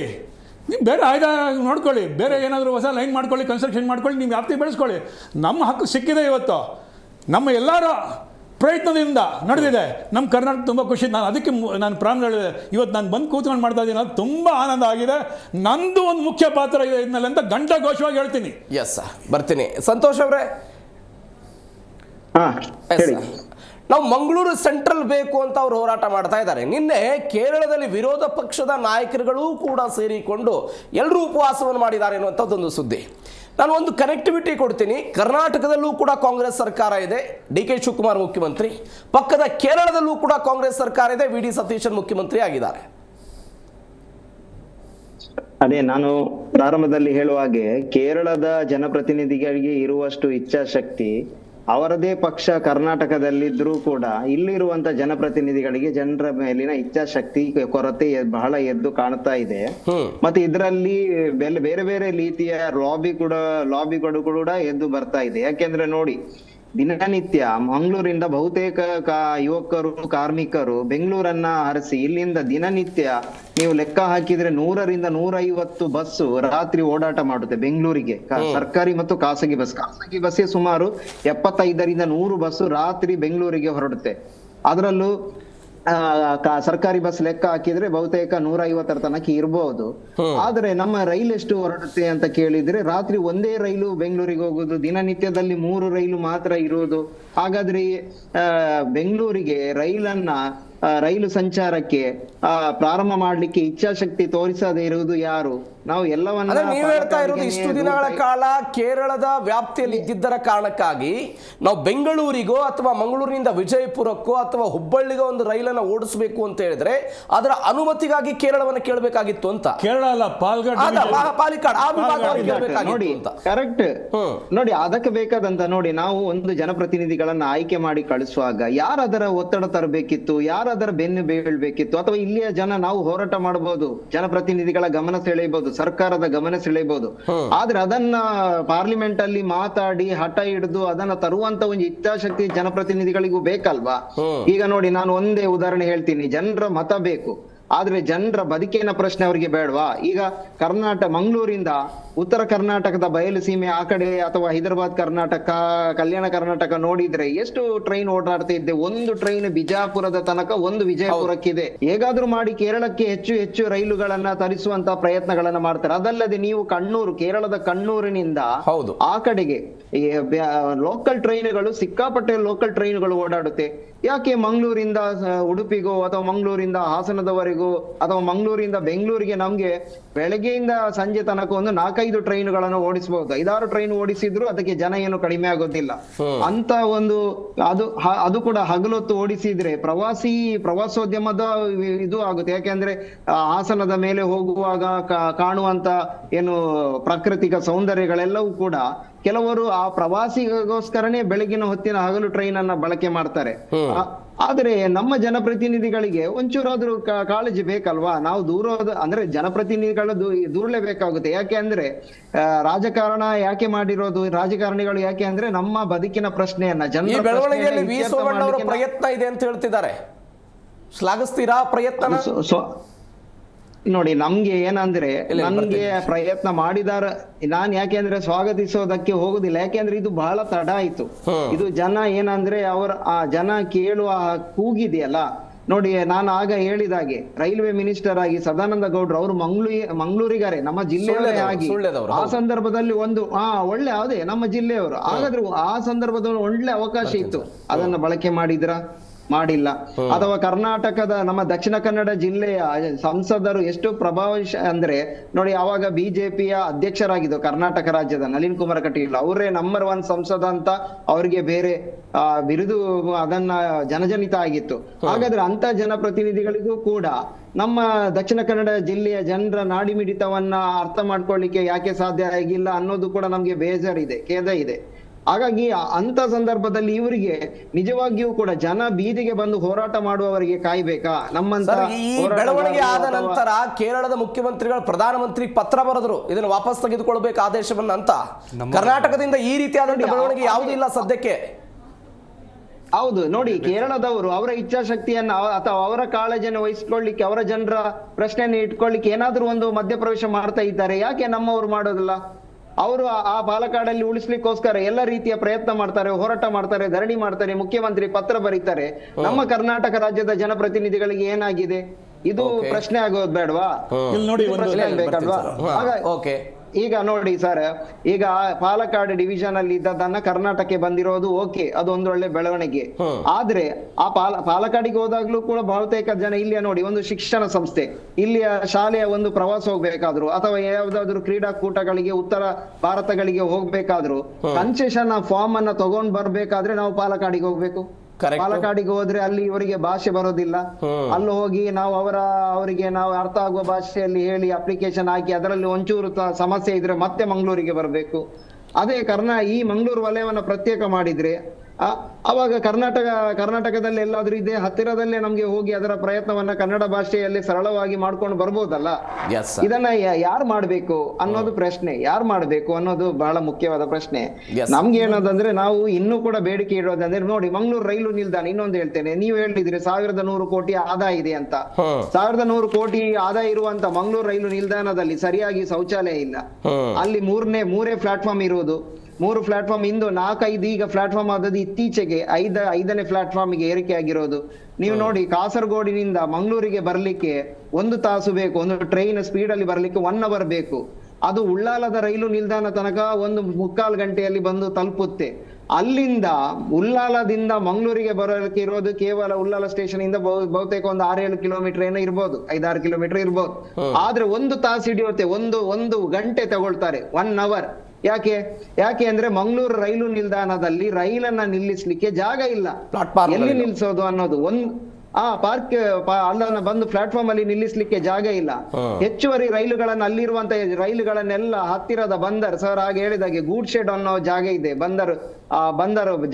ನೀವು ಬೇರೆ ಆಯ್ದ ನೋಡ್ಕೊಳ್ಳಿ, ಬೇರೆ ಏನಾದರೂ ಹೊಸ ಲೈನ್ ಮಾಡ್ಕೊಳ್ಳಿ, ಕನ್ಸ್ಟ್ರಕ್ಷನ್ ಮಾಡ್ಕೊಳ್ಳಿ, ನೀವು ವ್ಯಾಪ್ತಿ ಬೆಳೆಸ್ಕೊಳ್ಳಿ. ನಮ್ಮ ಹಕ್ಕು ಸಿಕ್ಕಿದೆ ಇವತ್ತು. ನಮ್ಮ ಎಲ್ಲರ ಪ್ರಯತ್ನದಿಂದ ನಡೆದಿದೆ. ನಮ್ಮ ಕರ್ನಾಟಕ ತುಂಬ ಖುಷಿ. ನಾನು ಅದಕ್ಕೆ ನಾನು ಪ್ರಾಣ ಹೇಳಿದೆ, ಇವತ್ತು ನಾನು ಬಂದು ಕೂತ್ಕೊಂಡು ಮಾಡ್ತಾ ಇದ್ದೀನಿ, ಅದು ತುಂಬ ಆನಂದ ಆಗಿದೆ. ನಂದು ಒಂದು ಮುಖ್ಯ ಪಾತ್ರ ಇದೆ ಇದನ್ನಲ್ಲಿ ಅಂತ ಘಂಟಾಘೋಷವಾಗಿ ಹೇಳ್ತೀನಿ. ಎಸ್ ಸರ್, ಬರ್ತೀನಿ. ಸಂತೋಷ್ ಅವರೇ, ನಾವು ಮಂಗಳೂರು ಸೆಂಟ್ರಲ್ ಬೇಕು ಅಂತ ಅವರು ಹೋರಾಟ ಮಾಡ್ತಾ ಇದ್ದಾರೆ. ನಿನ್ನೆ ಕೇರಳದಲ್ಲಿ ವಿರೋಧ ಪಕ್ಷದ ನಾಯಕರುಗಳು ಕೂಡ ಸೇರಿಕೊಂಡು ಎಲ್ಲರೂ ಉಪವಾಸವನ್ನು ಮಾಡಿದ್ದಾರೆ ಅನ್ನುವಂಥದ್ದೊಂದು ಸುದ್ದಿ. ನಾನು ಒಂದು ಕನೆಕ್ಟಿವಿಟಿ ಕೊಡ್ತೀನಿ. ಕರ್ನಾಟಕದಲ್ಲೂ ಕೂಡ ಕಾಂಗ್ರೆಸ್ ಸರ್ಕಾರ ಇದೆ, DK ಶಿವಕುಮಾರ್ ಮುಖ್ಯಮಂತ್ರಿ. ಪಕ್ಕದ ಕೇರಳದಲ್ಲೂ ಕೂಡ ಕಾಂಗ್ರೆಸ್ ಸರ್ಕಾರ ಇದೆ, VD ಸತೀಶನ್ ಮುಖ್ಯಮಂತ್ರಿ ಆಗಿದ್ದಾರೆ. ಅದೇ ನಾನು ಪ್ರಾರಂಭದಲ್ಲಿ ಹೇಳುವ ಹಾಗೆ, ಕೇರಳದ ಜನಪ್ರತಿನಿಧಿಗಳಿಗೆ ಇರುವಷ್ಟು ಇಚ್ಛಾಶಕ್ತಿ ಅವರದೇ ಪಕ್ಷ ಕರ್ನಾಟಕದಲ್ಲಿದ್ರೂ ಕೂಡ ಇಲ್ಲಿರುವಂತ ಜನಪ್ರತಿನಿಧಿಗಳಿಗೆ ಜನರ ಮೇಲಿನ ಇಚ್ಛಾಶಕ್ತಿ ಕೊರತೆ ಬಹಳ ಎದ್ದು ಕಾಣ್ತಾ ಇದೆ. ಮತ್ತೆ ಇದರಲ್ಲಿ ಬೇರೆ ಬೇರೆ ರೀತಿಯ ಲಾಬಿಗಳು ಕೂಡ ಎದ್ದು ಬರ್ತಾ ಇದೆ. ಯಾಕೆಂದ್ರೆ ನೋಡಿ, ದಿನನಿತ್ಯ ಮಂಗಳೂರಿಂದ ಬಹುತೇಕ ಯುವಕರು, ಕಾರ್ಮಿಕರು ಬೆಂಗಳೂರನ್ನ ಹರಿಸಿ ಇಲ್ಲಿಂದ ದಿನನಿತ್ಯ ನೀವು ಲೆಕ್ಕ ಹಾಕಿದ್ರೆ 100ರಿಂದ 150 ಬಸ್ಸು ರಾತ್ರಿ ಓಡಾಟ ಮಾಡುತ್ತೆ ಬೆಂಗಳೂರಿಗೆ. ಸರ್ಕಾರಿ ಮತ್ತು ಖಾಸಗಿ ಬಸ್ಸೇ ಸುಮಾರು 75ರಿಂದ 100 ಬಸ್ಸು ರಾತ್ರಿ ಬೆಂಗಳೂರಿಗೆ ಹೊರಡುತ್ತೆ. ಅದರಲ್ಲೂ ಸರ್ಕಾರಿ ಬಸ್ ಲೆಕ್ಕ ಹಾಕಿದ್ರೆ ಬಹುತೇಕ 150ರ ತನಕ ಇರಬಹುದು. ಆದ್ರೆ ನಮ್ಮ ರೈಲ್ ಎಷ್ಟು ಹೊರಡುತ್ತೆ ಅಂತ ಕೇಳಿದ್ರೆ, ರಾತ್ರಿ ಒಂದೇ ರೈಲು ಬೆಂಗಳೂರಿಗೆ ಹೋಗುದು, ದಿನನಿತ್ಯದಲ್ಲಿ 3 ರೈಲು ಮಾತ್ರ ಇರುವುದು. ಹಾಗಾದ್ರೆ ಬೆಂಗಳೂರಿಗೆ ರೈಲು ಸಂಚಾರಕ್ಕೆ ಪ್ರಾರಂಭ ಮಾಡ್ಲಿಕ್ಕೆ ಇಚ್ಛಾಶಕ್ತಿ ತೋರಿಸದೇ ಇರುವುದು ಯಾರು? ನಾವು ಎಲ್ಲವನ್ನ ನೀವು ಹೇಳ್ತಾ ಇರೋದು ಇಷ್ಟು ದಿನಗಳ ಕಾಲ ಕೇರಳದ ವ್ಯಾಪ್ತಿಯಲ್ಲಿ ಇದ್ದಿದ್ದರ ಕಾರಣಕ್ಕಾಗಿ ನಾವು ಬೆಂಗಳೂರಿಗೋ ಅಥವಾ ಮಂಗಳೂರಿನಿಂದ ವಿಜಯಪುರಕ್ಕೋ ಅಥವಾ ಹುಬ್ಬಳ್ಳಿಗೋ ಒಂದು ರೈಲನ್ನು ಓಡಿಸಬೇಕು ಅಂತ ಹೇಳಿದ್ರೆ ಅದರ ಅನುಮತಿಗಾಗಿ ಕೇರಳವನ್ನು ಕೇಳಬೇಕಾಗಿತ್ತು ಅಂತ. ಕೇರಳ ಅಲ್ಲ, ನೋಡಿ, ಕರೆಕ್ಟ್. ನೋಡಿ, ಅದಕ್ಕೆ ಬೇಕಾದಂತ ನೋಡಿ, ನಾವು ಒಂದು ಜನಪ್ರತಿನಿಧಿಗಳನ್ನ ಆಯ್ಕೆ ಮಾಡಿ ಕಳಿಸುವಾಗ ಯಾರದರ ಒತ್ತಡ ತರಬೇಕಿತ್ತು, ಯಾರದರ ಬೆನ್ನು ಬೀಳ್ಬೇಕಿತ್ತು, ಅಥವಾ ಇಲ್ಲಿಯ ಜನ ನಾವು ಹೋರಾಟ ಮಾಡಬಹುದು, ಜನಪ್ರತಿನಿಧಿಗಳ ಗಮನ ಸೆಳೆಯಬಹುದು, ಸರ್ಕಾರದ ಗಮನ ಸೆಳೆಯಬಹುದು. ಆದ್ರೆ ಅದನ್ನ ಪಾರ್ಲಿಮೆಂಟ್ ಅಲ್ಲಿ ಮಾತಾಡಿ ಹಠ ಹಿಡಿದು ಅದನ್ನ ತರುವಂತ ಒಂದು ಇಚ್ಛಾಶಕ್ತಿ ಜನಪ್ರತಿನಿಧಿಗಳಿಗೂ ಬೇಕಲ್ವಾ? ಈಗ ನೋಡಿ, ನಾನು ಒಂದೇ ಉದಾಹರಣೆ ಹೇಳ್ತೀನಿ. ಜನರ ಮತ ಬೇಕು, ಆದ್ರೆ ಜನರ ಬದುಕಿನ ಪ್ರಶ್ನೆ ಅವರಿಗೆ ಬೇಡವಾ? ಈಗ ಮಂಗಳೂರಿಂದ ಉತ್ತರ ಕರ್ನಾಟಕದ ಬಯಲು ಸೀಮೆ ಆ ಕಡೆ ಅಥವಾ ಹೈದರಾಬಾದ್ ಕರ್ನಾಟಕ, ಕಲ್ಯಾಣ ಕರ್ನಾಟಕ ನೋಡಿದ್ರೆ ಎಷ್ಟು ಟ್ರೈನ್ ಓಡಾಡ್ತಾ ಇದ್ದೆ. ಒಂದು ಟ್ರೈನ್ ಬಿಜಾಪುರದ ತನಕ, ಒಂದು ವಿಜಯಪುರಕ್ಕಿದೆ. ಹೇಗಾದ್ರೂ ಮಾಡಿ ಕೇರಳಕ್ಕೆ ಹೆಚ್ಚು ಹೆಚ್ಚು ರೈಲುಗಳನ್ನ ತರಿಸುವಂತ ಪ್ರಯತ್ನಗಳನ್ನ ಮಾಡ್ತಾರೆ. ಅದಲ್ಲದೆ ನೀವು ಕೇರಳದ ಕಣ್ಣೂರಿನಿಂದ ಆ ಕಡೆಗೆ ಲೋಕಲ್ ಟ್ರೈನ್ಗಳು, ಸಿಕ್ಕಾಪಟ್ಟೆ ಲೋಕಲ್ ಟ್ರೈನ್ಗಳು ಓಡಾಡುತ್ತೆ. ಯಾಕೆ ಮಂಗಳೂರಿಂದ ಉಡುಪಿಗೋ ಅಥವಾ ಮಂಗಳೂರಿಂದ ಹಾಸನದವರೆಗೂ ಅಥವಾ ಮಂಗಳೂರಿಂದ ಬೆಂಗಳೂರಿಗೆ ನಮ್ಗೆ ಬೆಳಗ್ಗೆಯಿಂದ ಸಂಜೆ ತನಕ ಒಂದು 4-5 ಟ್ರೈನ್ಗಳನ್ನು ಓಡಿಸಬಹುದು. 5-6 ಟ್ರೈನ್ ಓಡಿಸಿದ್ರು ಅದಕ್ಕೆ ಜನ ಏನು ಕಡಿಮೆ ಆಗೋದಿಲ್ಲ ಅಂತ ಒಂದು ಅದು ಕೂಡ ಹಗಲೊತ್ತು ಓಡಿಸಿದ್ರೆ ಪ್ರವಾಸೋದ್ಯಮದ ಇದು ಆಗುತ್ತೆ. ಯಾಕೆಂದ್ರೆ ಹಾಸನದ ಮೇಲೆ ಹೋಗುವಾಗ ಕಾಣುವಂತ ಏನು ಪ್ರಾಕೃತಿಕ ಸೌಂದರ್ಯಗಳೆಲ್ಲವೂ ಕೂಡ ಕೆಲವರು ಆ ಪ್ರವಾಸಿಗೋಸ್ಕರನೇ ಬೆಳಗಿನ ಹೊತ್ತಿನ ಹಗಲು ಟ್ರೈನ್ ಅನ್ನ ಬಳಕೆ ಮಾಡ್ತಾರೆ. ಆದ್ರೆ ನಮ್ಮ ಜನಪ್ರತಿನಿಧಿಗಳಿಗೆ ಒಂಚೂರಾದ್ರೂ ಕಾಳಜಿ ಬೇಕಲ್ವಾ? ನಾವು ಅಂದ್ರೆ ಜನಪ್ರತಿನಿಧಿಗಳು ದೂರಲೇಬೇಕಾಗುತ್ತೆ. ಯಾಕೆ ಅಂದ್ರೆ ರಾಜಕಾರಣ ಯಾಕೆ ಮಾಡಿರೋದು, ರಾಜಕಾರಣಿಗಳು ಯಾಕೆ ಅಂದ್ರೆ ನಮ್ಮ ಬದುಕಿನ ಪ್ರಶ್ನೆಯನ್ನ ಬೆಳವಣಿಗೆಯಲ್ಲಿ ಪ್ರಯತ್ನ ಇದೆ ಅಂತ ಹೇಳ್ತಿದ್ದಾರೆ. ಶ್ಲಾಘಿಸ್ತೀರಾ ಪ್ರಯತ್ನ? ನೋಡಿ, ನಮ್ಗೆ ಏನಂದ್ರೆ ನನ್ಗೆ ಪ್ರಯತ್ನ ಮಾಡಿದಾರ, ನಾನ್ ಯಾಕೆಂದ್ರೆ ಸ್ವಾಗತಿಸೋದಕ್ಕೆ ಹೋಗುದಿಲ್ಲ. ಯಾಕೆಂದ್ರೆ ಇದು ಬಹಳ ತಡ ಆಯ್ತು. ಇದು ಜನ ಏನಂದ್ರೆ ಆ ಜನ ಕೇಳುವ ಕೂಗಿದೆಯಲ್ಲ ನೋಡಿ. ನಾನು ಆಗ ಹೇಳಿದಾಗೆ ರೈಲ್ವೆ ಮಿನಿಸ್ಟರ್ ಆಗಿ ಸದಾನಂದ ಗೌಡ್ರು ಅವರು ಮಂಗಳೂರಿಗಾರೆ, ನಮ್ಮ ಜಿಲ್ಲೆಯವರೇ ಆಗಿ ಆ ಸಂದರ್ಭದಲ್ಲಿ ಒಳ್ಳೆ ಅದೇ ನಮ್ಮ ಜಿಲ್ಲೆಯವರು. ಹಾಗಾದ್ರೆ ಆ ಸಂದರ್ಭದಲ್ಲಿ ಒಳ್ಳೆ ಅವಕಾಶ ಇತ್ತು, ಅದನ್ನ ಬಳಕೆ ಮಾಡಿಲ್ಲ. ಅಥವಾ ಕರ್ನಾಟಕದ ನಮ್ಮ ದಕ್ಷಿಣ ಕನ್ನಡ ಜಿಲ್ಲೆಯ ಸಂಸದರು ಎಷ್ಟು ಪ್ರಭಾವಶಾಲಿ ಅಂದ್ರೆ ನೋಡಿ, ಅವಾಗ ಬಿಜೆಪಿಯ ಅಧ್ಯಕ್ಷರಾಗಿದ್ದು ಕರ್ನಾಟಕ ರಾಜ್ಯದ ನಳಿನ್ ಕುಮಾರ್ ಕಟೀಲ್ ಅವರೇ ನಂಬರ್ 1 ಸಂಸದ ಅಂತ ಅವರಿಗೆ ಬೇರೆ ಬಿರುದು ಅದನ್ನ ಜನಜನಿತ ಆಗಿತ್ತು. ಹಾಗಾದ್ರೆ ಅಂತ ಜನಪ್ರತಿನಿಧಿಗಳಿಗೂ ಕೂಡ ನಮ್ಮ ದಕ್ಷಿಣ ಕನ್ನಡ ಜಿಲ್ಲೆಯ ಜನರ ನಾಡಿಮಿಡಿತವನ್ನ ಅರ್ಥ ಮಾಡ್ಕೊಳ್ಳಿಕ್ಕೆ ಯಾಕೆ ಸಾಧ್ಯ ಆಗಿಲ್ಲ ಅನ್ನೋದು ಕೂಡ ನಮ್ಗೆ ಬೇಜಾರಿದೆ, ಖೇದ ಇದೆ. ಹಾಗಾಗಿ ಅಂತ ಸಂದರ್ಭದಲ್ಲಿ ಇವರಿಗೆ ನಿಜವಾಗಿಯೂ ಕೂಡ ಜನ ಬೀದಿಗೆ ಬಂದು ಹೋರಾಟ ಮಾಡುವವರಿಗೆ ಕಾಯ್ಬೇಕಾ? ನಮ್ಮಂತ ಬೆಳವಣಿಗೆ ಆದ ನಂತರ ಕೇರಳದ ಮುಖ್ಯಮಂತ್ರಿಗಳು ಪ್ರಧಾನಮಂತ್ರಿ ಪತ್ರ ಬರೆದ್ರು, ಇದನ್ನು ವಾಪಸ್ ತೆಗೆದುಕೊಳ್ಬೇಕು ಆದೇಶವನ್ನ ಅಂತ. ಕರ್ನಾಟಕದಿಂದ ಈ ರೀತಿಯಾದಂತಹ ಬೆಳವಣಿಗೆ ಯಾವುದೂ ಇಲ್ಲ ಸದ್ಯಕ್ಕೆ. ಹೌದು ನೋಡಿ, ಕೇರಳದವರು ಅವರ ಇಚ್ಛಾಶಕ್ತಿಯನ್ನ ಅಥವಾ ಅವರ ಕಾಳಜಿಯನ್ನು ವಹಿಸ್ಕೊಳ್ಳಿಕ್ಕೆ, ಅವರ ಜನರ ಪ್ರಶ್ನೆಯನ್ನು ಇಟ್ಕೊಳ್ಳಿಕ್ಕೆ ಏನಾದ್ರೂ ಒಂದು ಮಧ್ಯಪ್ರವೇಶ ಮಾಡ್ತಾ ಇದ್ದಾರೆ. ಯಾಕೆ ನಮ್ಮವರು ಮಾಡೋದಿಲ್ಲ? ಅವರು ಆ ಪಾಲಕ್ಕಾಡಲ್ಲಿ ಉಳಿಸ್ಲಿಕ್ಕೋಸ್ಕರ ಎಲ್ಲ ರೀತಿಯ ಪ್ರಯತ್ನ ಮಾಡ್ತಾರೆ, ಹೋರಾಟ ಮಾಡ್ತಾರೆ, ಧರಣಿ ಮಾಡ್ತಾರೆ, ಮುಖ್ಯಮಂತ್ರಿ ಪತ್ರ ಬರೀತಾರೆ. ನಮ್ಮ ಕರ್ನಾಟಕ ರಾಜ್ಯದ ಜನಪ್ರತಿನಿಧಿಗಳಿಗೆ ಏನಾಗಿದೆ? ಇದು ಪ್ರಶ್ನೆ ಆಗೋದು ಬೇಡವಾ? ಪ್ರಶ್ನೆ ಬೇಕಲ್ವಾ? ಈಗ ನೋಡಿ ಸರ್, ಈಗ ಪಾಲಕ್ಕಾಡ್ ಡಿವಿಷನ್ ಅಲ್ಲಿ ಇದ್ದದನ್ನ ಕರ್ನಾಟಕಕ್ಕೆ ಬಂದಿರೋದು ಓಕೆ, ಅದೊಂದು ಒಳ್ಳೆ ಬೆಳವಣಿಗೆ. ಆದ್ರೆ ಆ ಪಾಲಕ್ಕಾಡಿಗೆ ಹೋದಾಗ್ಲೂ ಕೂಡ ಬಹುತೇಕ ಜನ ಇಲ್ಲಿಯ ನೋಡಿ, ಒಂದು ಶಿಕ್ಷಣ ಸಂಸ್ಥೆ, ಇಲ್ಲಿಯ ಶಾಲೆಯ ಒಂದು ಪ್ರವಾಸ ಹೋಗ್ಬೇಕಾದ್ರು ಅಥವಾ ಯಾವ್ದಾದ್ರು ಕ್ರೀಡಾಕೂಟಗಳಿಗೆ ಉತ್ತರ ಭಾರತಗಳಿಗೆ ಹೋಗ್ಬೇಕಾದ್ರು ಕನ್ಸೆಷನ್ ಫಾರ್ಮ್ ಅನ್ನ ತಗೊಂಡ್ ಬರ್ಬೇಕಾದ್ರೆ ನಾವು ಪಾಲಕ್ಕಾಡಿಗೆ ಹೋಗ್ಬೇಕು. ಪಾಲಕ್ಕಾಡಿಗೆ ಹೋದ್ರೆ ಅಲ್ಲಿ ಇವರಿಗೆ ಭಾಷೆ ಬರೋದಿಲ್ಲ. ಅಲ್ಲಿ ಹೋಗಿ ನಾವು ಅವರಿಗೆ ನಾವು ಅರ್ಥ ಆಗುವ ಭಾಷೆಯಲ್ಲಿ ಹೇಳಿ ಅಪ್ಲಿಕೇಶನ್ ಹಾಕಿ ಅದರಲ್ಲಿ ಒಂಚೂರು ಸಮಸ್ಯೆ ಇದ್ರೆ ಮತ್ತೆ ಮಂಗಳೂರಿಗೆ ಬರಬೇಕು. ಅದೇ ಈ ಮಂಗಳೂರು ವಲಯವನ್ನ ಪ್ರತ್ಯೇಕ ಮಾಡಿದ್ರೆ ಅವಾಗ ಕರ್ನಾಟಕದಲ್ಲಿ ಎಲ್ಲಾದ್ರೂ ಇದೆ ಹತ್ತಿರದಲ್ಲೇ ನಮ್ಗೆ ಹೋಗಿ ಅದರ ಪ್ರಯತ್ನವನ್ನ ಕನ್ನಡ ಭಾಷೆಯಲ್ಲಿ ಸರಳವಾಗಿ ಮಾಡ್ಕೊಂಡು ಬರ್ಬೋದಲ್ಲ. ಇದನ್ನ ಯಾರು ಮಾಡ್ಬೇಕು ಅನ್ನೋದು ಪ್ರಶ್ನೆ, ಯಾರು ಮಾಡ್ಬೇಕು ಅನ್ನೋದು ಬಹಳ ಮುಖ್ಯವಾದ ಪ್ರಶ್ನೆ. ನಮ್ಗೆ ಏನದಂದ್ರೆ ನಾವು ಇನ್ನೂ ಕೂಡ ಬೇಡಿಕೆ ಇಡೋದಂದ್ರೆ ನೋಡಿ, ಮಂಗಳೂರು ರೈಲು ನಿಲ್ದಾಣ, ಇನ್ನೊಂದು ಹೇಳ್ತೇನೆ, ನೀವು ಹೇಳಿದ್ರಿ 1100 ಕೋಟಿ ಆದಾಯ ಇದೆ ಅಂತ. 1100 ಕೋಟಿ ಆದಾಯ ಇರುವಂತ ಮಂಗಳೂರು ರೈಲು ನಿಲ್ದಾಣದಲ್ಲಿ ಸರಿಯಾಗಿ ಶೌಚಾಲಯ ಇಲ್ಲ. ಅಲ್ಲಿ ಮೂರೇ ಪ್ಲಾಟ್ಫಾರ್ಮ್ ಇರುವುದು. 3 ಪ್ಲಾಟ್ಫಾರ್ಮ್ ಇಂದು 4-5 ಈಗ ಪ್ಲಾಟ್ಫಾರ್ಮ್ ಆದದ್ದು ಇತ್ತೀಚೆಗೆ 5ನೇ ಪ್ಲಾಟ್ಫಾರ್ಮ್ಗೆ ಏರಿಕೆ ಆಗಿರೋದು. ನೀವು ನೋಡಿ, ಕಾಸರಗೋಡಿನಿಂದ ಮಂಗಳೂರಿಗೆ ಬರ್ಲಿಕ್ಕೆ 1 ತಾಸು ಬೇಕು, ಒಂದು ಟ್ರೈನ್ ಸ್ಪೀಡ್ ಅಲ್ಲಿ ಬರ್ಲಿಕ್ಕೆ 1 ಅವರ್ ಬೇಕು. ಅದು ಉಳ್ಳಾಲದ ರೈಲು ನಿಲ್ದಾಣ ತನಕ 1.25 ಗಂಟೆಯಲ್ಲಿ ಬಂದು ತಲುಪುತ್ತೆ. ಅಲ್ಲಿಂದ ಉಳ್ಳಾಲದಿಂದ ಮಂಗಳೂರಿಗೆ ಬರೋದಕ್ಕೆ ಇರೋದು ಕೇವಲ ಉಳ್ಳಾಲ ಸ್ಟೇಷನ್ ಇಂದ ಬಹುತೇಕ ಒಂದು 6-7 ಕಿಲೋಮೀಟರ್ ಏನೋ ಇರ್ಬೋದು, 5-6 ಕಿಲೋಮೀಟರ್ ಇರ್ಬೋದು. ಆದ್ರೆ 1 ತಾಸು ಹಿಡಿಯುತ್ತೆ, ಒಂದು ಗಂಟೆ ತಗೊಳ್ತಾರೆ, 1 ಅವರ್. ಯಾಕೆ ಅಂದ್ರೆ ಮಂಗಳೂರು ರೈಲು ನಿಲ್ದಾಣದಲ್ಲಿ ರೈಲನ್ನ ನಿಲ್ಲಿಸ್ಲಿಕ್ಕೆ ಜಾಗ ಇಲ್ಲ. ಎಲ್ಲಿ ನಿಲ್ಸೋದು ಅನ್ನೋದು ಪಾರ್ಕ್ ಅಲ್ಲನ್ನ ಬಂದು ಪ್ಲಾಟ್ಫಾರ್ಮ್ ಅಲ್ಲಿ ನಿಲ್ಲಿಸ್ಲಿಕ್ಕೆ ಜಾಗ ಇಲ್ಲ. ಹೆಚ್ಚುವರಿ ರೈಲುಗಳನ್ನ ಅಲ್ಲಿರುವಂತ ರೈಲುಗಳನ್ನೆಲ್ಲ ಹತ್ತಿರದ ಬಂದರ್, ಸರ್ ಹಾಗೆ ಹೇಳಿದಾಗೆ ಗೂಡ್ ಶೆಡ್ ಅನ್ನೋ ಜಾಗ ಇದೆ, ಬಂದರ್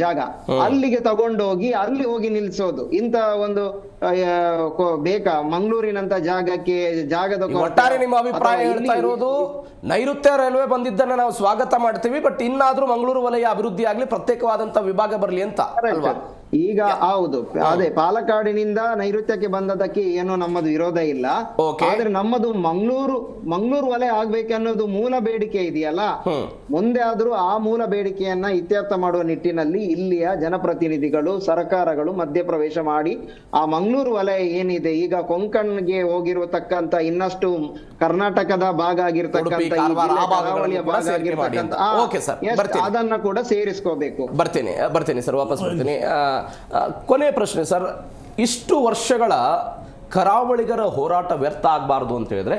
ಜಾಗ, ಅಲ್ಲಿಗೆ ತಗೊಂಡೋಗಿ ಅಲ್ಲಿ ಹೋಗಿ ನಿಲ್ಸೋದು. ಇಂತ ಒಂದು ಬೇಕಾ ಮಂಗಳೂರಿನಂತ ಜಾಗದ ಒಟ್ಟಾರೆ ನಿಮ್ಮ ಅಭಿಪ್ರಾಯ ಹೇಳ್ತಾ ಇರೋದು, ನೈಋತ್ಯ ರೈಲ್ವೆ ಬಂದಿದ್ದನ್ನ ನಾವು ಸ್ವಾಗತ ಮಾಡ್ತೀವಿ, ಬಟ್ ಇನ್ನಾದ್ರೂ ಮಂಗಳೂರು ವಲಯ ಅಭಿವೃದ್ಧಿ ಆಗ್ಲಿ, ಪ್ರತ್ಯೇಕವಾದಂತ ವಿಭಾಗ ಬರಲಿ ಅಂತ ಅಲ್ವಾ? ಈಗ ಹೌದು, ಅದೇ ಪಾಲಕ್ಕಾಡಿನಿಂದ ನೈಋತ್ಯಕ್ಕೆ ಬಂದದಕ್ಕೆ ಏನೋ ನಮ್ಮದು ವಿರೋಧ ಇಲ್ಲ. ಆದ್ರೆ ನಮ್ಮದು ಮಂಗಳೂರು ವಲಯ ಆಗ್ಬೇಕನ್ನೋದು ಮೂಲ ಬೇಡಿಕೆ ಇದೆಯಲ್ಲ, ಮುಂದೆ ಆದ್ರೂ ಆ ಮೂಲ ಬೇಡಿಕೆಯನ್ನ ಇತ್ಯರ್ಥ ಮಾಡುವ ನಿಟ್ಟಿನಲ್ಲಿ ಇಲ್ಲಿಯ ಜನಪ್ರತಿನಿಧಿಗಳು, ಸರ್ಕಾರಗಳು ಮಧ್ಯಪ್ರವೇಶ ಮಾಡಿ ಆ ಮಂಗಳೂರು ವಲಯ ಏನಿದೆ, ಈಗ ಕೊಂಕಣ್ಗೆ ಹೋಗಿರತಕ್ಕಂತ ಇನ್ನಷ್ಟು ಕರ್ನಾಟಕದ ಭಾಗ ಆಗಿರ್ತಕ್ಕಂಥ ಅದನ್ನ ಕೂಡ ಸೇರಿಸ್ಕೋಬೇಕು. ಬರ್ತೀನಿ ಸರ್, ವಾಪಸ್ ಬರ್ತೀನಿ. ಕೊನೆ ಪ್ರಶ್ನೆ ಸರ್, ಇಷ್ಟು ವರ್ಷಗಳ ಕರಾವಳಿಗರ ಹೋರಾಟ ವ್ಯರ್ಥ ಆಗಬಾರ್ದು ಅಂತ ಹೇಳಿದ್ರೆ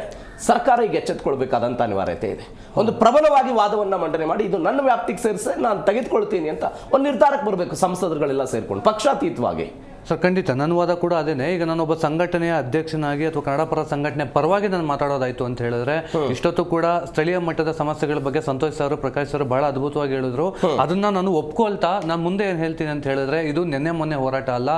ಸರ್ಕಾರ ಈಗ ಎಚ್ಚೆತ್ಕೊಳ್ಬೇಕಾದಂತ ಅನಿವಾರ್ಯತೆ ಇದೆ. ಒಂದು ಪ್ರಬಲವಾಗಿ ವಾದವನ್ನ ಮಂಡನೆ ಮಾಡಿ ಇದು ನನ್ನ ವ್ಯಾಪ್ತಿಗೆ ಸೇರಿಸಿ ನಾನು ತೆಗೆದುಕೊಳ್ತೀನಿ ಅಂತ ಒಂದು ನಿರ್ಧಾರಕ್ಕೆ ಬರಬೇಕು ಸಂಸದರುಗಳೆಲ್ಲ ಸೇರ್ಕೊಂಡು ಪಕ್ಷಾತೀತವಾಗಿ. ಸರ್ ಖಂಡಿತ ನನ್ನ ವಾದ ಕೂಡ ಅದೇನೆ. ಈಗ ನಾನೊಬ್ಬ ಸಂಘಟನೆಯ ಅಧ್ಯಕ್ಷನಾಗಿ ಅಥವಾ ಕನ್ನಡ ಪರ ಸಂಘಟನೆ ಪರವಾಗಿ ನಾನು ಮಾತಾಡೋದಾಯ್ತು ಅಂತ ಹೇಳಿದ್ರೆ, ಇಷ್ಟೊತ್ತು ಕೂಡ ಸ್ಥಳೀಯ ಮಟ್ಟದ ಸಮಸ್ಯೆಗಳ ಬಗ್ಗೆ ಸಂತೋಷ್ ಸರ್, ಪ್ರಕಾಶ್ ಸರ್ ಬಹಳ ಅದ್ಭುತವಾಗಿ ಹೇಳಿದ್ರು. ಅದನ್ನ ನಾನು ಒಪ್ಕೊಳ್ತಾ ನಾನು ಮುಂದೆ ಏನು ಹೇಳ್ತೀನಿ ಅಂತ ಹೇಳಿದ್ರೆ, ಇದು ನಿನ್ನೆ ಮೊನ್ನೆ ಹೋರಾಟ ಅಲ್ಲ,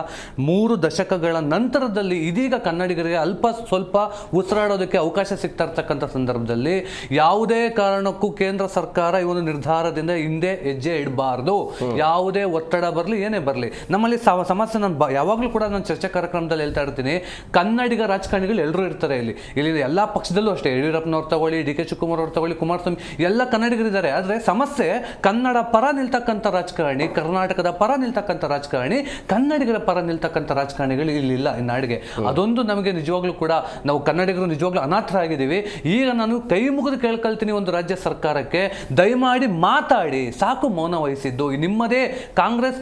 3 ದಶಕಗಳ ನಂತರದಲ್ಲಿ ಇದೀಗ ಕನ್ನಡಿಗರಿಗೆ ಅಲ್ಪ ಸ್ವಲ್ಪ ಉಸಿರಾಡೋದಕ್ಕೆ ಅವಕಾಶ ಸಿಗ್ತಾ ಇರ್ತಕ್ಕಂಥ ಸಂದರ್ಭದಲ್ಲಿ ಯಾವುದೇ ಕಾರಣಕ್ಕೂ ಕೇಂದ್ರ ಸರ್ಕಾರ ಈ ಒಂದು ನಿರ್ಧಾರದಿಂದ ಹಿಂದೆ ಹೆಜ್ಜೆ ಇಡಬಾರ್ದು. ಯಾವುದೇ ಒತ್ತಡ ಬರಲಿ, ಏನೇ ಬರಲಿ, ನಮ್ಮಲ್ಲಿ ಸಮಸ್ಯೆ ನಾನು ಯಾವಾಗಲೂ ಕೂಡ ನಾನು ಚರ್ಚಾ ಕಾರ್ಯಕ್ರಮದಲ್ಲಿ ಹೇಳ್ತಾ ಇರ್ತೀನಿ, ಕನ್ನಡಿಗ ರಾಜಕಾರಣಿಗಳು ಎಲ್ಲರೂ ಇರ್ತಾರೆ ಇಲ್ಲಿ ಎಲ್ಲ ಪಕ್ಷದಲ್ಲೂ ಅಷ್ಟೇ. ಯಡಿಯೂರಪ್ಪನವ್ರು ತಗೊಳ್ಳಿ, ಡಿ ಕೆ ಶಿವಕುಮಾರ್ ಅವ್ರು ತಗೊಳ್ಳಿ, ಕುಮಾರಸ್ವಾಮಿ, ಎಲ್ಲ ಕನ್ನಡಿಗರಿದ್ದಾರೆ. ಆದರೆ ಸಮಸ್ಯೆ ಕನ್ನಡ ಪರ ನಿಲ್ತಕ್ಕಂಥ ರಾಜಕಾರಣಿ, ಕರ್ನಾಟಕದ ಪರ ನಿಲ್ತಕ್ಕಂಥ ರಾಜಕಾರಣಿ, ಕನ್ನಡಿಗರ ಪರ ನಿಲ್ತಕ್ಕಂಥ ರಾಜಕಾರಣಿಗಳು ಇಲ್ಲಿಲ್ಲ ಈ ನಾಡಿಗೆ. ಅದೊಂದು ನಮಗೆ ನಿಜವಾಗ್ಲೂ ಕೂಡ ನಾವು ಕನ್ನಡಿಗರು ನಿಜವಾಗ್ಲೂ ಅನಾಥರಾಗಿದ್ದೀವಿ. ಈಗ ನಾನು ಕೈ ಮುಗಿದು ಕೇಳ್ಕೊಳ್ತೀನಿ ಒಂದು ರಾಜ್ಯ ಸರ್ಕಾರಕ್ಕೆ, ದಯಮಾಡಿ ಮಾತಾಡಿ, ಸಾಕು ಮೌನ ವಹಿಸಿದ್ದು. ನಿಮ್ಮದೇ ಕಾಂಗ್ರೆಸ್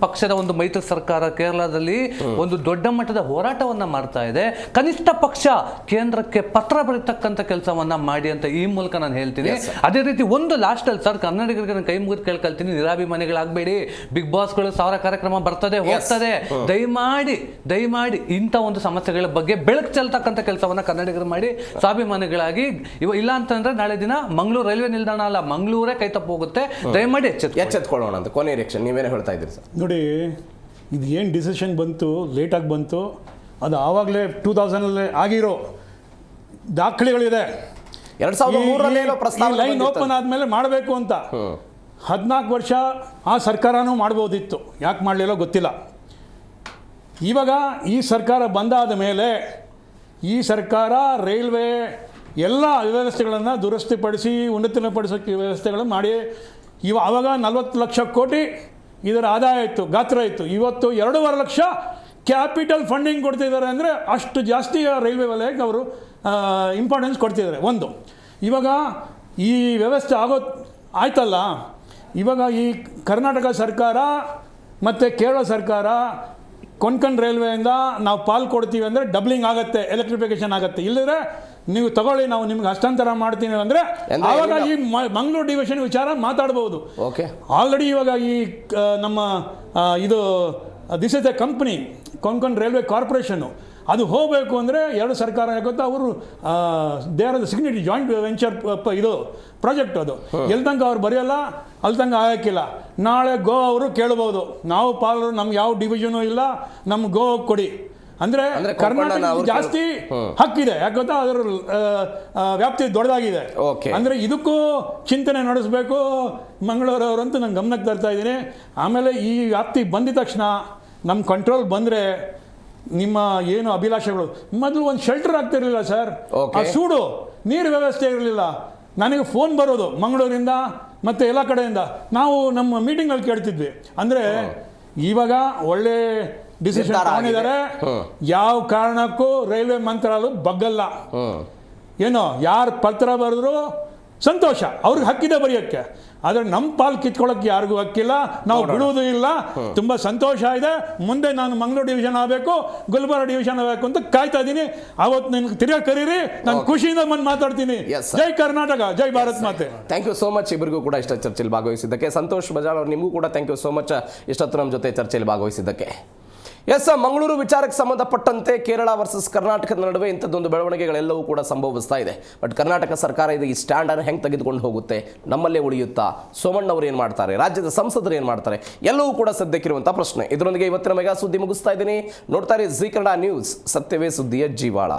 ಪಕ್ಷದ ಒಂದು ಮೈತ್ರಿ ಸರ್ಕಾರ ಕೇರಳದಲ್ಲಿ ಒಂದು ದೊಡ್ಡ ಮಟ್ಟದ ಹೋರಾಟವನ್ನ ಮಾಡ್ತಾ ಇದೆ. ಕನಿಷ್ಠ ಪಕ್ಷ ಕೇಂದ್ರಕ್ಕೆ ಪತ್ರ ಬರೀತಕ್ಕಂಥ ಕೆಲಸವನ್ನ ಮಾಡಿ ಅಂತ ಈ ಮೂಲಕ ನಾನು ಹೇಳ್ತೀನಿ. ಅದೇ ರೀತಿ ಒಂದು ಲಾಸ್ಟ್ ಅಲ್ಲಿ ಸರ್, ಕನ್ನಡಿಗರಿಗೆ ನಾನು ಕೈ ಮುಗಿದು ಕೇಳ್ಕೊಳ್ತೀನಿ, ನಿರಾಭಿಮಾನಿಗಳಾಗಬೇಡಿ. ಬಿಗ್ ಬಾಸ್ಗಳು 1000 ಕಾರ್ಯಕ್ರಮ ಬರ್ತದೆ ಹೋಗ್ತದೆ, ದಯಮಾಡಿ ಇಂಥ ಒಂದು ಸಮಸ್ಯೆಗಳ ಬಗ್ಗೆ ಬೆಳಕು ಚೆಲ್ತಕ್ಕಂಥ ಕೆಲಸವನ್ನ ಕನ್ನಡಿಗರು ಮಾಡಿ ಸ್ವಾಭಿಮಾನಿಗಳಾಗಿ ಇಲ್ಲ ಅಂತಂದ್ರೆ ನಾಳೆ ದಿನ ಮಂಗಳೂರು ರೈಲ್ವೆ ನಿಲ್ದಾಣ ಅಲ್ಲ, ಮಂಗಳೂರೇ ಕೈ ತಪ್ಪು ಹೋಗುತ್ತೆ. ದಯಮಾಡಿ ಎಚ್ಚೆತ್ಕೊಳ್ಳೋಣ ಅಂತ ಕೊನೆ ರಿಯಾಕ್ಷನ್ ನೀವೇನೇ ಹೇಳ್ತಾ ಇದ್ದೀರಿ ಸರ್? ನೋಡಿ, ಇದು ಏನು ಡಿಸಿಷನ್ ಬಂತು, ಲೇಟಾಗಿ ಬಂತು, ಅದು ಆವಾಗಲೇ 2000 ಆಗಿರೋ ದಾಖಲೆಗಳಿದೆ. 2003 ಲೈನ್ ಓಪನ್ ಆದಮೇಲೆ ಮಾಡಬೇಕು ಅಂತ 14 ವರ್ಷ ಆ ಸರ್ಕಾರನೂ ಮಾಡ್ಬೋದಿತ್ತು, ಯಾಕೆ ಮಾಡಲಿಲ್ಲ ಗೊತ್ತಿಲ್ಲ. ಇವಾಗ ಈ ಸರ್ಕಾರ ಬಂದಾದ ಮೇಲೆ ಈ ಸರ್ಕಾರ ರೈಲ್ವೆ ಎಲ್ಲ ವ್ಯವಸ್ಥೆಗಳನ್ನು ದುರಸ್ತಿಪಡಿಸಿ ಉನ್ನತೀಕರಣಪಡಿಸೋಕ್ಕೆ ವ್ಯವಸ್ಥೆಗಳನ್ನು ಮಾಡಿ ಆವಾಗ 40 ಲಕ್ಷ ಕೋಟಿ ಇದರ ಆದಾಯ ಇತ್ತು, ಗಾತ್ರ ಇತ್ತು. ಇವತ್ತು 2.5 ಲಕ್ಷ ಕ್ಯಾಪಿಟಲ್ ಫಂಡಿಂಗ್ ಕೊಡ್ತಿದ್ದಾರೆ. ಅಂದರೆ ಅಷ್ಟು ಜಾಸ್ತಿ ರೈಲ್ವೆ ವಲಯಕ್ಕೆ ಅವರು ಇಂಪಾರ್ಟೆನ್ಸ್ ಕೊಡ್ತಿದ್ದಾರೆ. ಒಂದು, ಇವಾಗ ಈ ವ್ಯವಸ್ಥೆ ಆಯ್ತಲ್ಲ, ಇವಾಗ ಈ ಕರ್ನಾಟಕ ಸರ್ಕಾರ ಮತ್ತು ಕೇರಳ ಸರ್ಕಾರ ಕೊಂಕಣ್ ರೈಲ್ವೆಯಿಂದ ನಾವು ಪಾಲು ಕೊಡ್ತೀವಿ ಅಂದರೆ ಡಬ್ಲಿಂಗ್ ಆಗುತ್ತೆ, ಎಲೆಕ್ಟ್ರಿಫಿಕೇಶನ್ ಆಗುತ್ತೆ. ಇಲ್ಲದ್ರೆ ನೀವು ತಗೊಳ್ಳಿ, ನಾವು ನಿಮ್ಗೆ ಹಸ್ತಾಂತರ ಮಾಡ್ತೀವಿ ಅಂದರೆ ಆವಾಗ ಈ ಮಂಗಳೂರು ಡಿವಿಷನ್ ವಿಚಾರ ಮಾತಾಡ್ಬೋದು. ಓಕೆ, ಆಲ್ರೆಡಿ ಇವಾಗ ಈ ನಮ್ಮ ಇದು this is A company, Konkan railway corporation, ಅದು ಹೋಗಬೇಕು ಅಂದರೆ ಎರಡು ಸರ್ಕಾರ ಗೊತ್ತಾ, ಅವರು they are the signatory joint venture ಇದು ಪ್ರಾಜೆಕ್ಟ್. ಅದು ಎಲ್ಲಿ ತನಕ ಅವ್ರು ಬರೆಯಲ್ಲ ಅಲ್ಲಿ ತನಕ ಆಗಕ್ಕಿಲ್ಲ. ನಾಳೆ ಗೋ ಅವರು ಕೇಳ್ಬೋದು, ನಾವು ಪಾಲು ನಮ್ಗೆ ಯಾವ ಡಿವಿಷನು ಇಲ್ಲ, ನಮ್ಗೆ ಗೋ ಕೊಡಿ ಅಂದರೆ ಕರ್ನಾಟಕ ಜಾಸ್ತಿ ಹಕ್ಕಿದೆ. ಯಾಕೆ ಗೊತ್ತಾ, ಅದರ ವ್ಯಾಪ್ತಿ ದೊಡ್ಡದಾಗಿದೆ. ಅಂದರೆ ಇದಕ್ಕೂ ಚಿಂತನೆ ನಡೆಸಬೇಕು ಮಂಗಳೂರವರಂತೂ ನಾನು ಗಮನಕ್ಕೆ ತರ್ತಾ ಇದ್ದೀನಿ. ಆಮೇಲೆ ಈ ವ್ಯಾಪ್ತಿ ಬಂದಿದ ತಕ್ಷಣ ನಮ್ಮ ಕಂಟ್ರೋಲ್ ಬಂದರೆ ನಿಮ್ಮ ಏನು ಅಭಿಲಾಷೆಗಳು, ಮೊದಲು ಒಂದು ಶೆಲ್ಟರ್ ಆಗ್ತಿರಲಿಲ್ಲ ಸರ್, ಆ ಸೂಡು ನೀರು ವ್ಯವಸ್ಥೆ ಇರಲಿಲ್ಲ. ನನಗೆ ಫೋನ್ ಬರೋದು ಮಂಗಳೂರಿಂದ ಮತ್ತು ಎಲ್ಲ ಕಡೆಯಿಂದ, ನಾವು ನಮ್ಮ ಮೀಟಿಂಗಲ್ಲಿ ಕೇಳ್ತಿದ್ವಿ. ಅಂದರೆ ಇವಾಗ ಒಳ್ಳೆ ಡಿಸಿಷನ್ ತಗೊಂಡಿದ್ದಾರೆ, ಯಾವ ಕಾರಣಕ್ಕೂ ರೈಲ್ವೆ ಮಂತ್ರಾಲಯ ಬಗ್ಗಲ್ಲ. ಏನೋ ಯಾರು ಪತ್ರ ಬರೆದ್ರು ಸಂತೋಷ, ಅವ್ರಿಗೆ ಹಕ್ಕಿದೆ ಬರೆಯೋಕ್ಕೆ, ಆದರೆ ನಮ್ಮ ಪಾಲು ಕಿತ್ಕೊಳ್ಳೋಕ್ಕೆ ಯಾರಿಗೂ ಹಕ್ಕಿಲ್ಲ, ನಾವು ಬಿಡುವುದೂ ಇಲ್ಲ. ತುಂಬ ಸಂತೋಷ ಇದೆ. ಮುಂದೆ ನಾನು ಮಂಗಳೂರು ಡಿವಿಷನ್ ಆಗಬೇಕು, ಗುಲ್ಬರ್ಗ ಡಿವಿಷನ್ ಆಗಬೇಕು ಅಂತ ಕಾಯ್ತಾ ಇದ್ದೀನಿ. ಅವತ್ತು ನಿನ್ಗೆ ತಿರ್ಗಾ ಕರೀರಿ, ನಾನು ಖುಷಿಯಿಂದ ಬಂದು ಮಾತಾಡ್ತೀನಿ. ಜೈ ಕರ್ನಾಟಕ, ಜೈ ಭಾರತ್ ಮಾತೆ. ಥ್ಯಾಂಕ್ ಯು ಸೋ ಮಚ್ ಇಬ್ಬರಿಗೂ ಕೂಡ ಇಷ್ಟ ಚರ್ಚೆಯಲ್ಲಿ ಭಾಗವಹಿಸಿದ್ದಕ್ಕೆ. ಸಂತೋಷ್ ಬಜಾರ್ ಅವರು ನಿಮಗೂ ಕೂಡ ಥ್ಯಾಂಕ್ ಯು ಸೋ ಮಚ್ ಇಷ್ಟೊತ್ತು ನಮ್ಮ ಜೊತೆ ಚರ್ಚೆಯಲ್ಲಿ ಭಾಗವಹಿಸಿದ್ದಕ್ಕೆ. ಎಸ್, ಮಂಗಳೂರು ವಿಚಾರಕ್ಕೆ ಸಂಬಂಧಪಟ್ಟಂತೆ ಕೇರಳ ವರ್ಸಸ್ ಕರ್ನಾಟಕದ ನಡುವೆ ಇಂಥದ್ದೊಂದು ಬೆಳವಣಿಗೆಗಳೆಲ್ಲವೂ ಕೂಡ ಸಂಭವಿಸ್ತಾ ಇದೆ. ಬಟ್ ಕರ್ನಾಟಕ ಸರ್ಕಾರ ಇದು ಈ ಸ್ಟ್ಯಾಂಡನ್ನು ಹೆಂಗೆ ತೆಗೆದುಕೊಂಡು ಹೋಗುತ್ತೆ, ನಮ್ಮಲ್ಲೇ ಉಳಿಯುತ್ತಾ, ಸೋಮಣ್ಣವರು ಏನು ಮಾಡ್ತಾರೆ, ರಾಜ್ಯದ ಸಂಸದರು ಏನು ಮಾಡ್ತಾರೆ, ಎಲ್ಲವೂ ಕೂಡ ಸದ್ಯಕ್ಕಿರುವಂಥ ಪ್ರಶ್ನೆ. ಇದರೊಂದಿಗೆ ಇವತ್ತಿನ ಮೆಗಾ ಸುದ್ದಿ ಮುಗಿಸ್ತಾ ಇದ್ದೀನಿ. ನೋಡ್ತಾ ಇರಿ ಜೀ ಕನ್ನಡ ನ್ಯೂಸ್, ಸತ್ಯವೇ ಸುದ್ದಿಯ ಜೀವಾಳ.